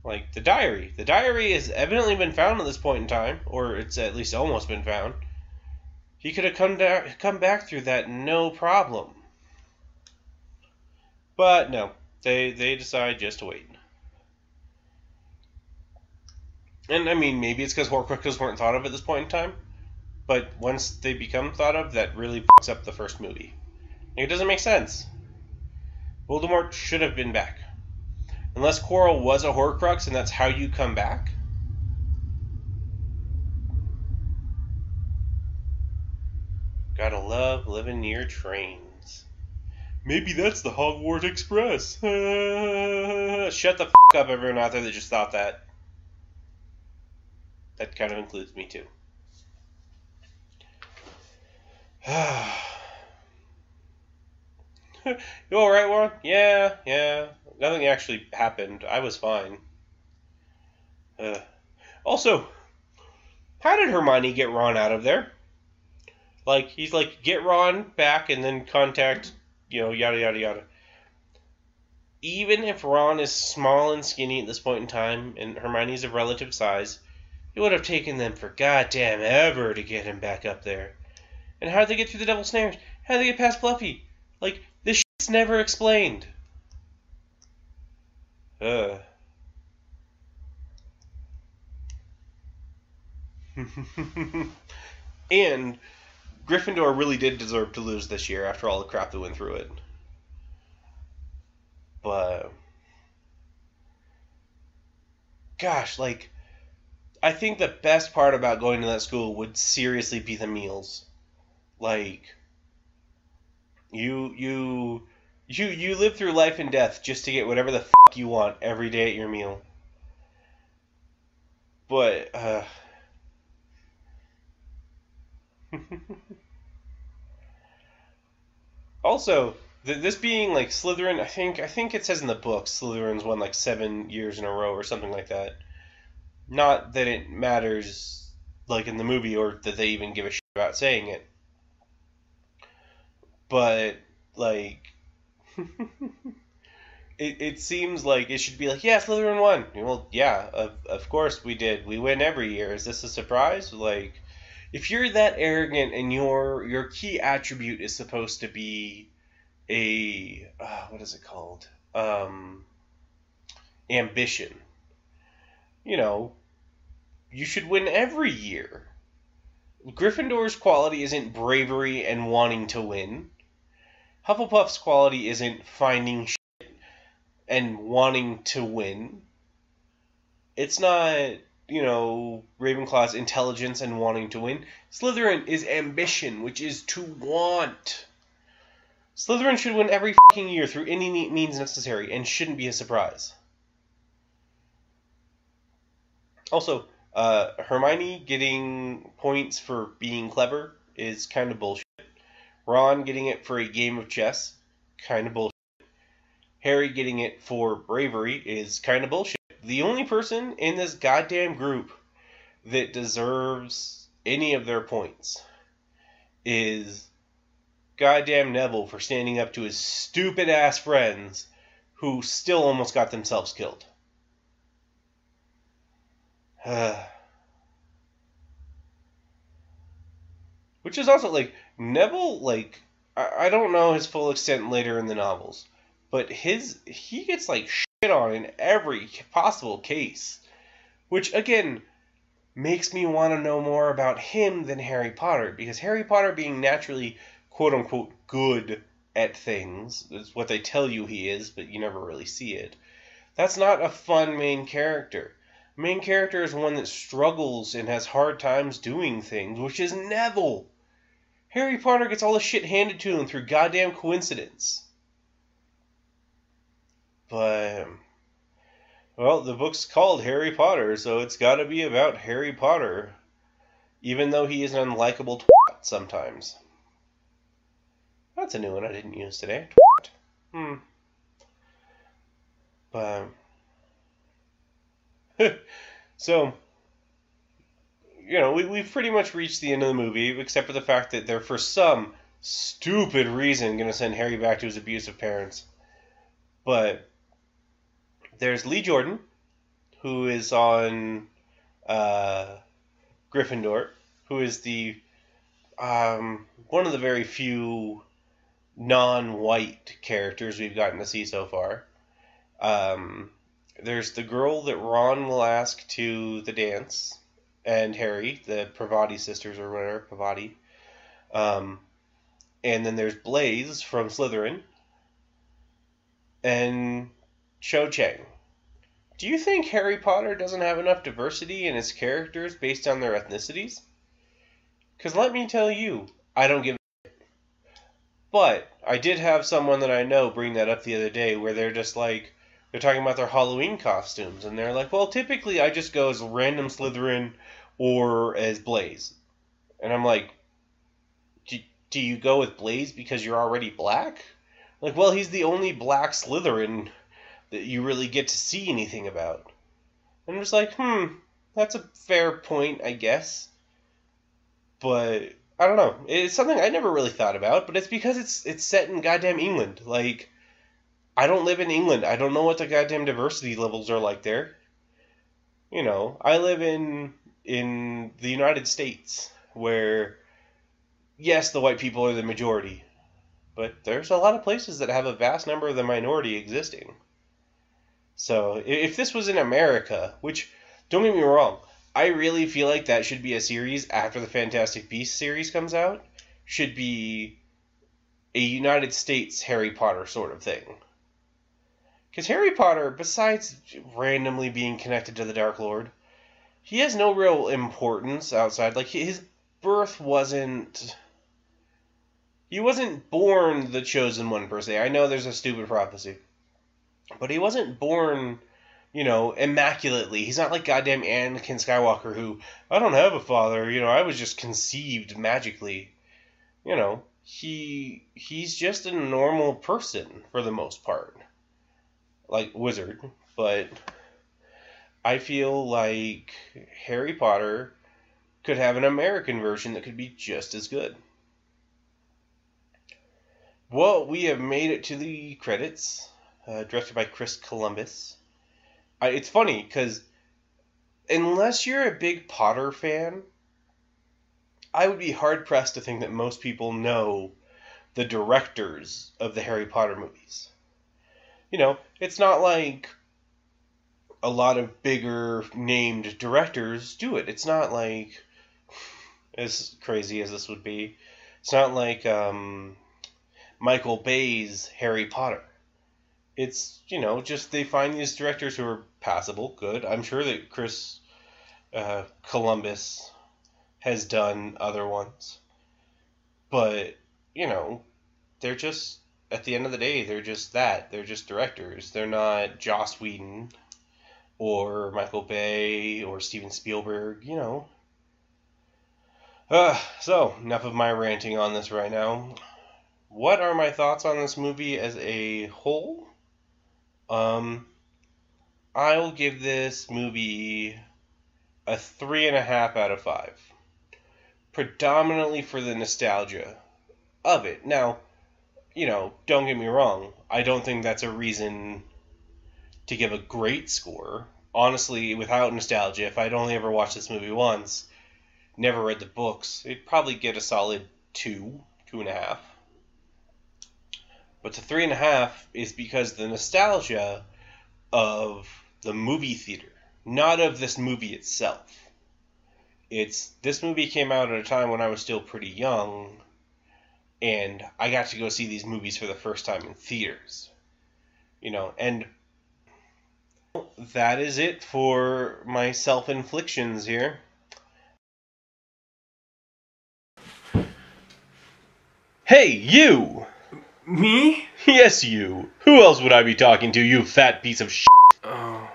Like, the diary. The diary has evidently been found at this point in time, or it's at least almost been found. He could have come back through that no problem. But no, they decide just to wait. And I mean, maybe it's because Horcruxes weren't thought of at this point in time, but once they become thought of, that really fucks up the first movie. It doesn't make sense. Voldemort should have been back. Unless Quirrell was a Horcrux and that's how you come back. Gotta love living near trains. Maybe that's the Hogwarts Express. Shut the fuck up, everyone out there that just thought that. That kind of includes me too. You alright, Warren? Yeah. Nothing actually happened. I was fine. Also, how did Hermione get Ron out of there? Like, he's like, get Ron back and then contact, yada, yada, yada. Even if Ron is small and skinny at this point in time, and Hermione's of relative size, it would have taken them for goddamn ever to get him back up there. And how'd they get through the Devil's Snares? How'd they get past Fluffy? Like, this shit's never explained. And Gryffindor really did deserve to lose this year after all the crap that went through it. But gosh, like, I think the best part about going to that school would seriously be the meals. Like, you live through life and death just to get whatever the fuck you want every day at your meal. But also, this being like Slytherin, I think it says in the book Slytherin's won like 7 years in a row or something like that. Not that it matters, like in the movie, or that they even give a shit about saying it. But, like, it seems like it should be like, yeah, Slytherin won. Well, yeah, of course we did. We win every year. Is this a surprise? Like, if you're that arrogant and your key attribute is supposed to be what is it called? Ambition. You should win every year. Gryffindor's quality isn't bravery and wanting to win. Hufflepuff's quality isn't finding shit and wanting to win. It's not, Ravenclaw's intelligence and wanting to win. Slytherin is ambition, which is to want. Slytherin should win every fucking year through any means necessary and shouldn't be a surprise. Also, Hermione getting points for being clever is kind of bullshit. Ron getting it for a game of chess, kind of bullshit. Harry getting it for bravery is kind of bullshit. The only person in this goddamn group that deserves any of their points is goddamn Neville for standing up to his stupid ass friends who still almost got themselves killed. Which is also, like, Neville, like, I don't know his full extent later in the novels, but he gets, like, shit on in every possible case. Which, again, makes me want to know more about him than Harry Potter, because Harry Potter being naturally, quote-unquote, good at things, is what they tell you he is, but you never really see it. That's not a fun main character. Main character is one that struggles and has hard times doing things, which is Neville. Harry Potter gets all the shit handed to him through goddamn coincidence. But, well, the book's called Harry Potter, so it's gotta be about Harry Potter. Even though he is an unlikable twat sometimes. That's a new one I didn't use today. Twat. But... So, we've pretty much reached the end of the movie, except for the fact that they're, for some stupid reason, going to send Harry back to his abusive parents. But there's Lee Jordan, who is on Gryffindor, who is the one of the very few non-white characters we've gotten to see so far. There's the girl that Ron will ask to the dance, and Harry, the Pravati sisters or whatever, Pravati. And then there's Blaise from Slytherin, and Cho Chang. Do you think Harry Potter doesn't have enough diversity in its characters based on their ethnicities? Because let me tell you, I don't give a shit. But I did have someone that I know bring that up the other day, where they're just like, they're talking about their Halloween costumes, and they're like, well, typically I just go as random Slytherin or as Blaise. And I'm like, do you go with Blaise because you're already black? Like, well, he's the only black Slytherin that you really get to see anything about. And I'm just like, that's a fair point, I guess. But I don't know. It's something I never really thought about, but it's because it's set in goddamn England. Like, I don't live in England. I don't know what the goddamn diversity levels are like there. You know, I live in the United States, where, yes, the white people are the majority, but there's a lot of places that have a vast number of the minority existing. So, if this was in America, which, don't get me wrong, I really feel like that should be a series after the Fantastic Beasts series comes out, should be a United States Harry Potter sort of thing. Because Harry Potter, besides randomly being connected to the Dark Lord, he has no real importance outside. Like, his birth wasn't... He wasn't born the Chosen One, per se. I know there's a stupid prophecy. But he wasn't born, you know, immaculately. He's not like goddamn Anakin Skywalker, who, I don't have a father, you know, I was just conceived magically. You know, he's just a normal person, for the most part. Like, wizard. But I feel like Harry Potter could have an American version that could be just as good. Well, we have made it to the credits, directed by Chris Columbus. It's funny, because unless you're a big Potter fan, I would be hard-pressed to think that most people know the directors of the Harry Potter movies. You know, it's not like a lot of bigger named directors do it. It's not like, as crazy as this would be, it's not like Michael Bay's Harry Potter. It's, you know, just they find these directors who are passable, good. I'm sure that Chris Columbus has done other ones. But, you know, they're just, at the end of the day, they're just that. They're just directors. They're not Joss Whedon or Michael Bay or Steven Spielberg, you know. So, enough of my ranting on this right now. What are my thoughts on this movie as a whole? I'll give this movie a 3.5 out of 5. Predominantly for the nostalgia of it. Now, you know, don't get me wrong. I don't think that's a reason to give a great score. Honestly, without nostalgia, if I'd only ever watched this movie once, never read the books, it'd probably get a solid 2.5. But the 3.5 is because the nostalgia of the movie theater, not of this movie itself. This movie came out at a time when I was still pretty young, and I got to go see these movies for the first time in theaters. You know, and that is it for my self-inflictions here. Hey, you! Me? Yes, you. Who else would I be talking to, you fat piece of shit? Oh.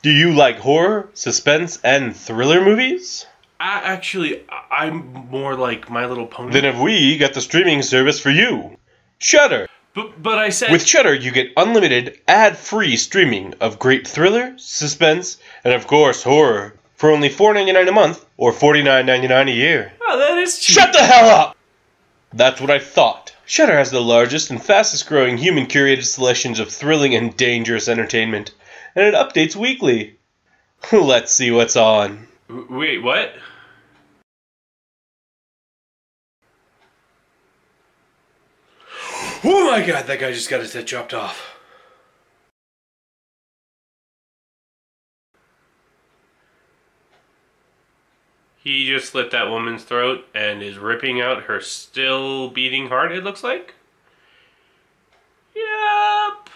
Do you like horror, suspense, and thriller movies? Actually, I'm more like My Little Pony. Then have we got the streaming service for you. Shudder. But I said... With Shudder, you get unlimited, ad-free streaming of great thriller, suspense, and of course, horror for only $4.99 a month or $49.99 a year. Oh, that is cheap. Shut the hell up! That's what I thought. Shudder has the largest and fastest growing human-curated selections of thrilling and dangerous entertainment, and it updates weekly. Let's see what's on. Wait, what? Oh my god, that guy just got his head chopped off. He just slit that woman's throat and is ripping out her still beating heart, it looks like. Yep.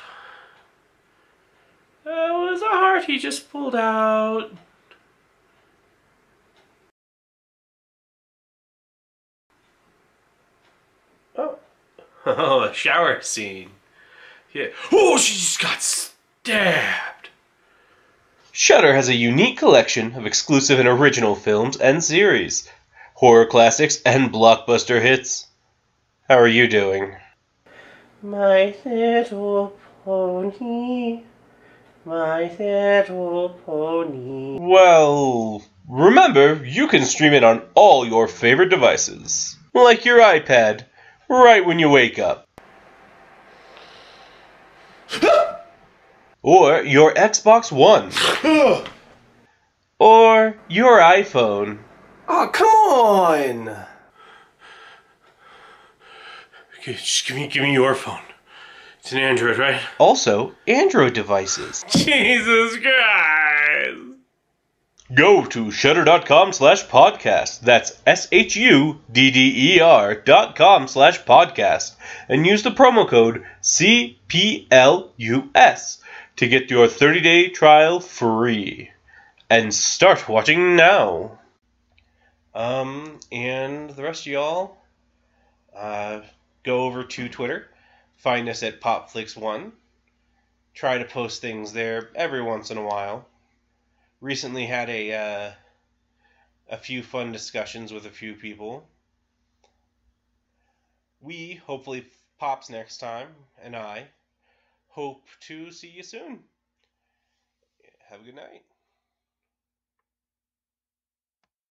That was a heart he just pulled out. Oh, a shower scene. Yeah. Oh, she just got stabbed. Shudder has a unique collection of exclusive and original films and series, horror classics, and blockbuster hits. How are you doing? My little pony, my little pony. Well, remember, you can stream it on all your favorite devices. like your iPad, right when you wake up. Or your Xbox One. Or your iPhone. Oh, come on! Okay, just give me your phone. It's an Android, right? Also, Android devices. Jesus Christ! Go to shutter.com/podcast. That's SHUDDER.com/podcast. And use the promo code CPLUS to get your 30-day trial free. And start watching now. And the rest of y'all, go over to Twitter. Find us at Pop Flix-tion. Try to post things there every once in a while. Recently had a few fun discussions with a few people. We, hopefully Pops next time, and I, hope to see you soon. Have a good night.